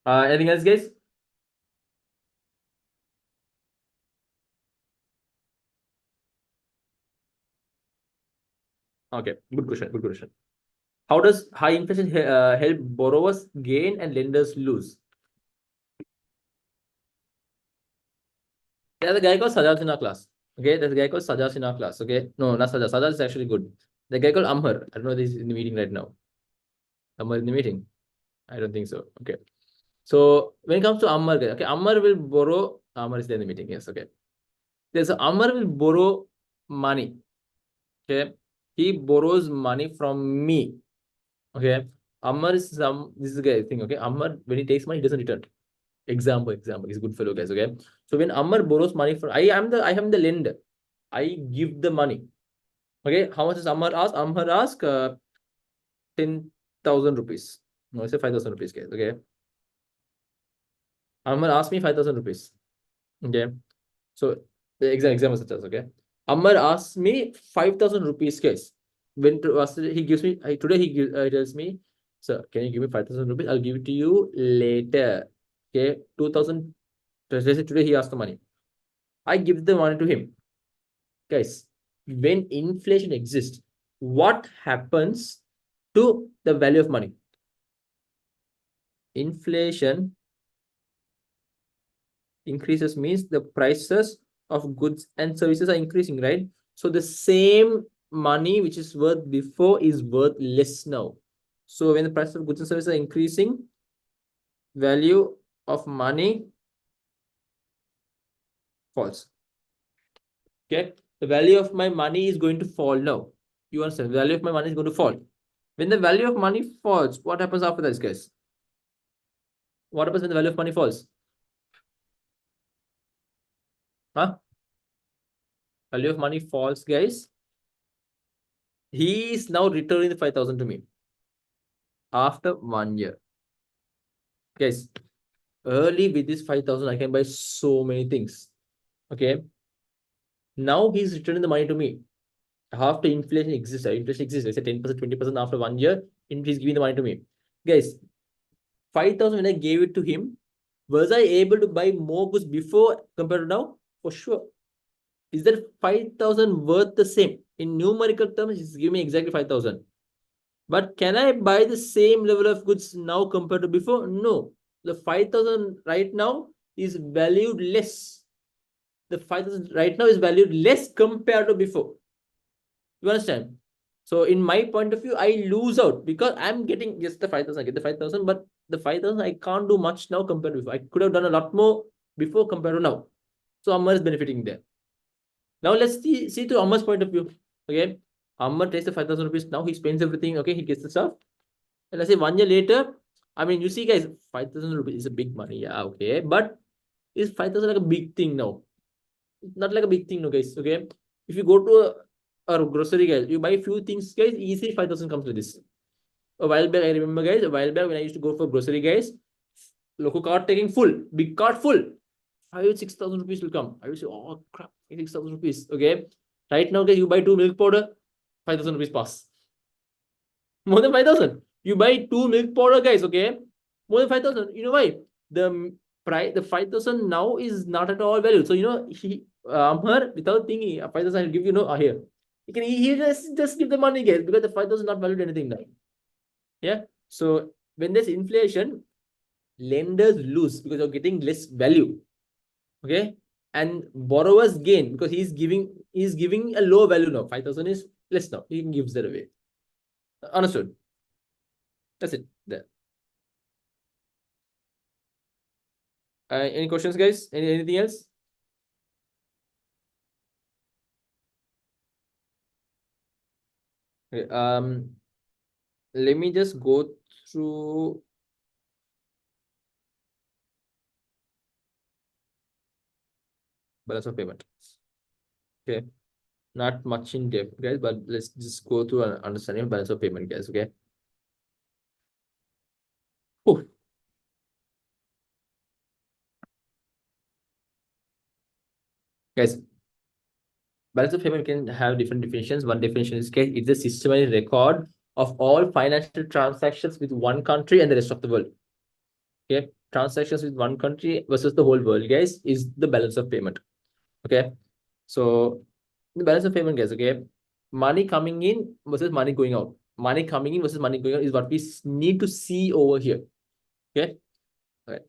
Anything else, guys? Okay, good question. Good question. How does high inflation help borrowers gain and lenders lose? There's a guy called Sajaz in our class. Okay, there's a guy called Sajaz in our class. Okay, no, not Sajaz. Sajaz is actually good. The guy called Amhar. I don't know if he's in the meeting right now. Amhar in the meeting? I don't think so. Okay. So when it comes to Ammar, okay, Ammar will borrow. Ammar is there in the meeting. Yes, okay. There's Ammar will borrow money. Okay, he borrows money from me. Okay, Ammar is this is the guy thing. Okay, Ammar when he takes money, he doesn't return. Example, he's a good fellow, guys. Okay, so when Ammar borrows money from I am the lender. I give the money. Okay, how much does Ammar ask? Ammar ask 10,000 rupees. No, I say 5,000 rupees, guys. Okay, Ammar asked me 5,000 rupees. Okay, so the example such as, okay, Ammar asks me 5,000 rupees, guys. When he gives me today, he tells me, sir, can you give me 5,000 rupees? I'll give it to you later. Okay, 2,000. Today he asked the money. I give the money to him, guys. When inflation exists, what happens to the value of money? Inflation increases means the prices of goods and services are increasing, right? So the same money which is worth before is worth less now. So when the price of goods and services are increasing, value of money falls. Okay, the value of my money is going to fall now. You understand? The value of my money is going to fall. When the value of money falls, what happens after this, guys? What happens when the value of money falls? Huh? Value of money falls, guys. He is now returning the 5,000 to me after 1 year. Guys, early with this 5,000, I can buy so many things. Okay. Now he's returning the money to me. After inflation exists, inflation exists, I say 10%, 20% after 1 year, he's giving the money to me. Guys, 5,000 when I gave it to him, was I able to buy more goods before compared to now? For sure. Is that 5,000 worth the same? In numerical terms, he's giving me exactly 5,000. But can I buy the same level of goods now compared to before? No. The 5,000 right now is valued less. The 5,000 right now is valued less compared to before. You understand? So in my point of view, I lose out because I'm getting just the 5,000. I get the 5,000, but the 5,000 I can't do much now compared to before. I could have done a lot more before compared to now. So Ammar is benefiting there. Now let's see to Ammar's point of view. Okay, Ammar takes the 5,000 rupees. Now he spends everything. Okay, he gets the stuff. And let's say 1 year later, I mean, you see, guys, 5,000 rupees is a big money. Yeah, okay, but is 5,000 like a big thing now? It's not like a big thing, no, guys. Okay, if you go to a grocery, guys, you buy a few things, guys, easily 5,000 comes with this. A while back, I remember, guys, a while back when I used to go for grocery, guys, local cart taking full, big cart full. I would 6,000 rupees will come. I would say, oh crap, 6,000 rupees. Okay. Right now, guys, you buy 2 milk powder, 5,000 rupees pass. More than 5,000. You buy 2 milk powder, guys, okay? More than 5,000. You know why? The price, the 5,000 now is not at all valued. So, you know, her without thinking, 5,000 I'll give you, here. He just give the money, guys, because the 5,000 not valued anything now. Yeah. So when there's inflation, lenders lose because you're getting less value. Okay. And borrowers gain because he's giving a low value now. 5,000 is less now. He gives that away. Understood. That's it. There. Any questions, guys? Anything else? Okay, let me just go through balance of payment. Okay, not much in depth, guys, but let's just go through an understanding of balance of payment, guys. Okay. Whew. Guys, balance of payment can have different definitions. One definition is, okay, it's a systematic record of all financial transactions with one country and the rest of the world. Okay, transactions with one country versus the whole world, guys, is the balance of payment. Okay, so the balance of payment, guys, okay, money coming in versus money going out. Money coming in versus money going out is what we need to see over here. Okay. All right.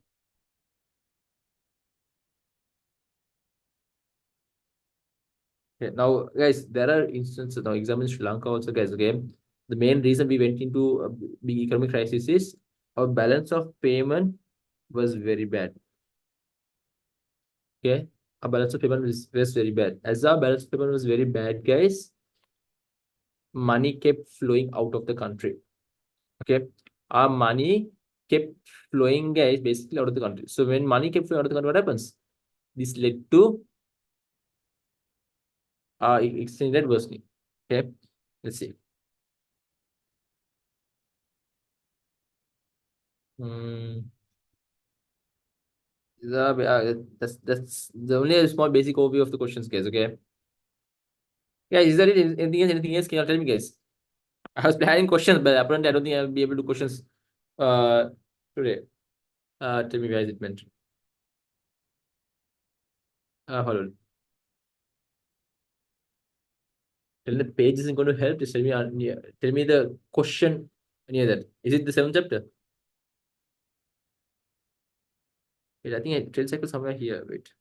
Okay. Now, guys, there are instances now. Example in Sri Lanka also, guys. Okay. The main reason we went into a big economic crisis is our balance of payment was very bad. Okay. Our balance of payment was very bad. As our balance of payment was very bad, guys, money kept flowing out of the country. Okay. Our money kept flowing, guys, basically out of the country. So when money kept flowing out of the country, what happens? This led to exchange rate worsening. Okay. Let's see. That's the only a small basic overview of the questions, guys. Okay. Yeah, is there anything else? Anything else? Can you tell me, guys? I was planning questions, but apparently I don't think I'll be able to do questions today. Tell me where is it meant? Hold on. Tell me the page isn't going to help. Just tell me the question near that. Is it the 7th chapter? Wait, I think I trade cycle somewhere here. Wait.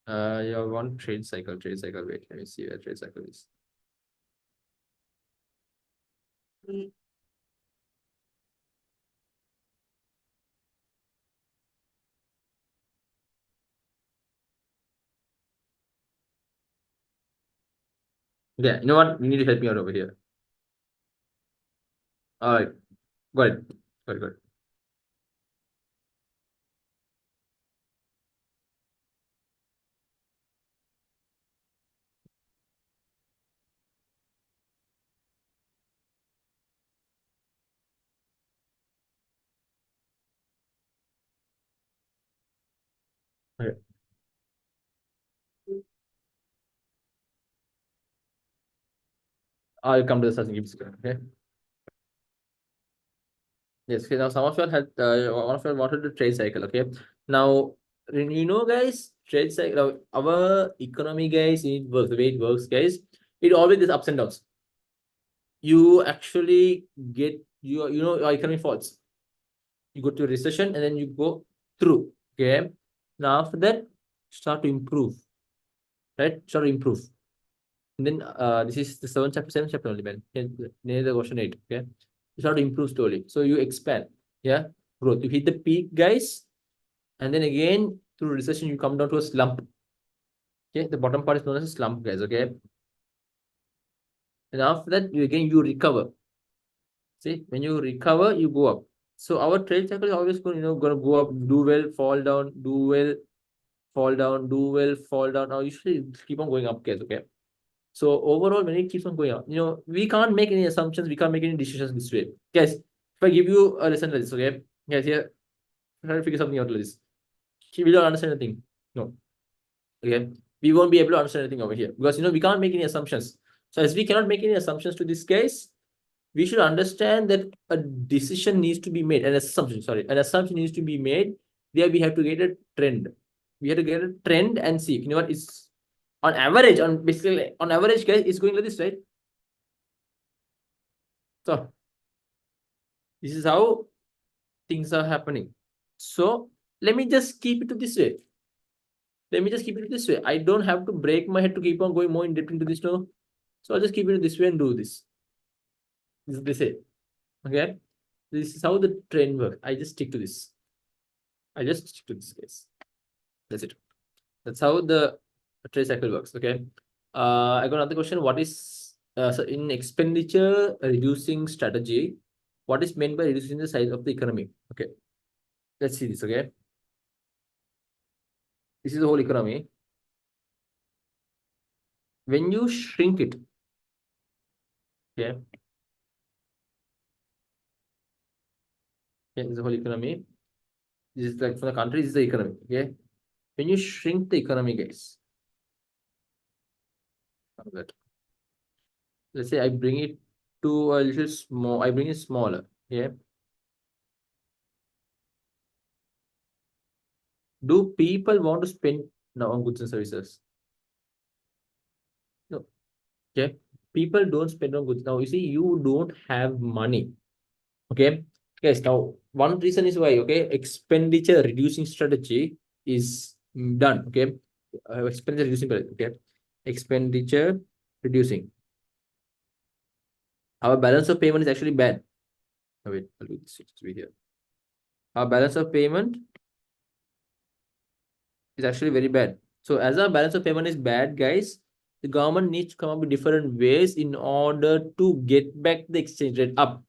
You want trade cycle. Wait, let me see where trade cycle is. Yeah, you know what? You need to help me out over here. All right, got it. Got it. Okay. I'll come to the starting gives. Okay. Yes. Okay. Now some of you had one of you wanted to trade cycle. Okay. Now guys, trade cycle. Our economy, guys, it works the way it works, guys. It always is ups and downs. You actually get your your economy falls. You go to a recession and then you go through. Okay. Now after that, start to improve. Right? Start to improve. And then this is the seventh chapter only, man. Near the question 8. Okay. You start to improve slowly. So you expand. Yeah. Growth. You hit the peak, guys. And then again, through recession, you come down to a slump. Okay. The bottom part is known as a slump, guys. Okay. And after that, you recover. See, when you recover, you go up. So our trade cycle is always going, going to go up, do well, fall down, do well, fall down, do well, fall down. Now usually keep on going up, guys. Okay. So overall, when it keeps on going up, we can't make any assumptions, we can't make any decisions this way. Guys, if I give you a lesson like this, okay? Guys, here, try to figure something out like this. We don't understand anything. No. Okay. We won't be able to understand anything over here because we can't make any assumptions. So as we cannot make any assumptions to this case, we should understand that a decision needs to be made, an assumption needs to be made. There we have to get a trend. We have to get a trend and see, what is on average, on average, guys, it's going like this, right? So this is how things are happening. So let me just keep it to this way. I don't have to break my head to keep on going more in depth into this now. So I'll just keep it this way and do this. This is it. Okay. This is how the trend works. I just stick to this. Guys. That's it. That's how the trade cycle works. Okay. I got another question. What is so in expenditure reducing strategy? What is meant by reducing the size of the economy? Okay. Let's see this. Okay. This is the whole economy. When you shrink it, okay. This is the whole economy. This is like for the country, this is the economy. Okay. When you shrink the economy, guys, let's say I bring it to a little small, I bring it smaller. Yeah. Do people want to spend now on goods and services? No. Okay. People don't spend on goods. Now, you see, you don't have money. Okay. Guys, now one reason is why, okay, expenditure reducing strategy is done. Okay. Expenditure reducing, okay. Expenditure reducing. Our balance of payment is actually bad. Oh, wait, I'll do this here. Our balance of payment is actually very bad. So as our balance of payment is bad, guys, the government needs to come up with different ways in order to get back the exchange rate up.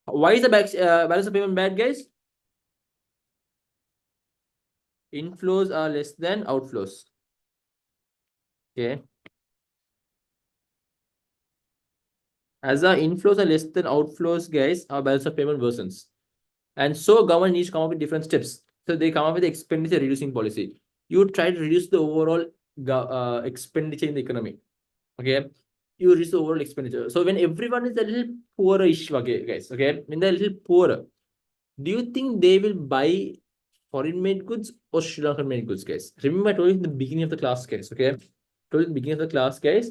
Why is the balance of payment bad, guys? Inflows are less than outflows. Okay. As our inflows are less than outflows, guys, our balance of payment worsens. And so government needs to come up with different steps. So they come up with the expenditure reducing policy. You try to reduce the overall expenditure in the economy. Okay. You reduce the overall expenditure. So when everyone is a little poorish, okay, guys, okay, when they're a little poorer, do you think they will buy foreign made goods or Sri Lankan made goods, guys? Remember, I told you in the beginning of the class, guys, okay? I told you in the beginning of the class, guys,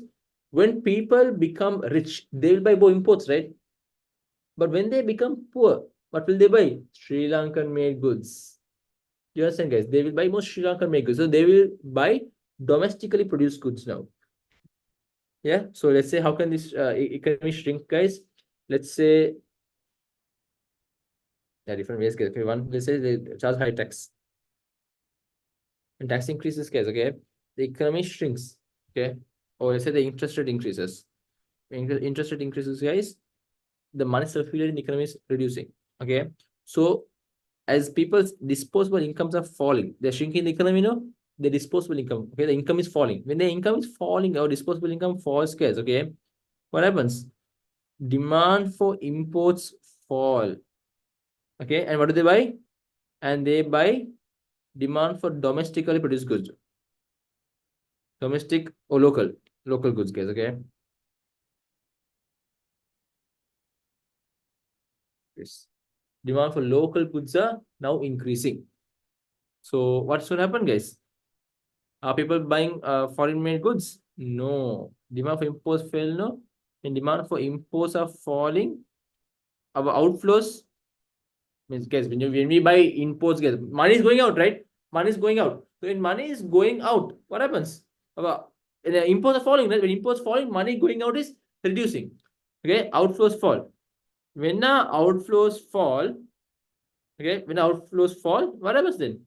when people become rich, they will buy more imports, right? But when they become poor, what will they buy? Sri Lankan made goods. You understand, guys? They will buy more Sri Lankan made goods. So they will buy domestically produced goods now. Yeah. So let's say, how can this economy shrink, guys? Let's say, different ways, guys. Okay, one, let's say they charge high tax. And tax increases, guys, okay? The economy shrinks, okay? Or let's say the interest rate increases. Interest rate increases, guys, the money circulated in the economy is reducing, okay? So as people's disposable incomes are falling, they're shrinking the economy, the disposable income, okay? The income is falling. When the income is falling, our disposable income falls, guys, okay? What happens? Demand for imports fall, okay? And what do they buy? And they buy demand for domestically produced goods. Domestic or local goods, guys, okay? Yes. Demand for local goods are now increasing. So what should happen, guys? Are people buying foreign-made goods? No. Demand for imports fell, no? And demand for imports are falling. Our outflows means, guys, when we buy imports, guys, money is going out, right? Money is going out. So when money is going out, what happens? Imports are falling, right? When imports falling, money going out is reducing. Okay, outflows fall. When the outflows fall, okay, when the outflows fall, what happens then?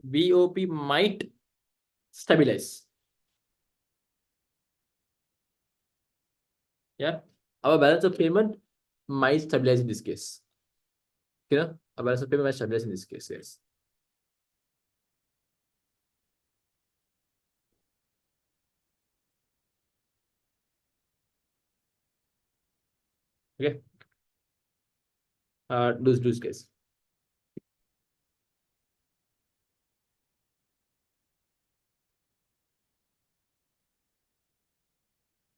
BOP might stabilize. Yeah, our balance of payment might stabilize in this case. You know, our balance of payment might stabilize in this case, yes. Okay. Lose case.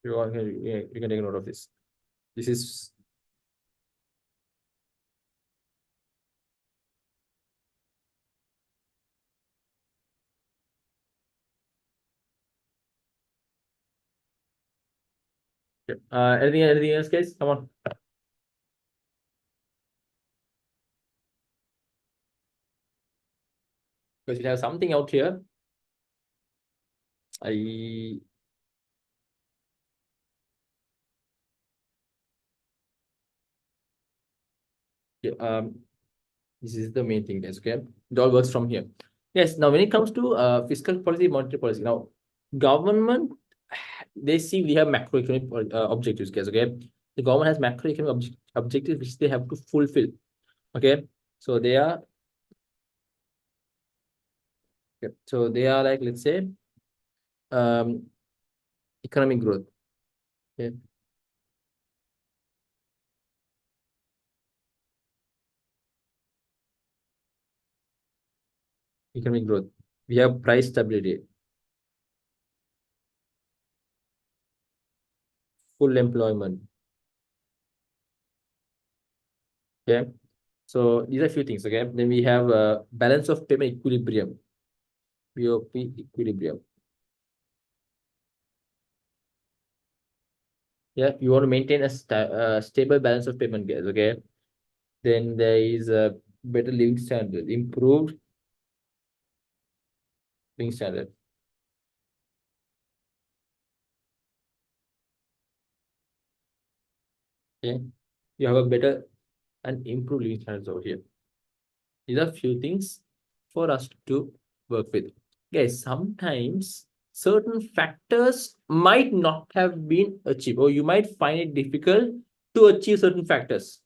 You can take a note of this. This is anything else, guys? Come on. Because we have something out here. This is the main thing, guys. Okay, it all works from here. Yes. Now, when it comes to fiscal policy, monetary policy, now government, they see we have macroeconomic objectives, guys. Okay, the government has macroeconomic objectives which they have to fulfill. Okay, so they are. Okay, so they are like, let's say, economic growth. Okay. Economic growth. We have price stability, full employment. Okay. So these are a few things. Okay. Then we have balance of payment equilibrium. BOP equilibrium. Yeah, you want to maintain a stable balance of payment, guys. Okay. Then there is a better living standard, improved living standard. Okay. You have a better and improved living standards over here. These are few things for us to work with. Guys, sometimes certain factors might not have been achieved, or you might find it difficult to achieve certain factors.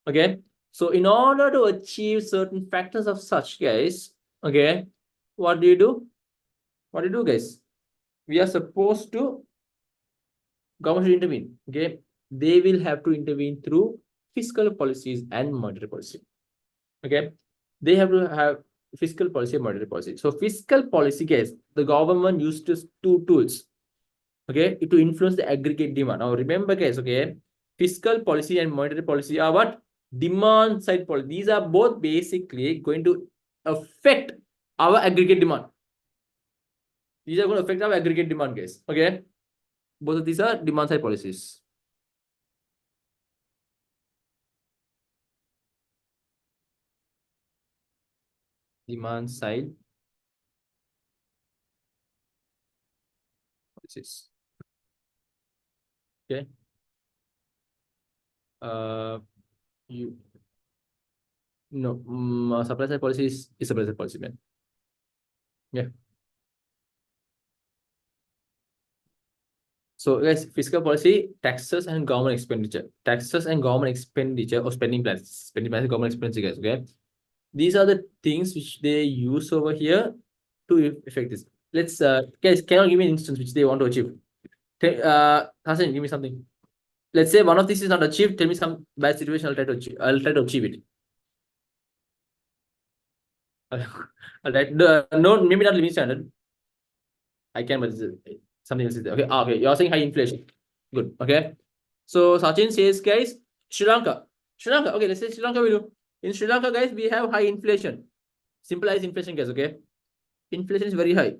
Okay. So in order to achieve certain factors of such, guys, okay, what do you do? What do you do, guys? We are supposed to, government should intervene. Okay. They will have to intervene through fiscal policies and monetary policy. Okay. They have to have fiscal policy and monetary policy. So fiscal policy, guys, the government used two tools, okay, to influence the aggregate demand. Now remember, guys, okay, fiscal policy and monetary policy are what? Demand side policy. These are both basically going to affect our aggregate demand. These are going to affect our aggregate demand, guys. Okay. Both of these are demand side policies. Demand side policies. Okay. You no supply side policy is supply side policy, man. Yeah. So guys, fiscal policy, taxes and government expenditure. Taxes and government expenditure or spending plans. Spending plans, government expenditure, guys. Okay. These are the things which they use over here to affect this. Let's guys, can you give me an instance which they want to achieve? Hassan, give me something. Let's say one of these is not achieved. Tell me some bad situation. I'll try to achieve it. Alright, no, maybe not living standard. I can, but something else is there. Okay, okay, you're saying high inflation. Good. Okay. So Sachin says, guys, Sri Lanka. Sri Lanka. Okay, let's say Sri Lanka we do. In Sri Lanka, guys, we have high inflation. Simple as inflation, guys. Okay. Inflation is very high.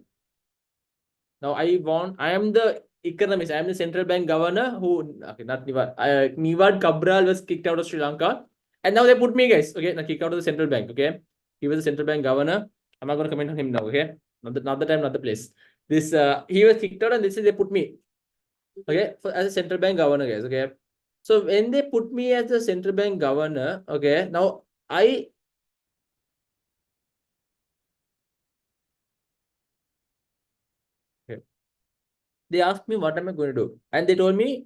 Now I am the economist. I am the central bank governor who, okay, not Nivad. Nivad Cabral was kicked out of Sri Lanka. And now they put me, guys. Okay, now kicked out of the central bank. Okay. He was the central bank governor. I'm not going to comment on him now. Okay. Not the time, not the place. This, he was kicked out and this is they put me. Okay. As a central bank governor, guys. Okay. So when they put me as the central bank governor, okay, now they asked me what am I going to do, and they told me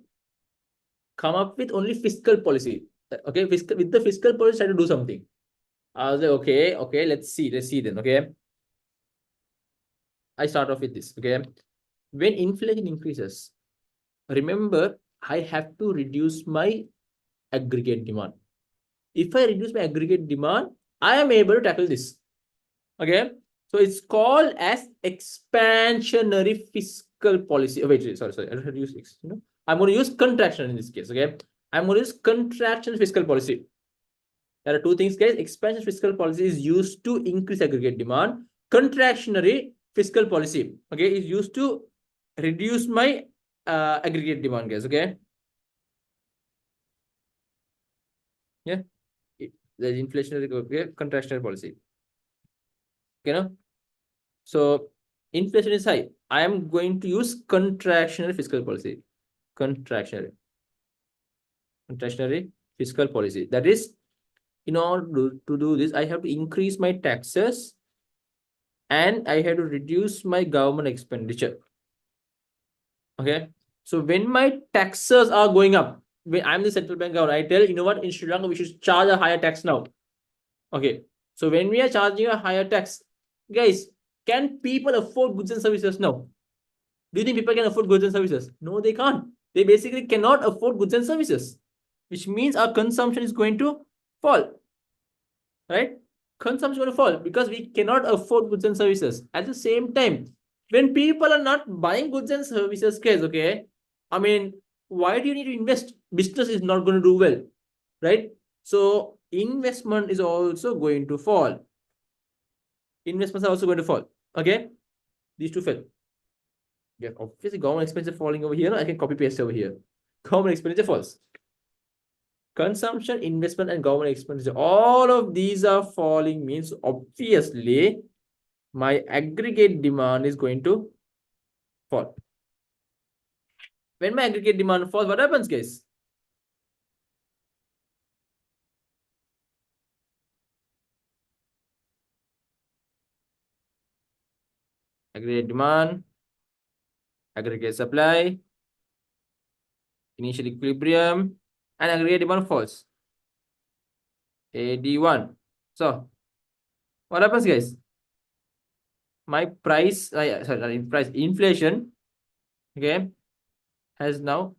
come up with only fiscal policy. Okay, with the fiscal policy, try to do something. I was like, okay, let's see then. Okay, I start off with this. Okay, when inflation increases, remember I have to reduce my aggregate demand. If I reduce my aggregate demand, I am able to tackle this. Okay, so it's called as expansionary fiscal policy. Oh, wait, sorry. I don't use I'm going to use contraction in this case. Okay, I'm going to use contraction fiscal policy. There are two things, guys. Expansion fiscal policy is used to increase aggregate demand. Contractionary fiscal policy, okay, is used to reduce my aggregate demand, guys. Okay, yeah, the inflationary, okay, contractionary policy. Okay, no. So inflation is high. I am going to use contractionary fiscal policy. Contractionary fiscal policy. That is, in order to do this, I have to increase my taxes and I have to reduce my government expenditure. Okay. So when my taxes are going up, when I'm the central bank governor, I tell, you know what, in Sri Lanka, we should charge a higher tax now. Okay. So when we are charging a higher tax, guys, can people afford goods and services now? Do you think people can afford goods and services? No, they can't. They basically cannot afford goods and services, which means our consumption is going to fall, right? Consumption is going to fall because we cannot afford goods and services. At the same time, when people are not buying goods and services, guys, okay, I mean, why do you need to invest? Business is not going to do well, right? So investment is also going to fall. Investments are also going to fall. Okay, these two fell. Yeah, obviously government expenditure falling over here. I can copy paste over here. Government expenditure falls. Consumption, investment, and government expenditure. All of these are falling means obviously my aggregate demand is going to fall. When my aggregate demand falls, what happens, guys? Aggregate demand, aggregate supply, initial equilibrium, and aggregate demand falls. AD1. So what happens, guys? My price, price inflation, okay, has now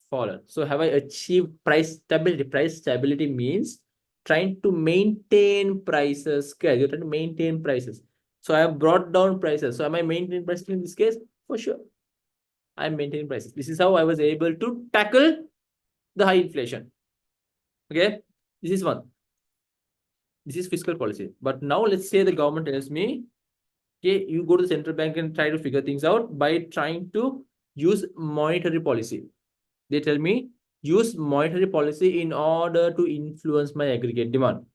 fallen. So have I achieved price stability? Price stability means trying to maintain prices. Okay, you're trying to maintain prices. So I have brought down prices. So am I maintaining prices in this case? For sure. I'm maintaining prices. This is how I was able to tackle the high inflation. Okay, this is one. This is fiscal policy. But now let's say the government tells me, okay, you go to the central bank and try to figure things out by trying to use monetary policy. They tell me use monetary policy in order to influence my aggregate demand.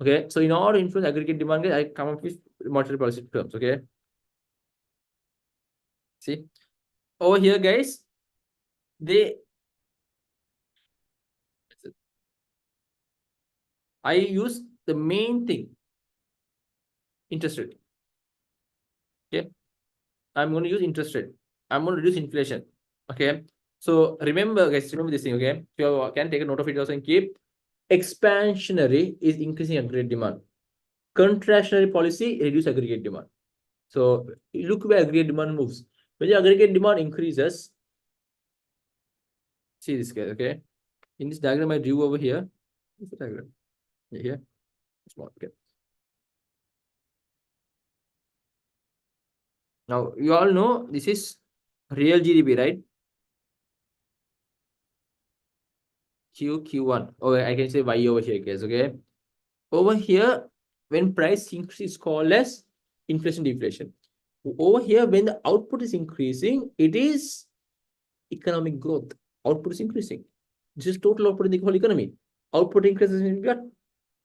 Okay, so in order to influence aggregate demand, I come up with monetary policy terms. Okay, see over here, guys, I use the main thing, interest rate. Okay, I'm going to use interest rate. I'm going to reduce inflation. Okay, so remember, guys, remember this thing. Okay, if you can take a note of it also and keep expansionary is increasing aggregate demand. Contractionary policy reduce aggregate demand. So look where aggregate demand moves. When the aggregate demand increases, see this guy, okay? In this diagram I drew over here, this diagram here, small, okay. Now you all know this is real GDP, right? Q1. Oh, I can say Y over here, guys. Okay. Over here, when price increase is called as inflation deflation. Over here, when the output is increasing, it is economic growth. Output is increasing. This is total output in the whole economy. Output increases in what?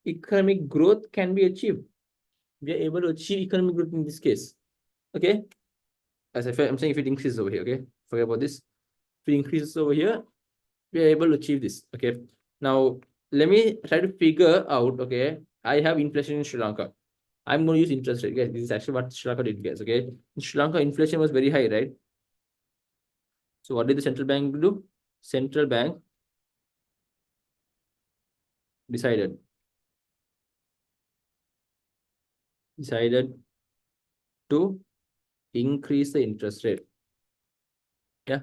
Economic growth can be achieved. We are able to achieve economic growth in this case. Okay. As I'm saying, if it increases over here, okay, forget about this. If it increases over here, we are able to achieve this. Okay. Now let me try to figure out. Okay, I have inflation in Sri Lanka. I'm going to use interest rate, guys. This is actually what Sri Lanka did, guys. Okay, in Sri Lanka, inflation was very high, right? So what did the central bank do? Central bank decided to increase the interest rate. Yeah,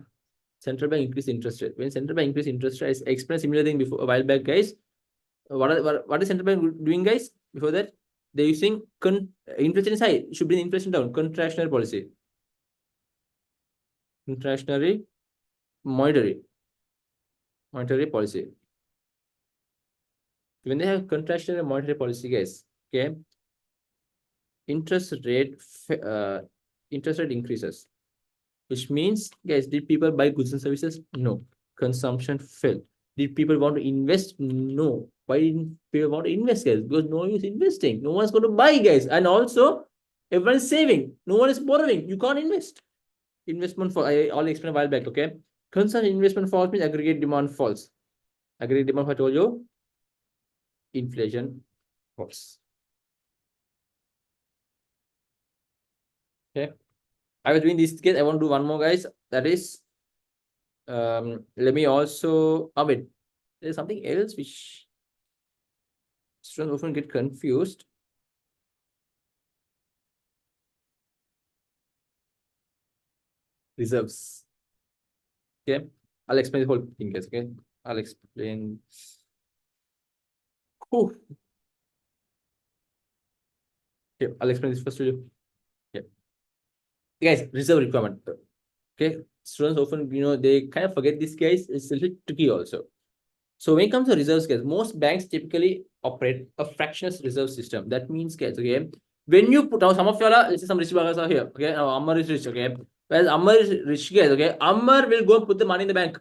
central bank increase interest rate. When central bank increase interest rate, I explained similar thing before a while back, guys. What is central bank doing, guys? Before that, they're using inflation is high. Should bring inflation down. Contractionary policy. Contractionary monetary policy. When they have contractionary monetary policy, guys, okay, interest rate increases, which means, guys, did people buy goods and services? No. Consumption fell. Did people want to invest? No. Why didn't people want to invest, guys? Because no one is investing. No one's going to buy, guys. And also, everyone is saving. No one is borrowing. You can't invest. Investment for I already explained a while back. Okay. Consumption investment falls means aggregate demand falls. Aggregate demand, I told you, inflation falls. Okay. I was doing this case. I want to do one more, guys. That is, let me also, wait, there's something else which students often get confused. Reserves. Okay. I'll explain the whole thing, guys. Okay. I'll explain. Oh. Okay. I'll explain this first to you. Yeah. Guys, reserve requirement. Okay. Students often, they kind of forget this, guys. It's a little tricky also. So when it comes to reserves, guys, most banks typically operate a fractional reserve system. That means, guys, okay, when you put out some of y'all, let's say some rich buggers are here. Okay. Now Ammar is rich. Okay. Whereas Ammar is rich, guys. Okay. Ammar will go and put the money in the bank.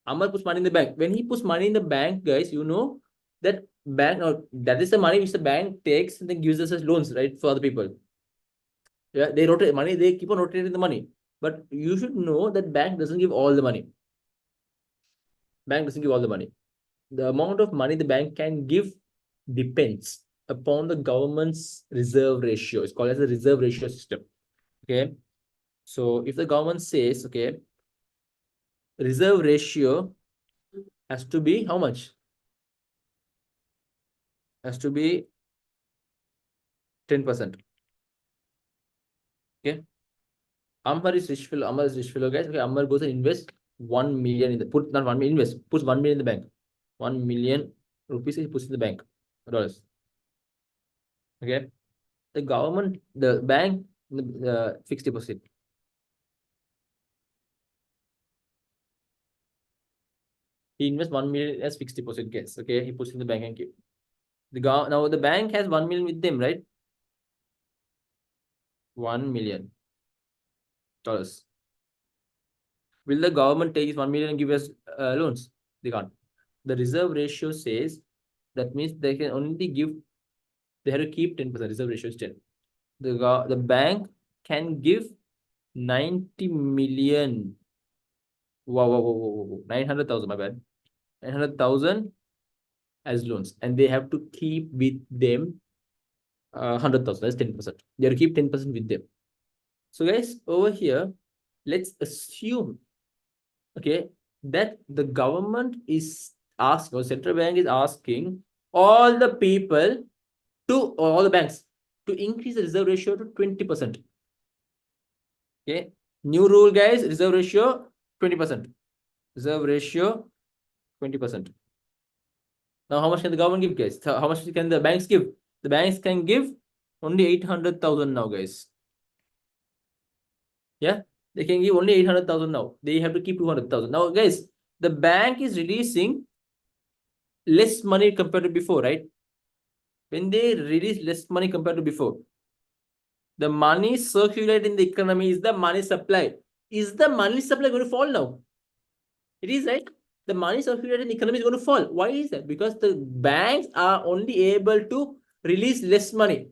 Ammar puts money in the bank. When he puts money in the bank, guys, that bank, or that is the money which the bank takes and then gives us as loans, right, for other people. Yeah, they rotate money, they keep on rotating the money. But you should know that bank doesn't give all the money. Bank doesn't give all the money. The amount of money the bank can give depends upon the government's reserve ratio. It's called as a reserve ratio system. Okay. So if the government says, okay, reserve ratio has to be how much? Has to be 10%. Okay. Ammar is rich fellow. Ammar is rich fellow, guys. Okay. Ammar goes and invest 1 million in the not 1 million, puts 1 million in the bank. 1 million rupees he puts in the bank. Dollars. Okay. The government, the bank, fixed deposit. He invests 1 million as fixed deposit, guys. Okay. He puts in the bank and keep. Now the bank has 1 million with them, right? $1 million. Will the government take this 1 million and give us loans? They can't. The reserve ratio says that means they can only give, they have to keep 10%. Reserve ratio is 10. The bank can give 90 million. Wow. 900,000, my bad. 900,000 as loans. And they have to keep with them 100,000. That's 10%. They have to keep 10% with them. So guys, over here, let's assume, okay, that the government is asking, or central bank is asking all the people or all the banks to increase the reserve ratio to 20%. Okay. New rule, guys, reserve ratio 20%. Reserve ratio 20%. Now, how much can the government give, guys? How much can the banks give? The banks can give only 800,000 now, guys. Yeah, they can give only 800,000 now. They have to keep 200,000. Now, guys, the bank is releasing less money compared to before, right? When they release less money compared to before, the money circulated in the economy is the money supply. Is the money supply going to fall now? It is, right? The money circulated in the economy is going to fall. Why is that? Because the banks are only able to release less money.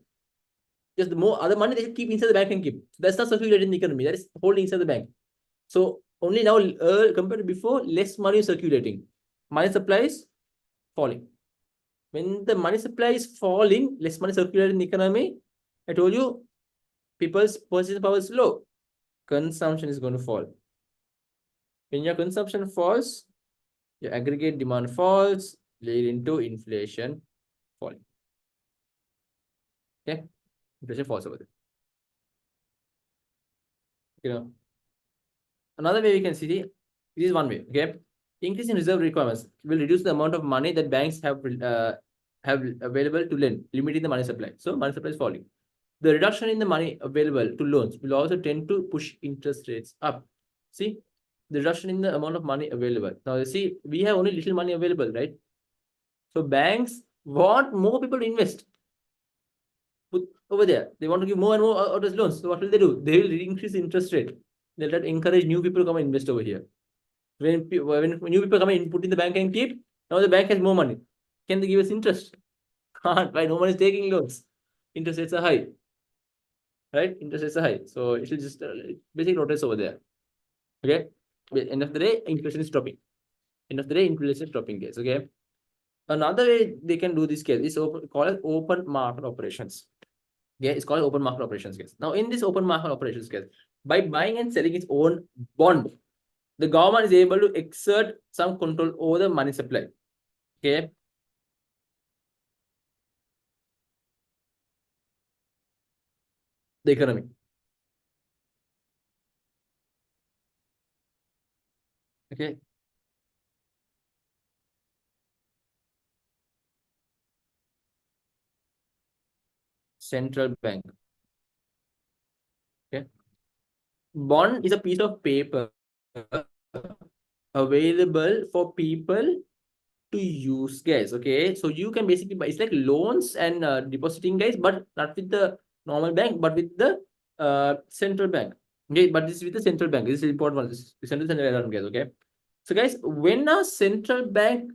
Just the more other money they keep inside the bank and keep. That's not circulated in the economy. That is holding inside the bank. So only now, compared to before, less money is circulating. Money supply is falling. When the money supply is falling, less money circulated in the economy. I told you, people's purchasing power is low. Consumption is going to fall. When your consumption falls, your aggregate demand falls, leading to inflation falling. Okay, inflation falls over there. Another way we can see, this is one way. Okay, increase in reserve requirements will reduce the amount of money that banks have available to lend, limiting the money supply. So money supply is falling. The reduction in the money available to loans will also tend to push interest rates up. See, the reduction in the amount of money available. Now, you see, we have only little money available, right? So banks want more people to invest. Put over there. They want to give more and more out as loans. So what will they do? They will increase the interest rate. They'll encourage new people to come and invest over here. When new people come and put in the bank and keep, now the bank has more money. Can they give us interest? Can't, right? No one is taking loans. Interest rates are high. Right? Interest rates are high. So it will just basically rotates over there. Okay. But end of the day, inflation is dropping. End of the day, inflation is dropping, guys. Okay. Another way they can do this case is called open market operations. Yeah, it's called open market operations case. Now, in this open market operations case, by buying and selling its own bond, the government is able to exert some control over the money supply. Okay. The economy. Okay. Central bank. Okay. Bond is a piece of paper available for people to use, guys. Okay, so you can basically buy, it's like loans and depositing, guys, but not with the normal bank, but with the central bank. Okay, but this is with the central bank. This is important one. This is central bank, guys. Okay, so guys, when a central bank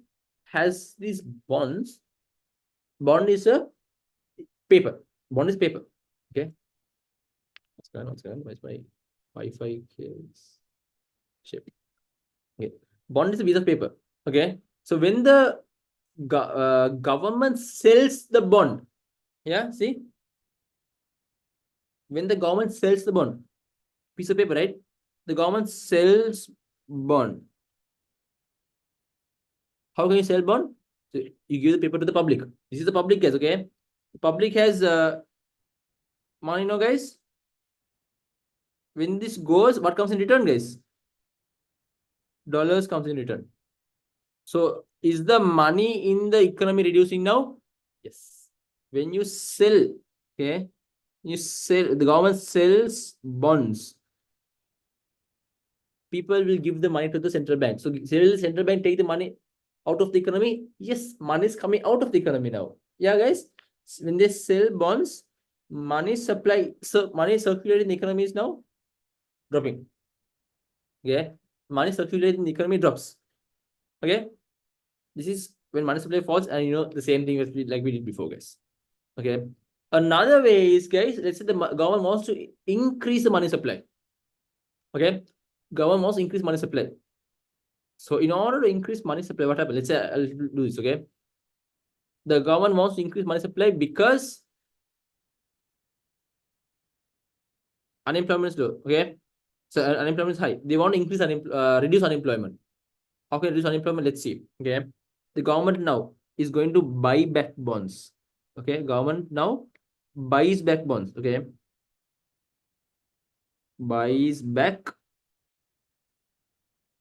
has these bonds, bond is a paper. Bond is paper. Okay. What's going on? Where's my Wi-Fi case? Shit. Okay. Bond is a piece of paper. Okay. So when the government sells the bond, yeah, see, when the government sells the bond, piece of paper, right? The government sells bond. How can you sell bond? So you give the paper to the public. This is the public, guys. Okay. The public has money, no, guys. When this goes, what comes in return, guys? Dollars comes in return. So is the money in the economy reducing now? Yes. When you sell, okay, you sell, the government sells bonds. People will give the money to the central bank. So will the central bank take the money out of the economy? Yes, money is coming out of the economy now. Yeah, guys. When they sell bonds, money supply, so money circulated in the economy is now dropping. Okay, money circulated in the economy drops. Okay, this is when money supply falls, and you know the same thing as like we did before, guys. Okay, another way is, guys, let's say the government wants to increase the money supply. Okay, government wants to increase money supply. So in order to increase money supply, what happens? Let's say I'll do this. Okay, the government wants to increase money supply because unemployment is low. Okay, so unemployment is high. They want to increase reduce unemployment. How can reduce unemployment? Let's see. Okay, the government now is going to buy back bonds. Okay, government now buys back bonds. Okay, buys back.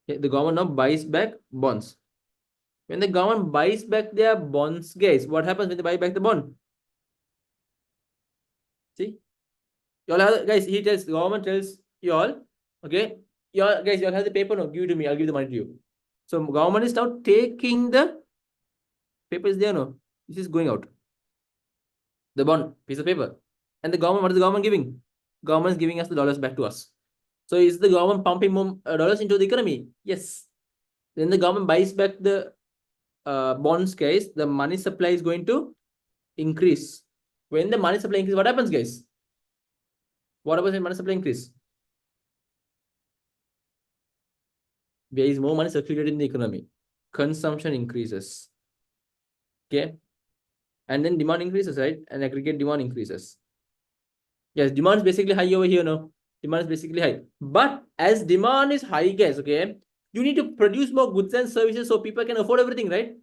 Okay, the government now buys back bonds. When the government buys back their bonds, guys, what happens when they buy back the bond? See, guys, the government tells y'all. Okay, y'all guys, y'all have the paper. No, give it to me. I'll give the money to you. So government is now taking the paper is there. No, this is going out. The bond piece of paper, and the government. What is the government giving? Government is giving us the dollars back to us. So is the government pumping more dollars into the economy? Yes. Then the government buys back the bonds, guys. The money supply is going to increase. When the money supply increases, what happens, guys? What happens when money supply increase? There is more money circulated in the economy. Consumption increases. Okay. And then demand increases, right? And aggregate demand increases. Yes, demand is basically high over here, no? Demand is basically high. But as demand is high, guys, okay, you need to produce more goods and services so people can afford everything, right?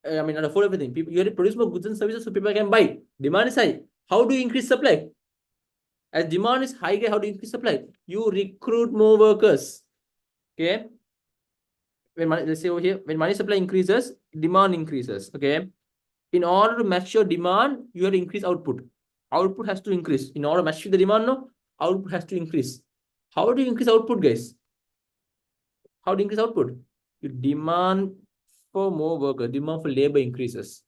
I mean, not afford everything. People, you have to produce more goods and services so people can buy. Demand is high. How do you increase supply? As demand is high, how do you increase supply? You recruit more workers. Okay. When money, let's say over here, when money supply increases, demand increases. Okay. In order to match your demand, you have to increase output. Output has to increase. In order to match the demand, no, output has to increase. How do you increase output, guys? How do you increase output? You demand for more workers, demand for labor increases.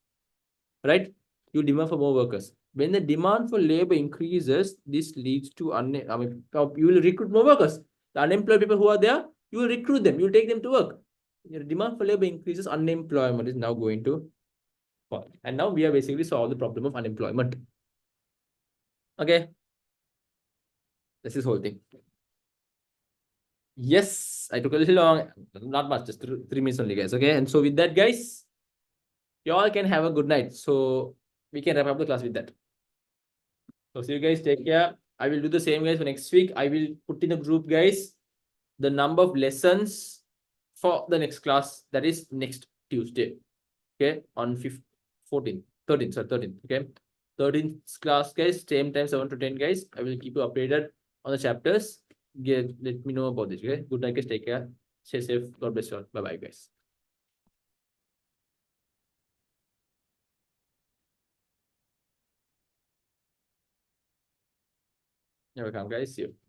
Right? You demand for more workers. When the demand for labor increases, this leads to you will recruit more workers. The unemployed people who are there, you will recruit them, you will take them to work. Your demand for labor increases, unemployment is now going to fall. And now we have basically solved the problem of unemployment. Okay. This is whole thing. Yes, I took a little long, not much, just 3 minutes only, guys. Okay. And so with that, guys, you all can have a good night. So we can wrap up the class with that. So see you guys. Take care. I will do the same, guys, for next week. I will put in a group, guys, the number of lessons for the next class. That is next Tuesday. Okay. On 14th, 13th, sorry, 13th. Okay. 13th class, guys. Same time, 7 to 10, guys. I will keep you updated on the chapters. Let me know about this. Okay. Good night, guys. Take care. Stay safe. God bless you all. Bye-bye, guys. You're welcome, guys. See you.